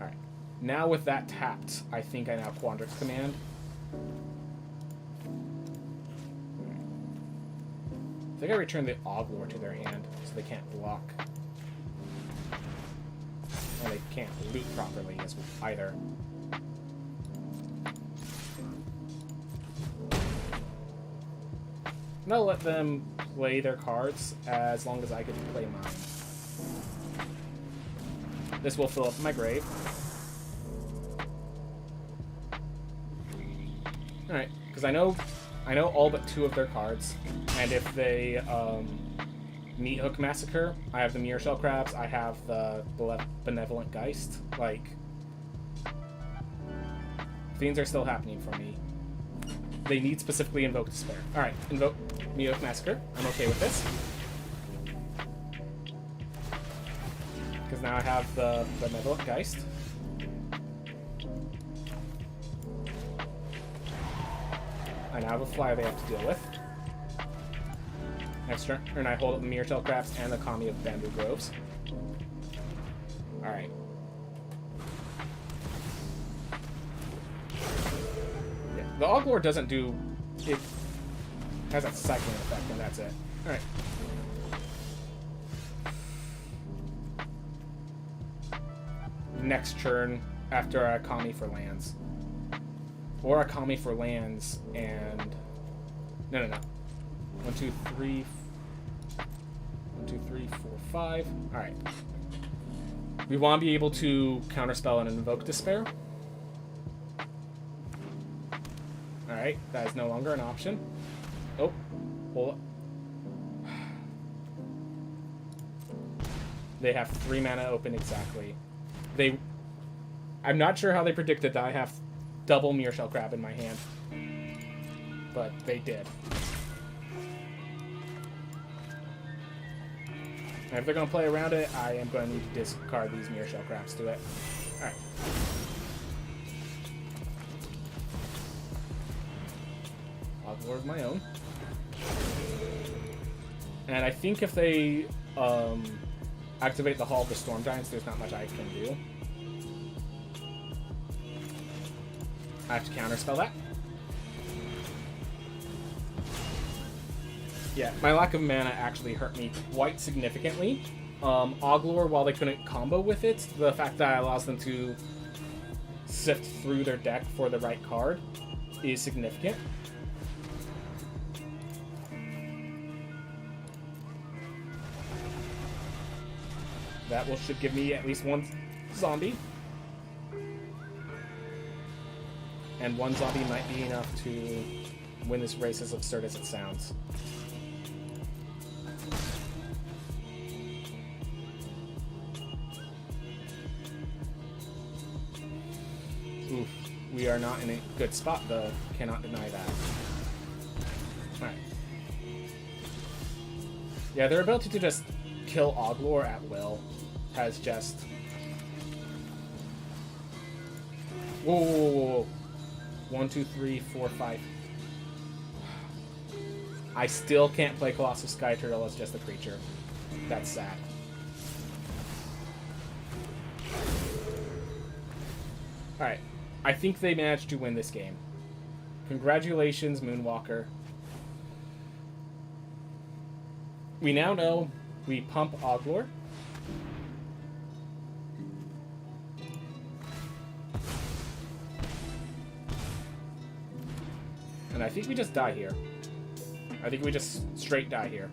Alright. Now with that tapped, I think I now Quandrix command. I think I return the Oglor to their hand, so they can't block. And they can't loot properly as either. And I'll let them play their cards as long as I get to play mine. This will fill up my grave. Alright, because I know all but 2 of their cards, and if they Meat Hook Massacre, I have the Nearshell Crabs, I have the Benevolent Geist. Like, things are still happening for me. They need specifically Invoke Despair. Alright, Invoke Meat Hook Massacre. I'm okay with this. Because now I have the Benevolent Geist. I now have a flyer they have to deal with. Next turn, and I hold up the Nearshell Crabs and the Kami of Bamboo Groves. Alright. Yeah, the Oglor doesn't do... It has a cycling effect, and that's it. Alright. Next turn, after a Kami for lands. Or a Kami for lands, and... No. 1, 2, 3... 1, 2, 3, 4, 5. Alright. We want to be able to counterspell and invoke Despair. Alright, that is no longer an option. Oh, hold up. They have 3 mana open exactly. I'm not sure how they predicted that I have double Nearshell Crab in my hand. But they did. And if they're going to play around it, I am going to need to discard these Nearshell Crabs to it. Alright. Oglor of my own. And I think if they activate the Hall of the Storm Giants, there's not much I can do. I have to counterspell that. Yeah, my lack of mana actually hurt me quite significantly. Oglor, while they couldn't combo with it, the fact that it allows them to sift through their deck for the right card is significant. That should give me at least one zombie. And one zombie might be enough to win this race, as absurd as it sounds. Oof. We are not in a good spot, though. Cannot deny that. Alright. Yeah, their ability to just kill Oglor at will has just... Whoa, whoa, whoa, whoa. 1, 2, 3, 4, 5. I still can't play Colossal Sky Turtle as just a creature. That's sad. Alright. I think they managed to win this game. Congratulations, Moonwalker. We now know we pump Oglor. And I think we just die here. I think we just straight die here.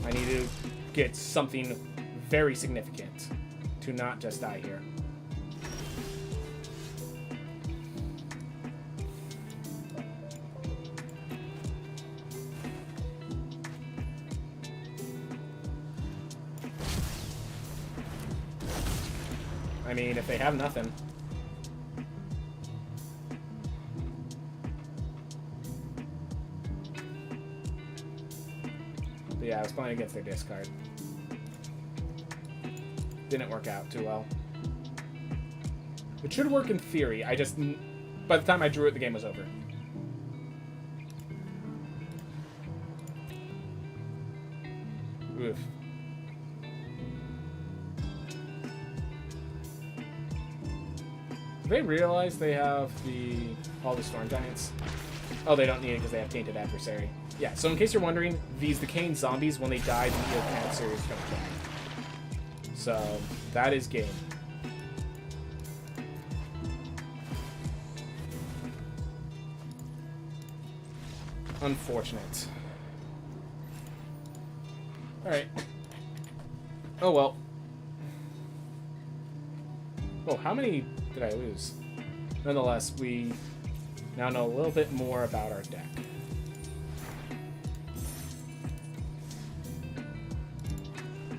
I need to get something very significant to not just die here. I mean, if they have nothing. But yeah, I was playing against their discard. Didn't work out too well. It should work in theory. I just... By the time I drew it, the game was over. Oof. Do they realize they have all the Storm Giants? Oh, they don't need it because they have Tainted Adversary. Yeah, so in case you're wondering, these decaying zombies, when they die, the Tainted Adversary is going to die. So, that is game. Unfortunate. Alright. Oh well. Oh, how many did I lose? Nonetheless, we now know a little bit more about our deck.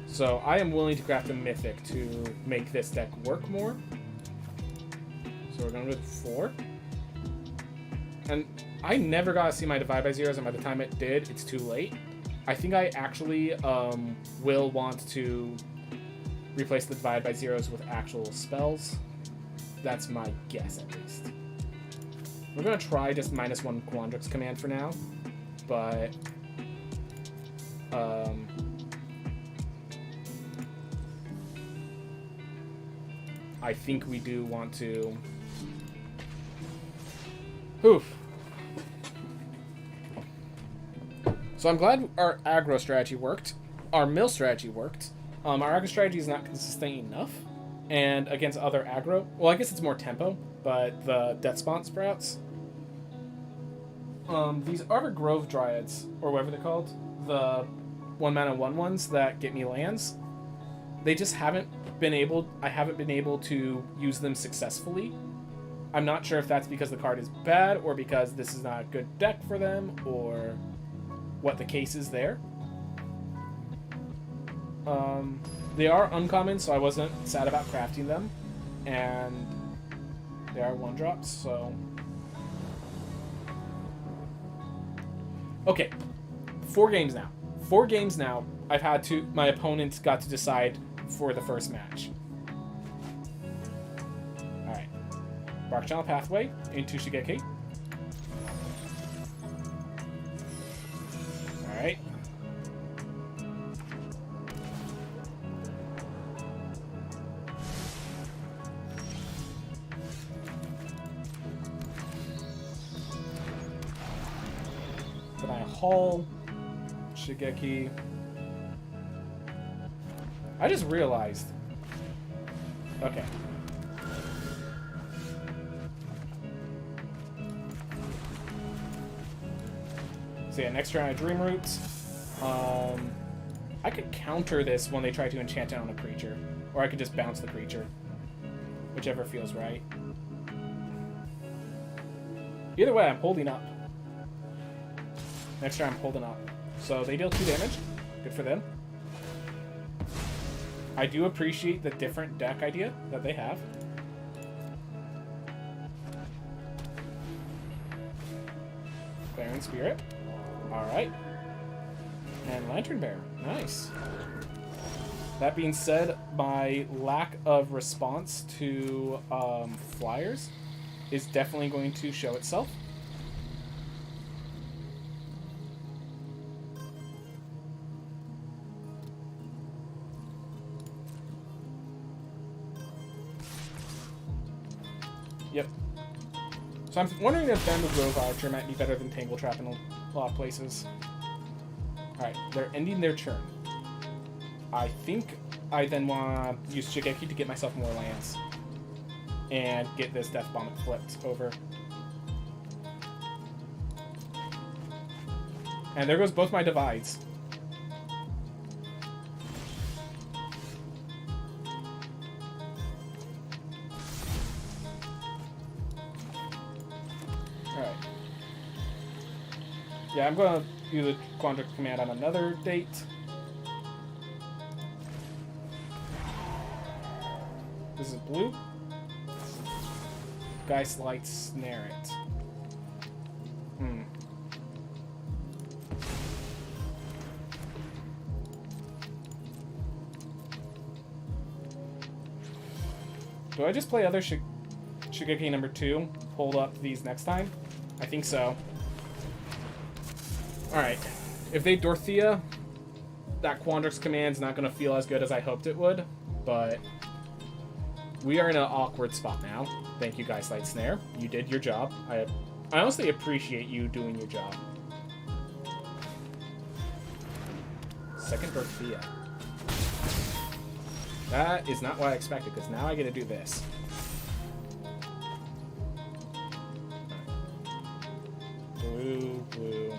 So I am willing to craft a Mythic to make this deck work more. So we're going with 4. And I never got to see my Divide by Zeros, and by the time it did, it's too late. I think I actually will want to replace the Divide by Zeros with actual spells. That's my guess, at least. We're going to try just -1 Quandrix command for now, but I think we do want to... Oof. So I'm glad our aggro strategy worked. Our mill strategy worked. Our aggro strategy is not consistent enough. And against other aggro... Well, I guess it's more tempo, but the Death Spawn Sprouts... these Arbor Grove Dryads, or whatever they're called, the 1-mana 1/1s that get me lands, they just haven't been able... I haven't been able to use them successfully. I'm not sure if that's because the card is bad, or because this is not a good deck for them, or what the case is there. They are uncommon, so I wasn't sad about crafting them. And they are 1-drops, so... Okay, 4 games now. 4 games now, I've had to... My opponent got to decide for the first match. Alright. Bark Channel Pathway into Shigeki. Alright. Then I haul Shigeki. I just realized. Okay. So yeah, next turn I Dream Roots. I could counter this when they try to enchant it on a creature. Or I could just bounce the creature. Whichever feels right. Either way, I'm holding up. Next turn, I'm holding up. So they deal 2 damage. Good for them. I do appreciate the different deck idea that they have. Clarion Spirit. Alright. And Lantern Bearer. Nice. That being said, my lack of response to flyers is definitely going to show itself. Yep. So I'm wondering if then the Grove Archer might be better than Tangle Trap in a lot of places. Alright, they're ending their turn. I think I then want to use Shigeki to get myself more lands. And get this Death Bomb flipped over. And there goes both my divides. Alright. Yeah, I'm going to do the Quandrix command on another date. This is blue. Geist Light Snare it. Do I just play other Shigeki number 2? Hold up these next time? I think so. Alright. If they Dorothea, that Quandrix command's not going to feel as good as I hoped it would, but we are in an awkward spot now. Thank you, Geist Light Snare. You did your job. I honestly appreciate you doing your job. Second Dorothea. That is not what I expected, because now I get to do this. Blue, blue.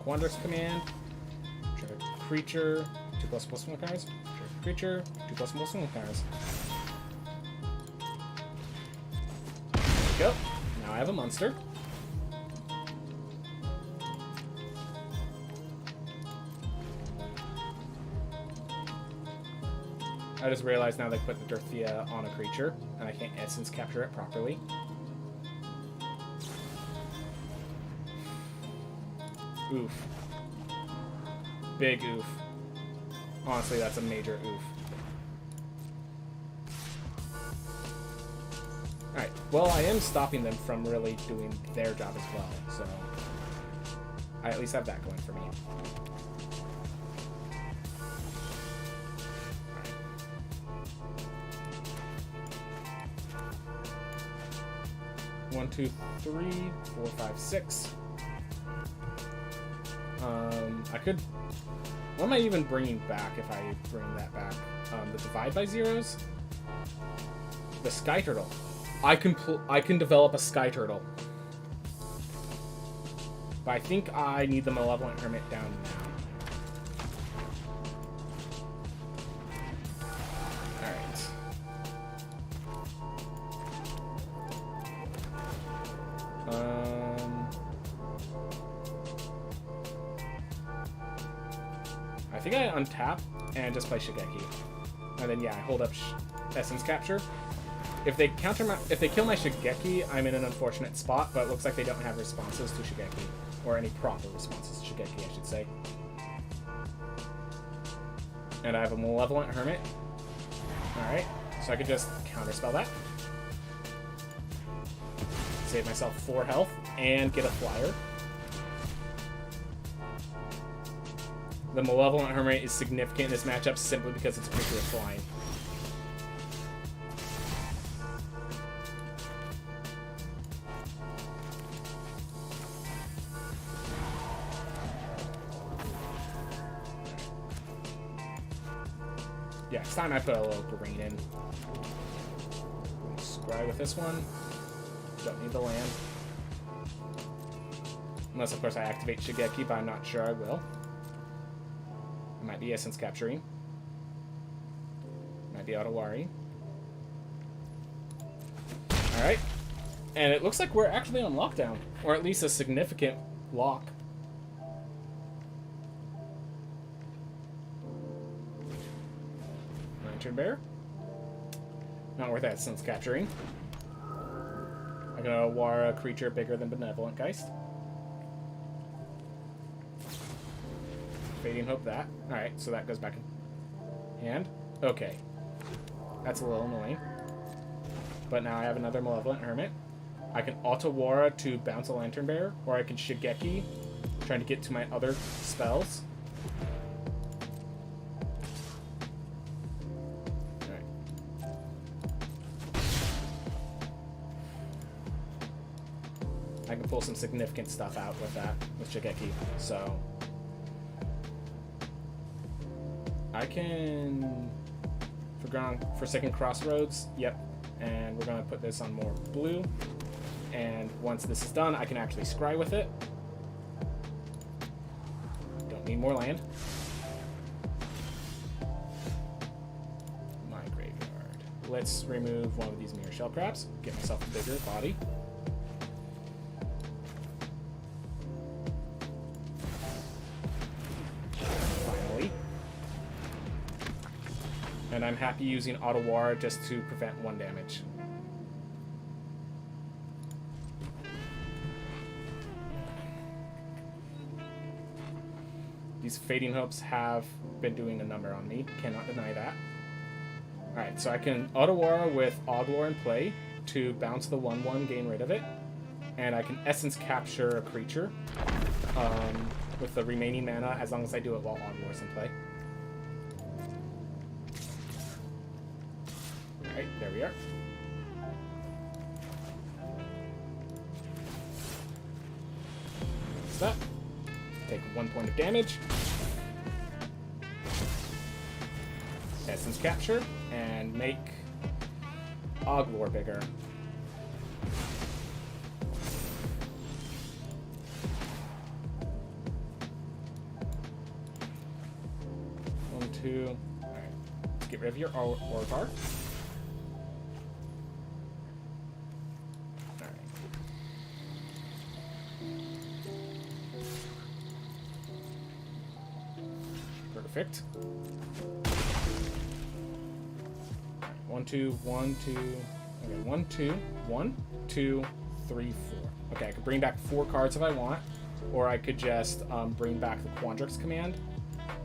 Quandrix command. Trigger creature. 2++1 cards. Trigger creature. 2++1 cards. There we go. Now I have a monster. I just realized now they put the Dorothea on a creature, and I can't essence capture it properly. Oof. Big oof. Honestly, that's a major oof. Alright, well, I am stopping them from really doing their job as well, so I at least have that going for me. Right. 1, 2, 3, 4, 5, 6. I could... What am I even bringing back if I bring that back? The Divide by Zeros? The Sky Turtle. I can develop a Sky Turtle. But I think I need the Malevolent Hermit down now. I think I untap and just play Shigeki, and then yeah, I hold up Essence Capture. If they kill my Shigeki, I'm in an unfortunate spot, but it looks like they don't have responses to Shigeki, or any proper responses to Shigeki, I should say. And I have a Malevolent Hermit. Alright, so I could just counterspell that. Save myself 4 health, and get a flyer. The Malevolent Hermit is significant in this matchup simply because it's a creature with flying. Yeah, it's time I put a little green in. Scry with this one. Don't need the land. Unless, of course, I activate Shigeki, but I'm not sure I will. It might be Essence Capturing. Might be Otawari. Alright. And it looks like we're actually on lockdown. Or at least a significant lock. Lantern Bear. Not worth Essence Capturing. I'm gonna war a creature bigger than Benevolent Geist. Fading Hope that. Alright, so that goes back in hand. Okay. That's a little annoying. But now I have another Malevolent Hermit. I can Otawara to bounce a Lantern Bear, or I can Shigeki, trying to get to my other spells. Alright. I can pull some significant stuff out with that, with Shigeki, so... I can Forsaken Crossroads, yep, and we're gonna put this on more blue. And once this is done, I can actually scry with it. Don't need more land. My graveyard. Let's remove one of these Mirror Shell Crabs. Get myself a bigger body. Finally. And I'm happy using Otawara just to prevent 1 damage. These Fading Hopes have been doing a number on me. Cannot deny that. Alright, so I can Otawara with Oglor in play to bounce the 1/1, gain rid of it. And I can Essence Capture a creature with the remaining mana, as long as I do it while Oglor's in play. Alright, there we are. What's that? Take 1 point of damage. Essence Capture, and make Oglor bigger. One, two. Alright. Let's get rid of your Orvar. Perfect. One, two, one, two. Okay, 1, 2, 1, 2, 3, 4. Okay, I could bring back 4 cards if I want, or I could just bring back the Quandrix command,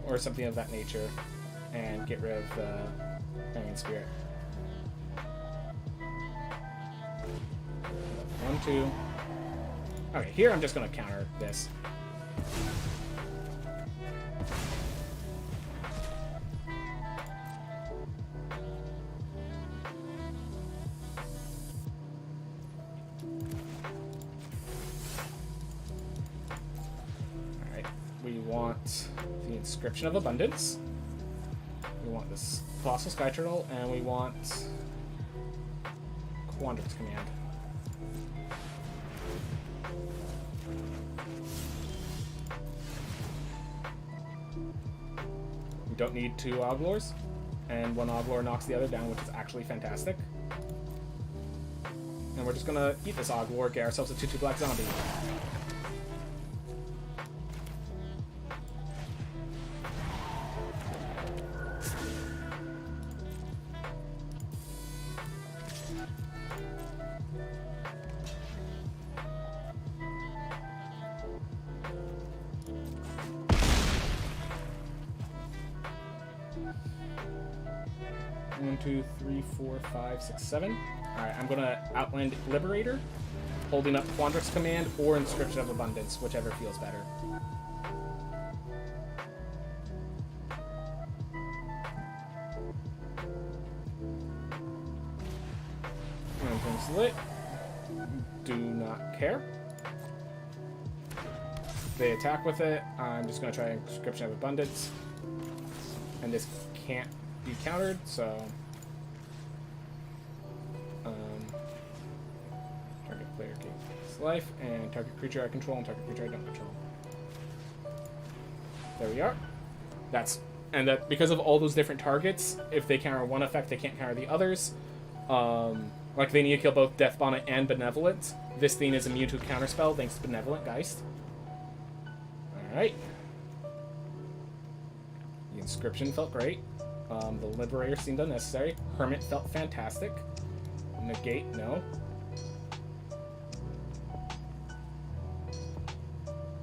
or something of that nature, and get rid of the Hanging Spirit. 1, 2. Okay, here I'm just gonna counter this. The Inscription of Abundance. We want this Colossal Sky Turtle, and we want Quandrix Command. We don't need 2 Oglors, and 1 Oglor knocks the other down, which is actually fantastic. And we're just gonna eat this Oglor, get ourselves a 2/2 black zombie. One, 2, 3, 4, 5, 6, 7. Alright, I'm gonna Outland Liberator, holding up Quandrix Command or Inscription of Abundance, whichever feels better. Everything's lit. Do not care. They attack with it. I'm just gonna try Inscription of Abundance. And this can't be countered, so... target player gains life, and target creature I control, and target creature I don't control. There we are. And that because of all those different targets, if they counter one effect, they can't counter the others. Like they need to kill both Death Bonnet and Benevolent. This thing is immune to a counterspell thanks to Benevolent Geist. Alright. The Inscription felt great. The Liberator seemed unnecessary. Hermit felt fantastic. Negate, no.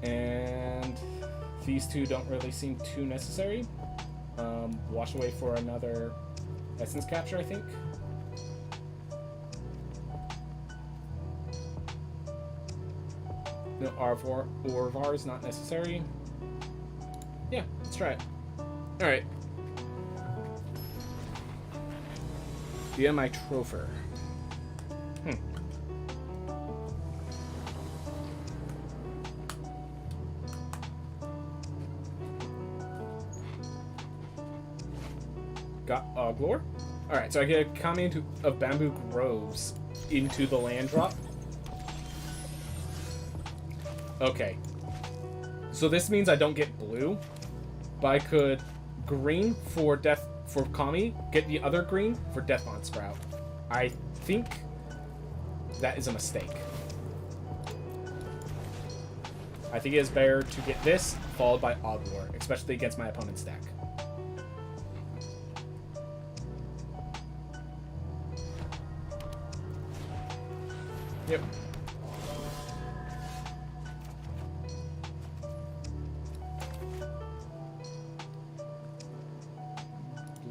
And these two don't really seem too necessary. Wash away for another Essence Capture, I think. No, Orvar is not necessary. Yeah, let's try it. Alright. Via my Tropher. Got Oglor. Alright, so I get a Kami of Bamboo Groves into the land drop. Okay. So this means I don't get blue, but I could green for Kami, get the other green for Deathbond Sprout. I think that is a mistake. I think it is better to get this followed by Oglor, especially against my opponent's deck. Yep.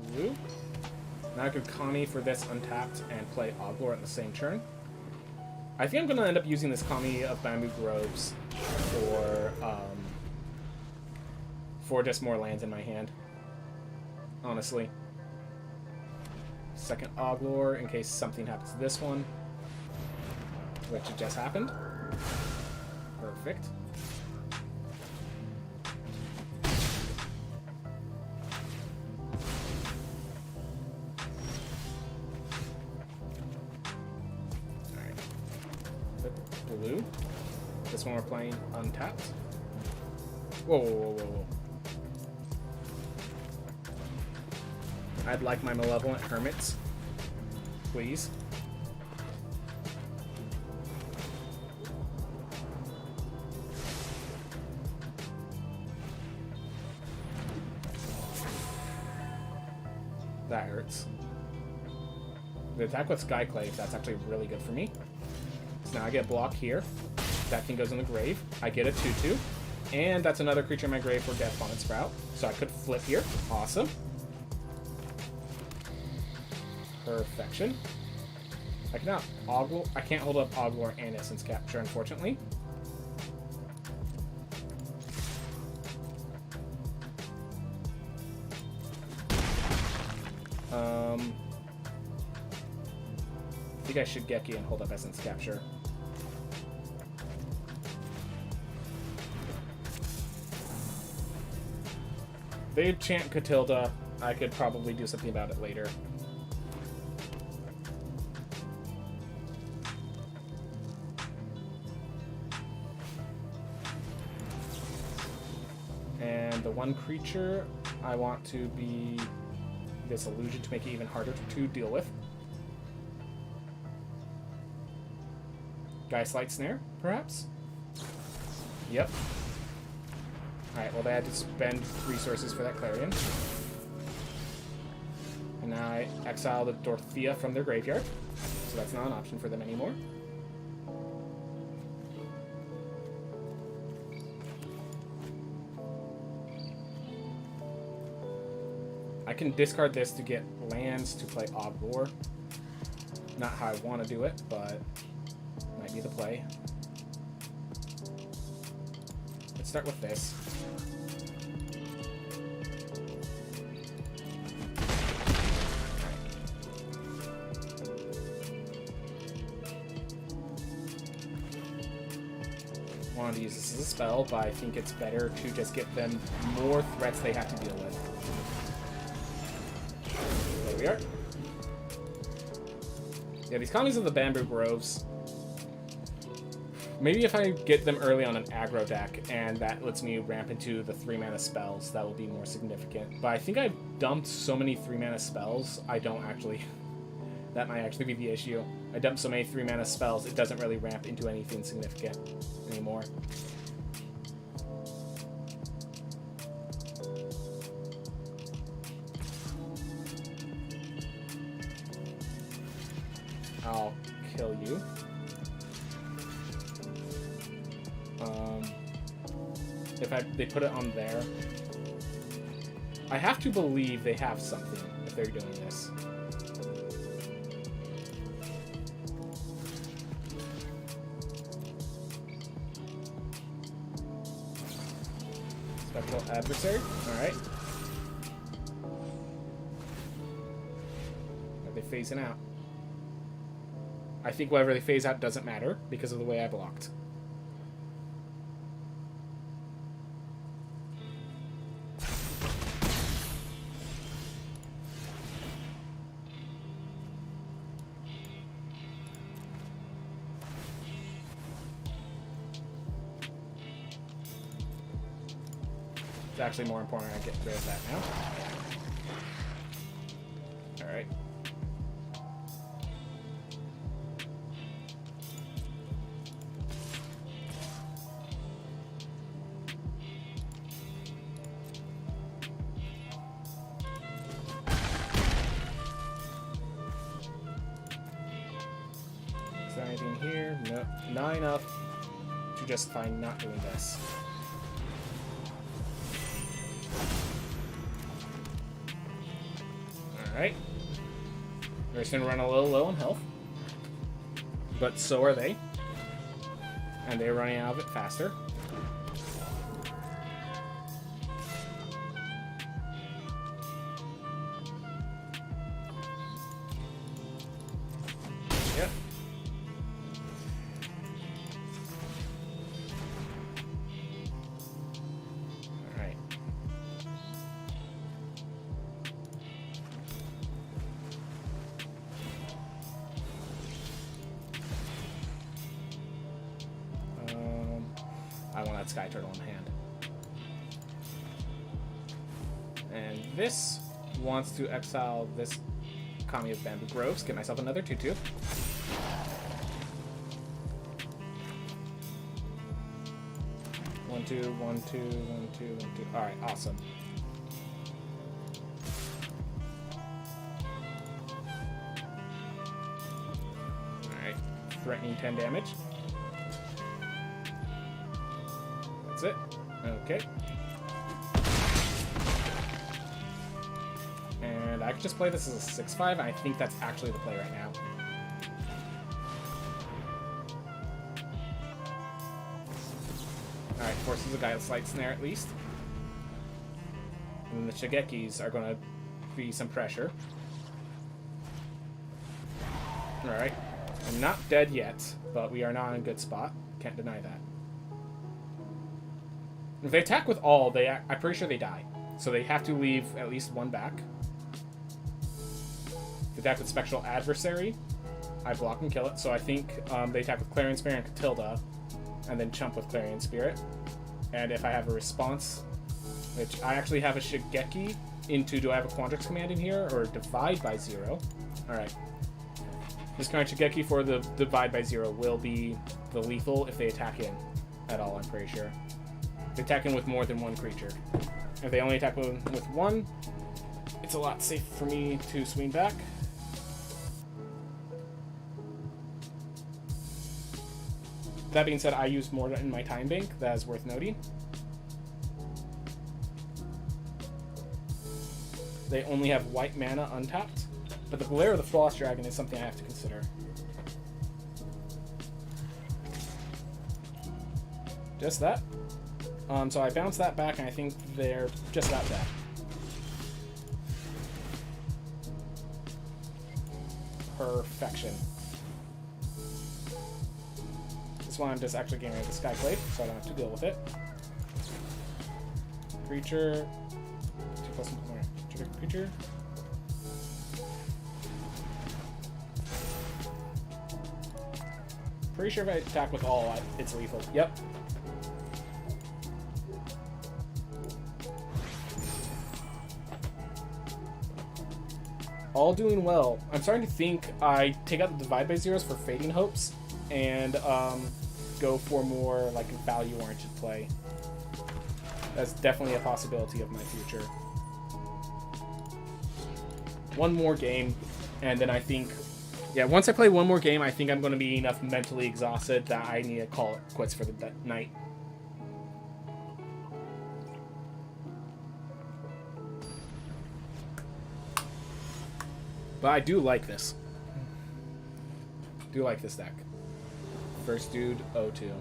Blue. Now I could Kami for this untapped and play Oglor at the same turn. I think I'm going to end up using this Kami of Bamboo Groves for just more lands in my hand. Honestly. Second Oglor in case something happens to this one. Which it just happened. Perfect. Alright. Blue. This one we're playing untapped. Whoa, whoa, whoa, whoa, whoa. I'd like my Malevolent Hermits. Please. That hurts. The attack with Skyclave, that's actually really good for me. So now I get block here. That thing goes in the grave. I get a 2/2. And that's another creature in my grave for Death Bonnet Sprout. So I could flip here. Awesome. Perfection. I cannot Oglor. I can't hold up Oglor and Essence Capture, unfortunately. I think I should Geki and hold up Essence Capture. They chant Catilda. I could probably do something about it later. And the one creature I want to be this illusion to make it even harder to deal with. Geistlight Snare, perhaps? Yep. Alright, well they had to spend resources for that Clarion. And now I exile the Dorothea from their graveyard. So that's not an option for them anymore. I can discard this to get lands to play Oglor. Not how I want to do it, but might be the play. Let's start with this. Wanted to use this as a spell, but I think it's better to just get them more threats they have to deal with. we are. Yeah, these colonies of the Bamboo Groves. Maybe if I get them early on an aggro deck, and that lets me ramp into the 3-mana spells, that will be more significant. But I think I've dumped so many 3-mana spells, I don't actually... That might actually be the issue. I dumped so many 3-mana spells, it doesn't really ramp into anything significant anymore. I'll kill you. If they put it on there, I have to believe they have something if they're doing this. Spectral Adversary. Alright. Are they phasing out? I think whatever they phase out doesn't matter because of the way I blocked. It's actually more important I get rid of that now. Alright. Is there anything here? No, not enough to justify not doing this. Alright. We're just gonna run a little low on health. But so are they. And they're running out of it faster. Yep. Alright. I want that Sky Turtle in hand. And this wants to exile this Kami of Bamboo Groves, get myself another 2/2. One, two, 1, 2, 1, 2, 1, 2. Alright, awesome. Alright, threatening 10 damage. That's it. Okay. And I could just play this as a 6/5, and I think that's actually the play right now. Alright, forces a Guided Light Snare at least. And then the Shigekis are going to be some pressure. Alright. I'm not dead yet, but we are not in a good spot. Can't deny that. If they attack with all, I'm pretty sure they die. So they have to leave at least one back. If they attack with Spectral Adversary, I block and kill it. So I think they attack with Clarion Spirit and Catilda, and then chump with Clarion Spirit. And if I have a response, which I actually have a Shigeki into, do I have a Quandrix command in here, or Divide by 0? Alright. This current Shigeki for the Divide by 0 will be the lethal if they attack in at all, I'm pretty sure. They attack in with more than one creature. If they only attack with one, it's a lot safer for me to swing back. That being said, I use more in my time bank. That is worth noting. They only have white mana untapped, but the Glare of the Frost Dragon is something I have to consider. Just that. So I bounce that back, and I think they're just about dead. Perfection. This one I'm just actually getting rid of the Skyblade, so I don't have to deal with it. Creature. 2+1 more. Trigger creature. pretty sure if I attack with all, it's lethal. Yep. All doing well. I'm starting to think I take out the divide by zeros for fading hopes and go for more like value-oriented play. That's definitely a possibility of my future. One more game, and then I think, yeah, once I play one more game, I think I'm going to be enough mentally exhausted that I need to call it quits for the night. But I do like this. Do like this deck. First dude, 0-2.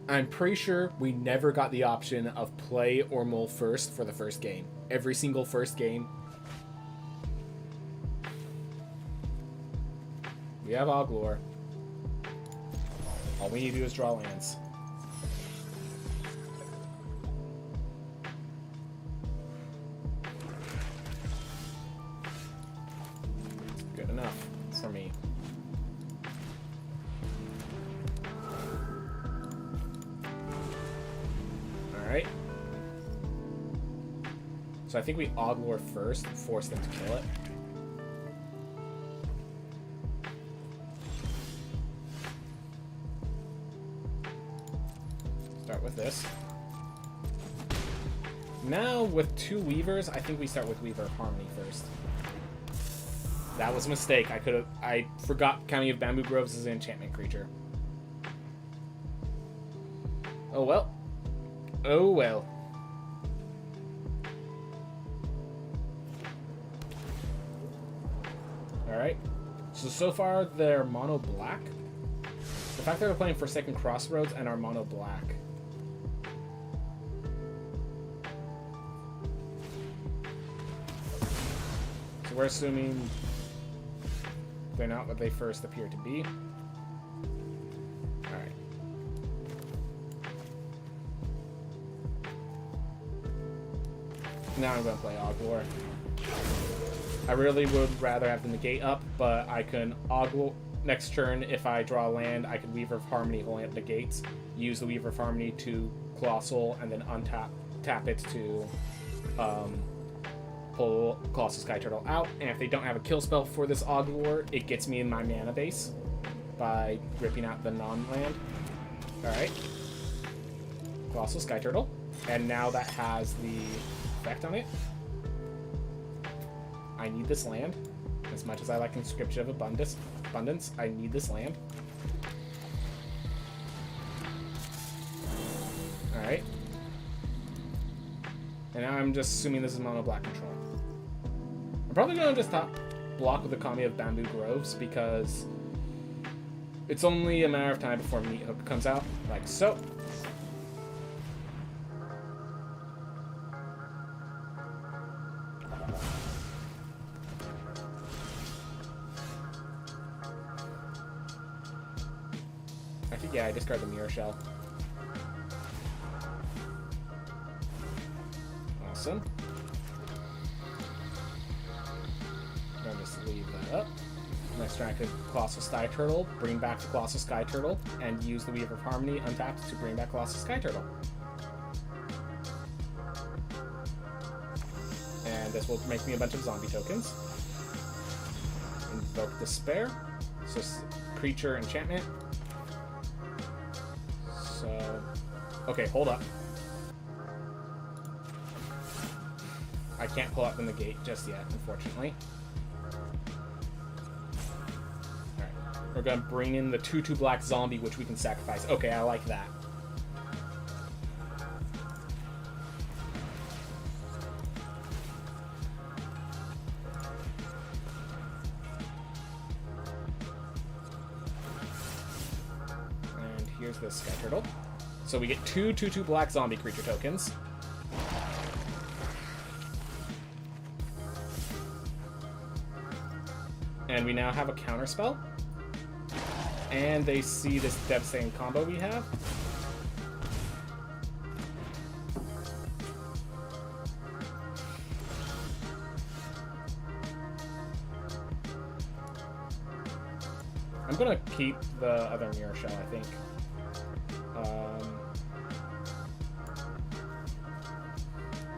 I'm pretty sure we never got the option of play or mull first for the first game. Every single first game. We have Oglor. All we need to do is draw lands. Good enough for me. Alright. So I think we Oglor first and force them to kill it. Start with this. Now, with two Weavers, I think we start with Weaver Harmony first. That was a mistake. I forgot County of Bamboo Groves is an enchantment creature. Oh well. Oh well. Alright. So far they're mono black. The fact that they're playing Forsaken Crossroads and are mono black. So we're assuming they're not what they first appear to be. Alright. Now I'm going to play Oglor. I really would rather have the negate up, but I can Oglor. Next turn, if I draw a land, I can Weaver of Harmony holding up negates, use the Weaver of Harmony to Colossal, and then tap it to pull Colossal Sky Turtle out. And if they don't have a kill spell for this Oglor, it gets me in my mana base by ripping out the non-land. Alright. Colossal Sky Turtle. And now that has the effect on it. I need this land. As much as I like Inscription of Abundance, I need this land. Alright. And now I'm just assuming this is mono black control. I'm probably going to just block with the Kami of Bamboo Groves because it's only a matter of time before Meat Hook comes out, like so. Yeah, I discard the Mirror Shell. Awesome. I'll just leave that up. Next turn I could Colossal Sky Turtle, bring back the Colossal Sky Turtle, and use the Weaver of Harmony untapped to bring back Colossal Sky Turtle. And this will make me a bunch of zombie tokens. Invoke Despair. So creature enchantment. So, okay, hold up. I can't pull out the negate just yet, unfortunately. Alright, we're gonna bring in the 2/2 black zombie, which we can sacrifice. Okay, I like that. Here's the Sky Turtle. So we get two 2/2 black zombie creature tokens. And we now have a counter spell. And they see this devastating combo we have. I'm gonna keep the other mirror shell, I think.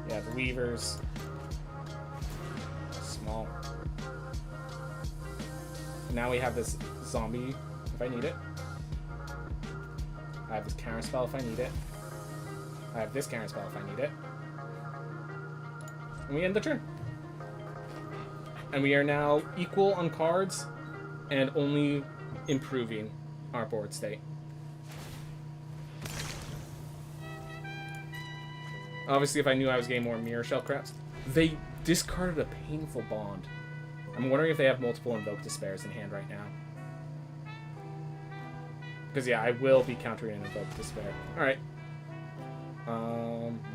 Yeah, the weavers. Small. Now we have this zombie if I need it. I have this counter spell if I need it. I have this counter spell if I need it. And we end the turn. And we are now equal on cards and only improving our board state. Obviously, if I knew I was getting more mirror shell craps, they discarded a painful bond. I'm wondering if they have multiple Invoke Despairs in hand right now. Because yeah, I will be countering an Invoke Despair. Alright.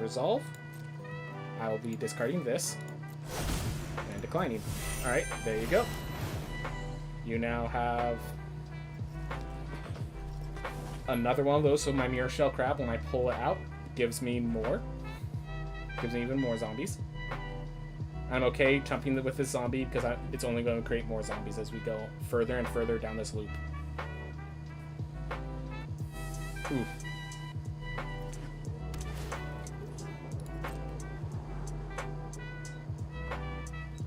Resolve. I will be discarding this. And declining. Alright, there you go. You now have another one of those, so my Mirror Shell Crab, when I pull it out, gives me more. Gives me even more zombies. I'm okay chumping with this zombie because it's only going to create more zombies as we go further and further down this loop. Oof.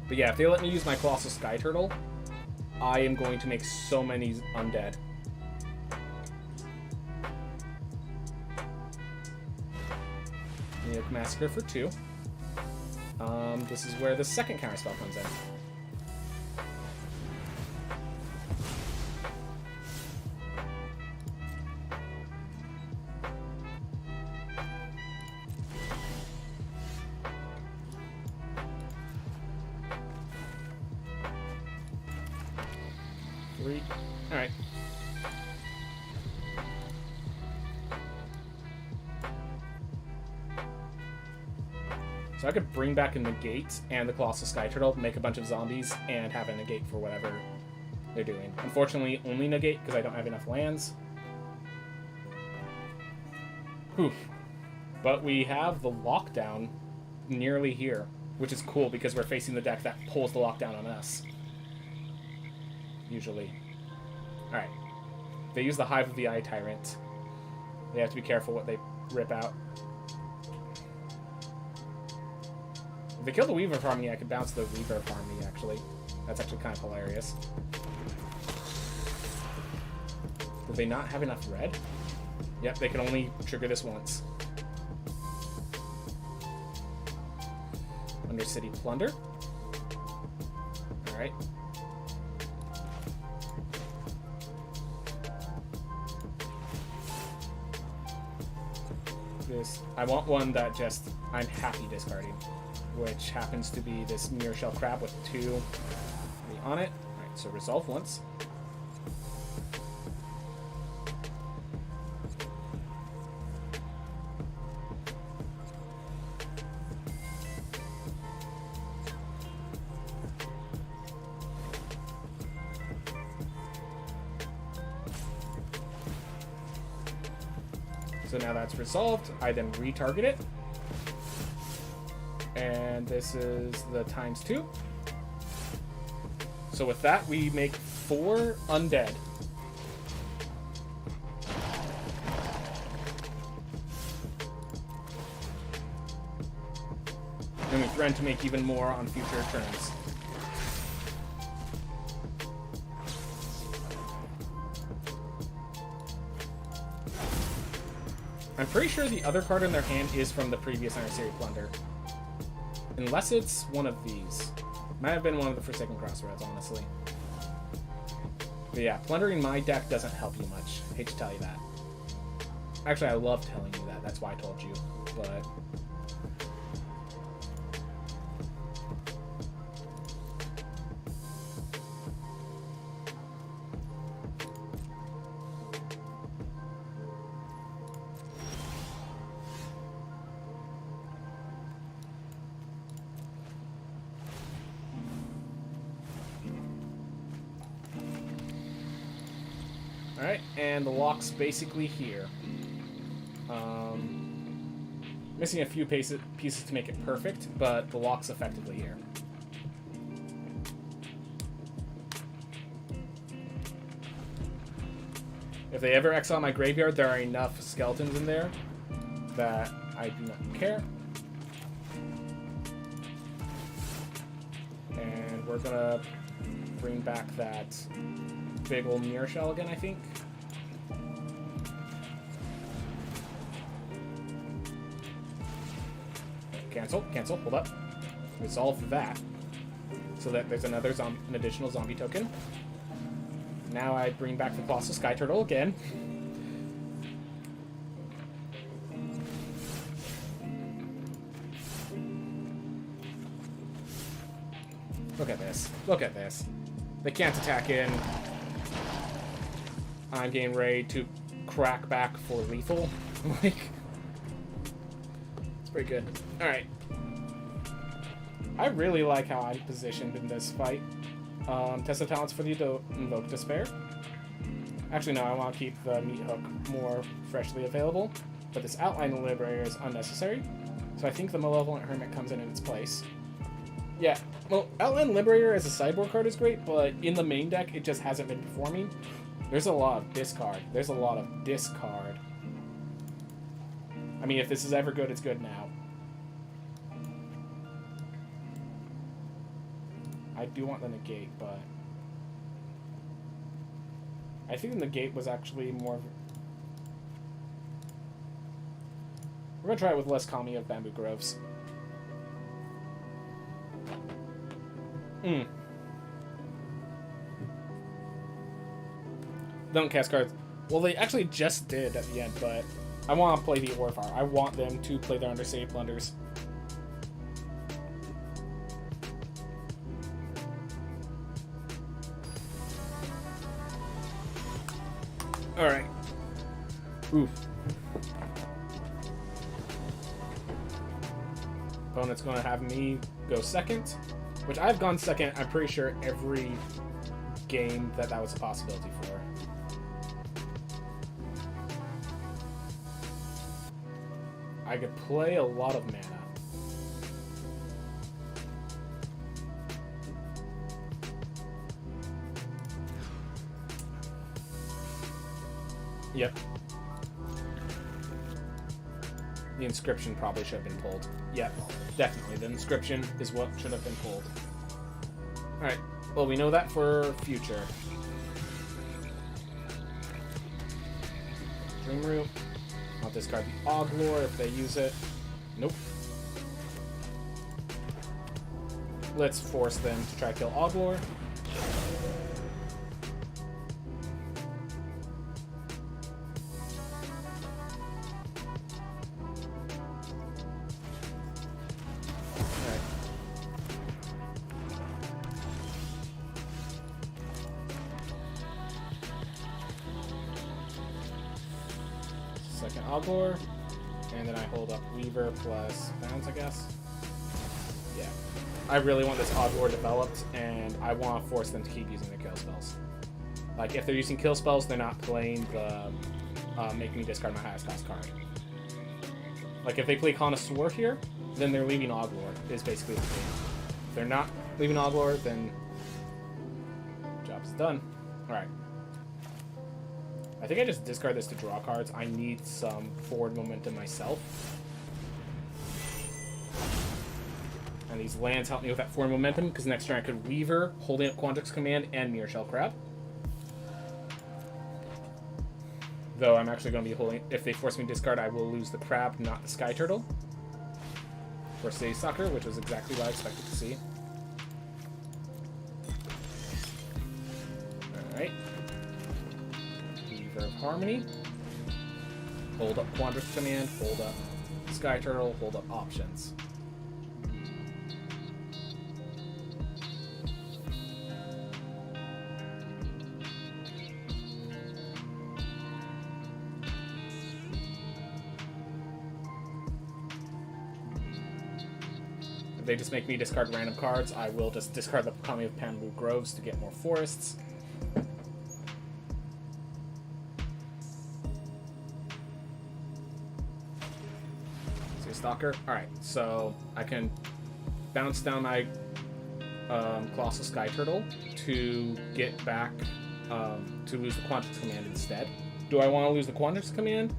But yeah, if they let me use my Colossal Sky Turtle, I am going to make so many undead. Nuke Massacre for 2. This is where the second counterspell comes in. Alright. So I could bring back a negate and the Colossal Sky Turtle, make a bunch of zombies, and have a negate for whatever they're doing. Unfortunately, only negate because I don't have enough lands. Whew. But we have the lockdown nearly here, which is cool because we're facing the deck that pulls the lockdown on us. Usually. Alright. They use the Hive of the Eye Tyrant. They have to be careful what they rip out. If they kill the Weaver farm me, I could bounce the Weaver farm me, actually. That's actually kind of hilarious. Do they not have enough red? Yep, they can only trigger this once. Undercity Plunder. Alright. I want one that just I'm happy discarding, which happens to be this Mirror Shell Crab with 2 on it. Alright, so resolve once. So now that's resolved. I then retarget it. And this is the ×2. So with that, we make 4 undead. And we threaten to make even more on future turns. I'm pretty sure the other card in their hand is from the previous Undercity Plunder. Unless it's one of these. Might have been one of the Forsaken Crossroads, honestly. But yeah, plundering my deck doesn't help you much. Hate to tell you that. Actually, I love telling you that. That's why I told you. But alright, and the lock's basically here. Missing a few pieces to make it perfect, but the lock's effectively here. If they ever exile my graveyard, there are enough skeletons in there that I do not care. And we're gonna bring back that big old mirror shell again, I think. Cancel, hold up. Resolve that. So that there's an additional zombie token. Now I bring back the Colossal Sky Turtle again. Look at this. Look at this. They can't attack in. I'm getting ready to crack back for lethal. Like, it's pretty good. Alright. I really like how I'm positioned in this fight. Test of talents for you to invoke despair. Actually, no, I want to keep the meat hook more freshly available. But this outline liberator is unnecessary. So I think the Malevolent Hermit comes in its place. Yeah, well, Outland Liberator as a sideboard card is great, but in the main deck, it just hasn't been performing. There's a lot of discard. There's a lot of discard. I mean, if this is ever good, it's good now. I do want the negate, but I think the negate was actually more... We're going to try it with less Kami of Bamboo Groves. Don't cast cards. Well, they actually just did at the end, but I want to play the Orvar. I want them to play their Undercity Plunders. Alright. Oof. Opponent's going to have me go second. Which I've gone second, I'm pretty sure, every game that was a possibility for. I could play a lot of mana. Yep. The inscription probably should have been pulled. Yep, definitely. The inscription is what should have been pulled. Alright, well, we know that for future. Dream Root. I'll discard the Oglor if they use it. Nope. Let's force them to try to kill Oglor. Second Oglor, and then I hold up Weaver plus Bounce, I guess. Yeah. I really want this Oglor developed, and I want to force them to keep using their kill spells. Like, if they're using kill spells, they're not playing the make me discard my highest cost card. Like, if they play Connoisseur here, then they're leaving Oglor, is basically the thing. If they're not leaving Oglor, then job's done. Alright. I think I just discard this to draw cards. I need some forward momentum myself. And these lands help me with that forward momentum, because next turn I could Weaver, holding up Quandrix Command, and Mirror Shell Crab. Though I'm actually going to be holding... If they force me to discard, I will lose the Crab, not the Sky Turtle. For City Soccer, which was exactly what I expected to see. Alright. Weaver of Harmony. Hold up Quandrix Command, hold up Sky Turtle, hold up Options. If they just make me discard random cards, I will just discard the Kami of Bamboo Groves to get more forests. Stalker. Alright, so I can bounce down my Colossal Sky Turtle to get back to lose the Quandrix Command instead. Do I want to lose the Quandrix command?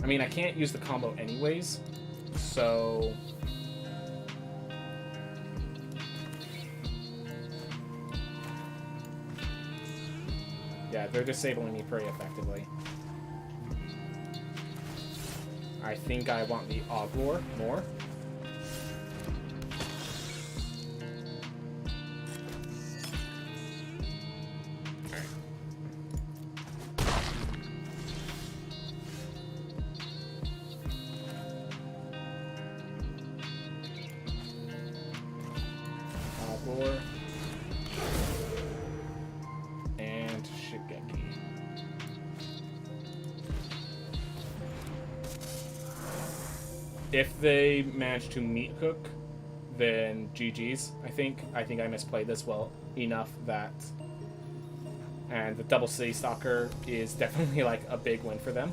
I mean, I can't use the combo anyways, so... Yeah, they're disabling me pretty effectively. I think I want the Oglor more. Oglor. And Shigeki. If they manage to meet Hook, then GG's, I think. I think I misplayed this well enough that... And the double City Stalker is definitely like a big win for them.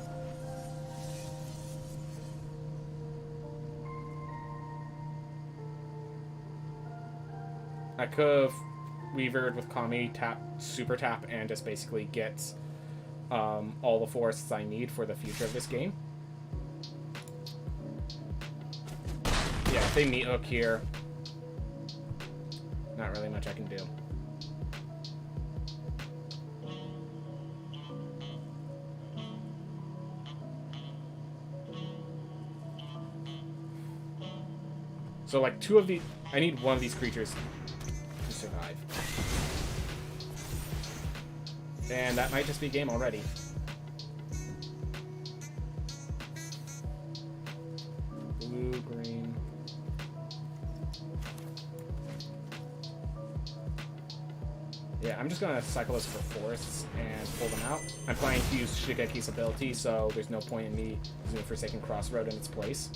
I could have Weavered with Kami, tap, super tap, and just basically get all the forests I need for the future of this game. Yeah, if they meet Hook here, not really much I can do. So like two of the, I need one of these creatures to survive. And that might just be game already. Blue, green. Yeah, I'm just gonna cycle this for forests and pull them out. I'm planning to use Shigeki's ability, so there's no point in me using Forsaken Crossroad in its place.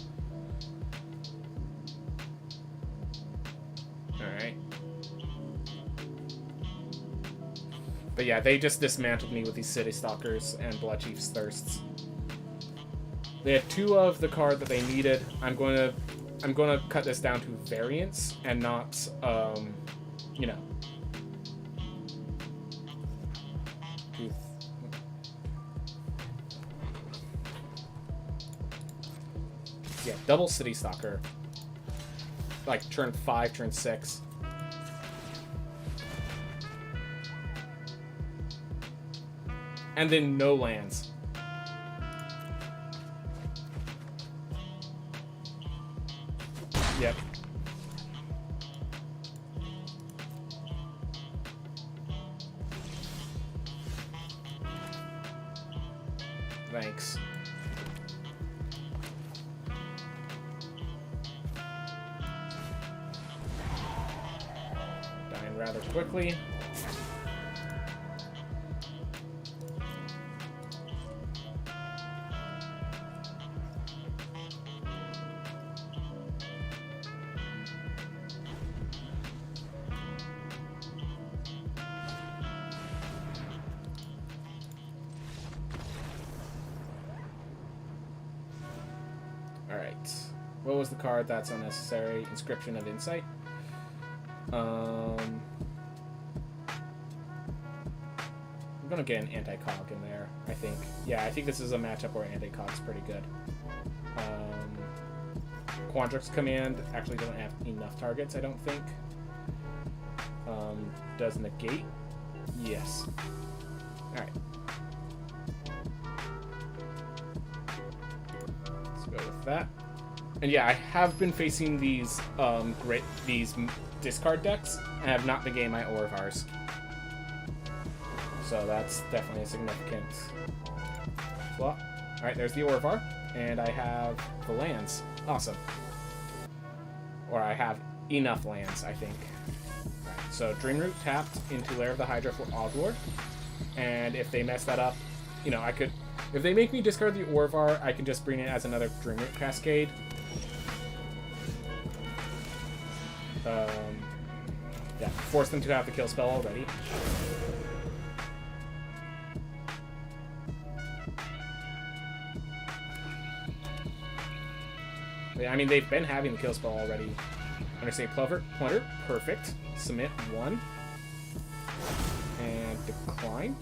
Alright. But yeah, they just dismantled me with these City Stalkers and Bloodchief's Thirsts. They had two of the card that they needed. I'm gonna cut this down to variance and not, you know. Yeah, double City Stalker. Like turn 5, turn 6. And then no lands. Yep. Thanks. Dying rather quickly. Alright. What was the card that's unnecessary? Inscription of Insight. I'm gonna get an anti-cog in there, I think. Yeah, I think this is a matchup where anti-cog's pretty good. Quandrix Command actually doesn't have enough targets, I don't think. Does negate? Yes. Alright. Let's go with that. And yeah, I have been facing these these discard decks, and have not been getting my Orvars. So that's definitely a significant flaw. Alright, there's the Orvar, and I have the lands. Awesome. Or I have enough lands, I think. Right, so Dreamroot tapped into Lair of the Hydra for Oglor, and if they mess that up, you know, I could... If they make me discard the Orvar, I can just bring it as another Dreamroot Cascade. Yeah, force them to have the kill spell already. I mean, they've been having the kill spell already. Understate Plunder, perfect. Submit 1. And decline.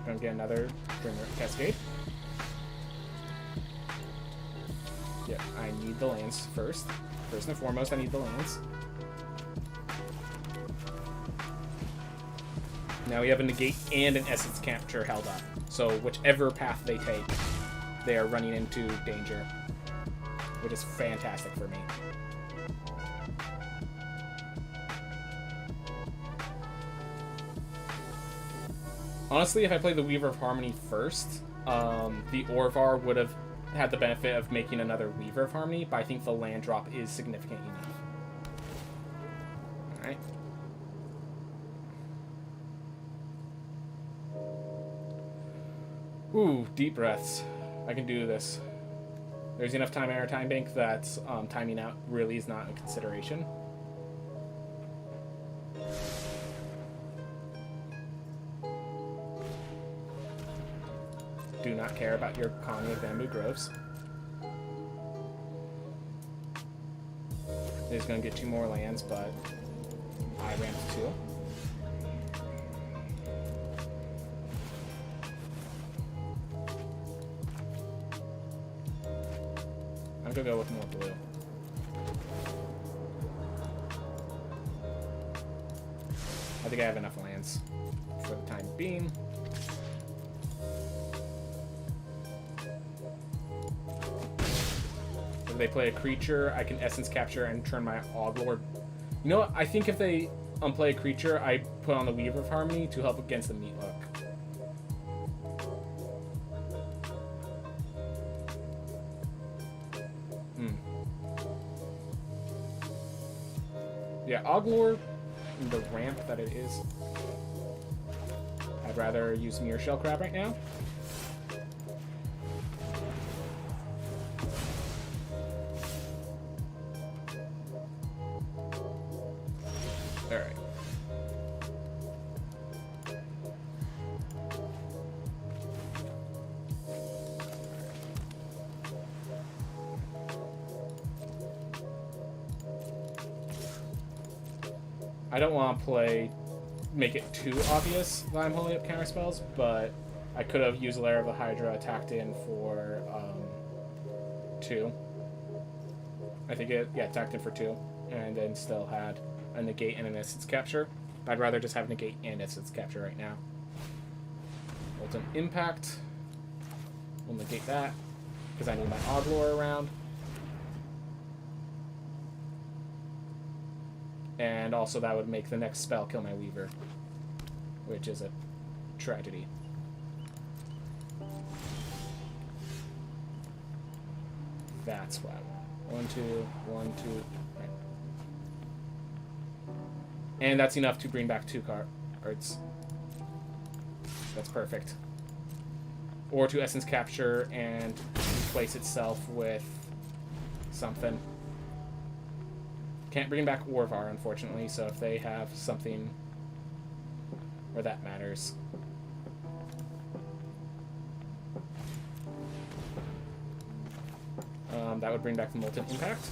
Gonna get another Dreamer Cascade. Yeah, I need the lands first. First and foremost, I need the lands. Now we have a negate and an essence capture held up. So whichever path they take, they are running into danger, which is fantastic for me. Honestly, if I played the Weaver of Harmony first, the Orvar would have had the benefit of making another Weaver of Harmony, but I think the land drop is significant enough. Alright. Ooh, deep breaths. I can do this. There's enough time in our time bank that timing out really is not a consideration. Do not care about your colony of bamboo groves. He's going to get 2 more lands, but I ramped 2. I'm going to go with more blue. I think I have enough lands for the time being. If they play a creature, I can essence capture and turn my Oglord. You know what? I think if they play a creature, I put on the Weaver of Harmony to help against the Meatlook. Yeah, Oglord, the ramp that it is. I'd rather use Mirror Shell Crab right now. Alright. I don't want to make it too obvious that I'm holding up counter spells, but I could have used Lair of the Hydra attacked in for 2. I think attacked in for 2, and then still had a negate and an essence capture. I'd rather just have negate and essence capture right now. Molten Impact. We'll negate that, because I need my Oglor around. And also that would make the next spell kill my Weaver, which is a tragedy. That's why. 1, 2, 1, 2. Right. And that's enough to bring back 2 cards. That's perfect. Or to essence capture and replace itself with something. Can't bring back Orvar, unfortunately, so if they have something where that matters. That would bring back the Molten Impact.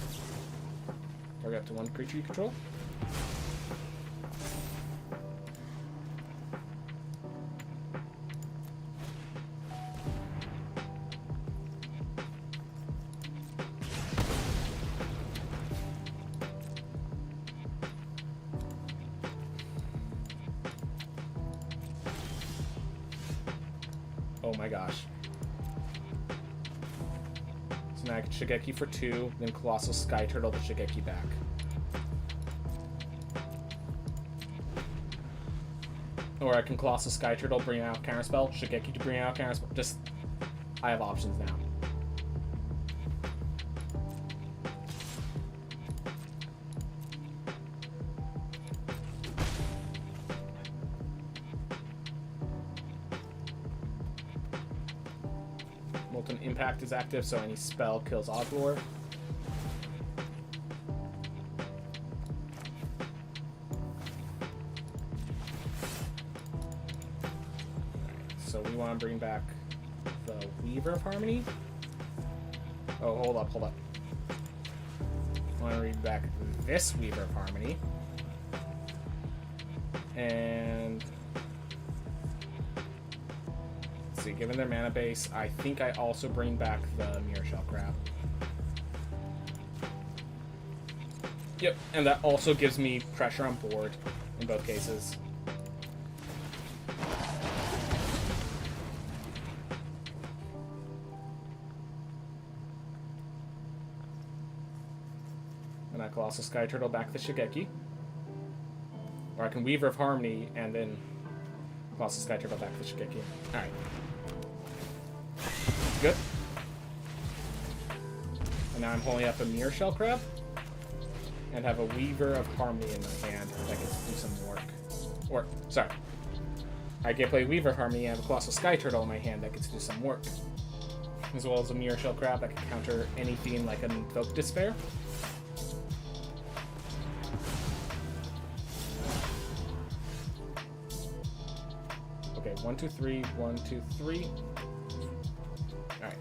Target up to 1 creature you control. Oh my gosh. So now I can Shigeki for 2, then Colossal Sky Turtle to Shigeki back. Or I can Colossal Sky Turtle, bring out Counterspell, Shigeki to bring out Counterspell. Just, I have options now. Molten Impact is active, so any spell kills Oglor. So we want to bring back the Weaver of Harmony. Oh, hold up. I want to bring back this Weaver of Harmony. And see, given their mana base, I think I also bring back the Mirror Shell Crab. Yep, and that also gives me pressure on board in both cases. And I Colossal Sky Turtle back the Shigeki. Or I can Weaver of Harmony and then Colossal Sky Turtle back the Shigeki. Alright. Good. And now I'm holding up a Mirror Shell Crab. And have a Weaver of Harmony in my hand that can do some work. Or, sorry. I can play Weaver of Harmony and have a Colossal Sky Turtle in my hand that gets to do some work. As well as a Mirror Shell Crab that can counter anything like an Invoke Despair. Okay, 1, 2, 3, 1, 2, 3. Alright.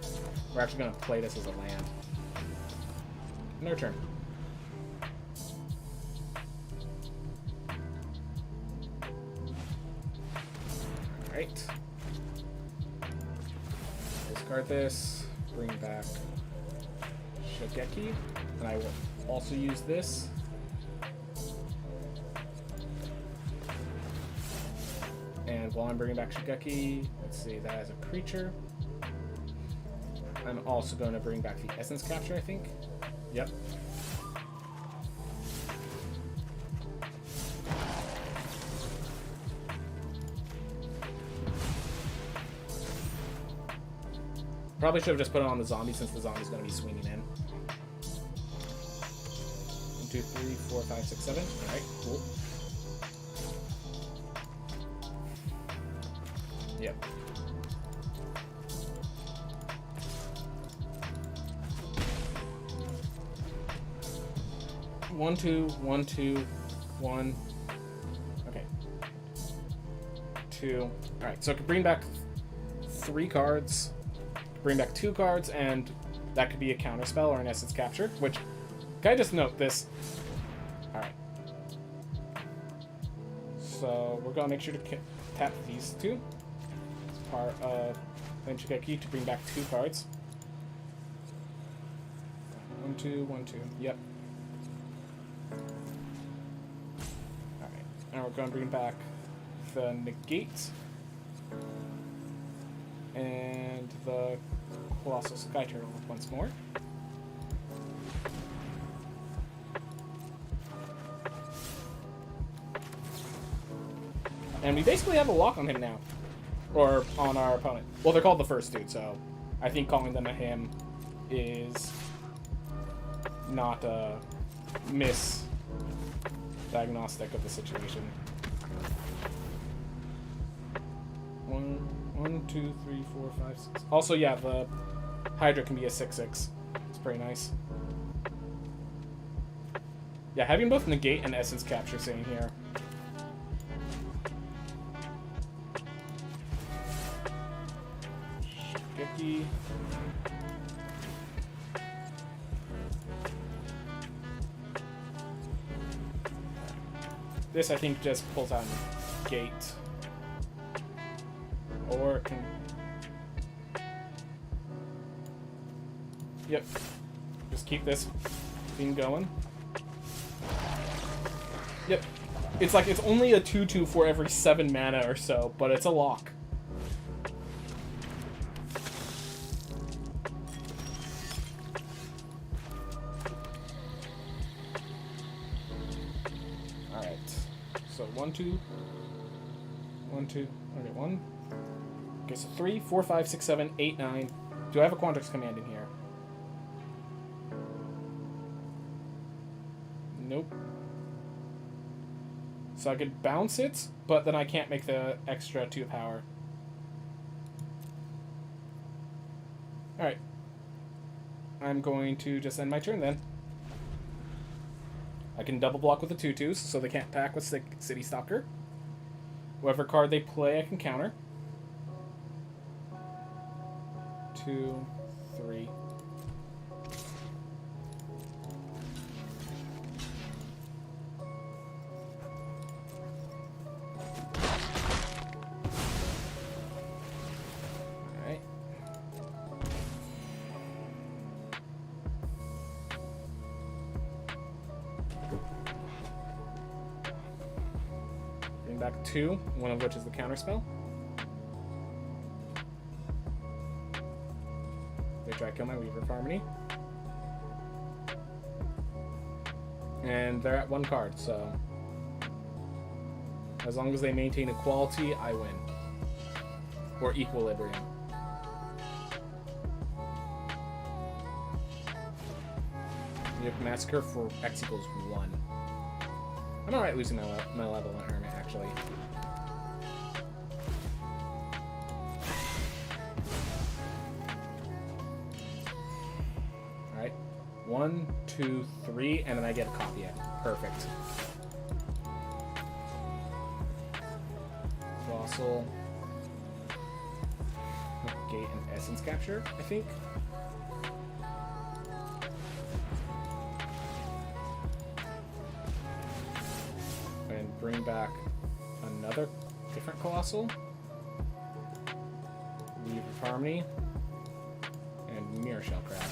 We're actually going to play this as a land. No turn. Alright. Discard this. Bring back Shigeki. And I will also use this. And while I'm bringing back Shigeki, let's see, that as a creature. I'm also going to bring back the Essence Capture, I think. Yep. Probably should have just put it on the zombie since the zombie's going to be swinging in. 1, 2, 3, 4, 5, 6, 7. Alright, cool. Yep. One, two, 1, 2, 1. Okay. 2. Alright, so I could bring back 3 cards. Bring back 2 cards, and that could be a counter spell or an Essence Capture, which, can I just note this? Alright. So, we're going to make sure to tap these 2 as part of Shigeki to bring back 2 cards. 1, 2, 1, 2. Yep. Alright. Now we're going to bring back the Negate. And the Colossal Sky Turtle once more. And we basically have a lock on him now. Or on our opponent. Well, they're called the first dude, so I think calling them a him is not a misdiagnostic of the situation. 1, 2, 3, 4, 5, 6. Also, yeah, the Hydra can be a 6/6. It's pretty nice. Yeah, having both Negate and Essence Capture sitting here. Shigeki. This, I think, just pulls out Negate. Or it can... Yep. Just keep this thing going. Yep. It's like, it's only a 2/2 for every 7 mana or so, but it's a lock. Alright. So 1, 2. 1, 2. Okay, 1. Okay, so 3, 4, 5, 6, 7, 8, 9. Do I have a Quandrix command in here? Nope. So I could bounce it, but then I can't make the extra 2 power. Alright. I'm going to just end my turn then. I can double block with the 2/2s, so they can't attack with City Stalker. Whatever card they play, I can counter. 2, 3. back 2, one of which is the counterspell. They try to kill my Weaver of Harmony. And they're at 1 card, so as long as they maintain equality, I win. Or equilibrium. Nuke Massacre for X equals 1. I'm alright losing my Malevolent Hermit, actually. Alright. 1, 2, 3, and then I get a copy it. Perfect. Colossal. Gate and Essence Capture, I think. And bring back another different Colossal. Weave of Harmony. And Mirror Shell Crab.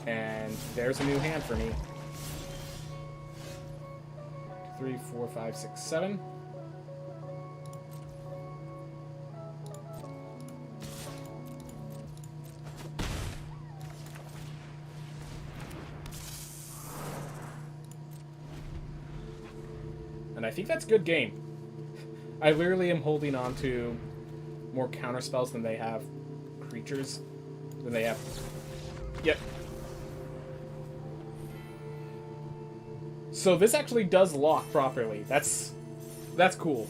And there's a new hand for me. 3, 4, 5, 6, 7. And I think that's a good game. I literally am holding on to more counter spells than they have creatures. Than they have. Yep. So this actually does lock properly. That's cool.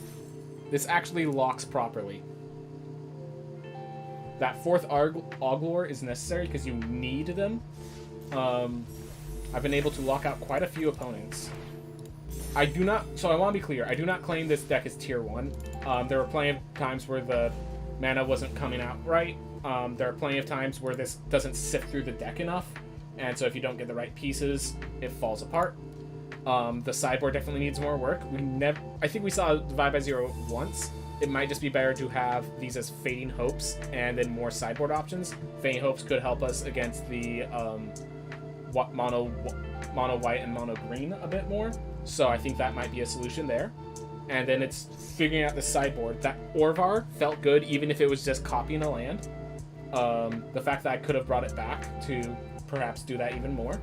This actually locks properly. That 4th Auglor is necessary because you need them. I've been able to lock out quite a few opponents. I do not, so I want to be clear, I do not claim this deck is tier 1. There were plenty of times where the mana wasn't coming out right. There are plenty of times where this doesn't sift through the deck enough, and so if you don't get the right pieces, it falls apart. The sideboard definitely needs more work. I think we saw Divide by 0 once. It might just be better to have these as Fading Hopes and then more sideboard options. Fading Hopes could help us against the mono white and mono green a bit more. So I think that might be a solution there. And then it's figuring out the sideboard. That Orvar felt good even if it was just copying a land. The fact that I could have brought it back to perhaps do that even more.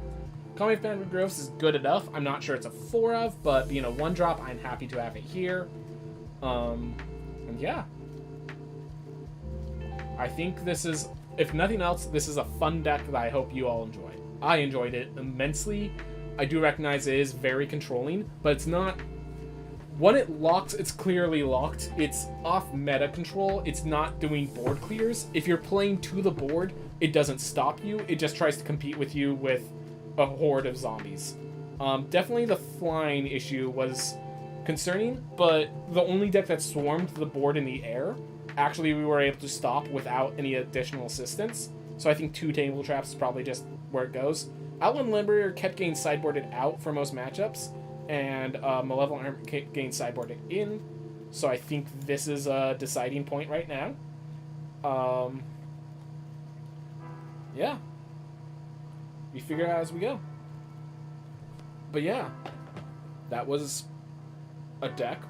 Call Me If Bandwood Groves is good enough. I'm not sure it's a 4 of, but being a 1-drop, I'm happy to have it here. And yeah. I think this is, if nothing else, this is a fun deck that I hope you all enjoy. I enjoyed it immensely. I do recognize it is very controlling, but it's not... When it locks, it's clearly locked. It's off meta control. It's not doing board clears. If you're playing to the board, it doesn't stop you. It just tries to compete with you with a horde of zombies. Definitely the flying issue was concerning, but the only deck that swarmed the board in the air, actually we were able to stop without any additional assistance. So I think 2 table traps is probably just where it goes. Outland Liberator kept getting sideboarded out for most matchups, and Malevolent Hermit kept getting sideboarded in. So I think this is a deciding point right now. Yeah. We figure it out as we go. But yeah, that was a deck.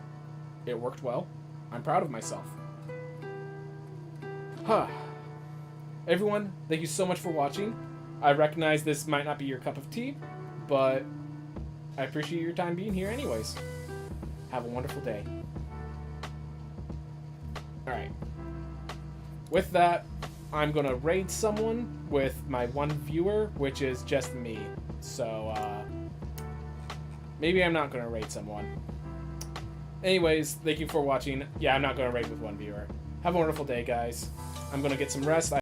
It worked well. I'm proud of myself. Everyone, thank you so much for watching. I recognize this might not be your cup of tea, but I appreciate your time being here anyways. Have a wonderful day. Alright. With that, I'm gonna raid someone with my 1 viewer, which is just me. So, maybe I'm not gonna raid someone. Anyways, thank you for watching. Yeah, I'm not gonna raid with 1 viewer. Have a wonderful day, guys. I'm gonna get some rest.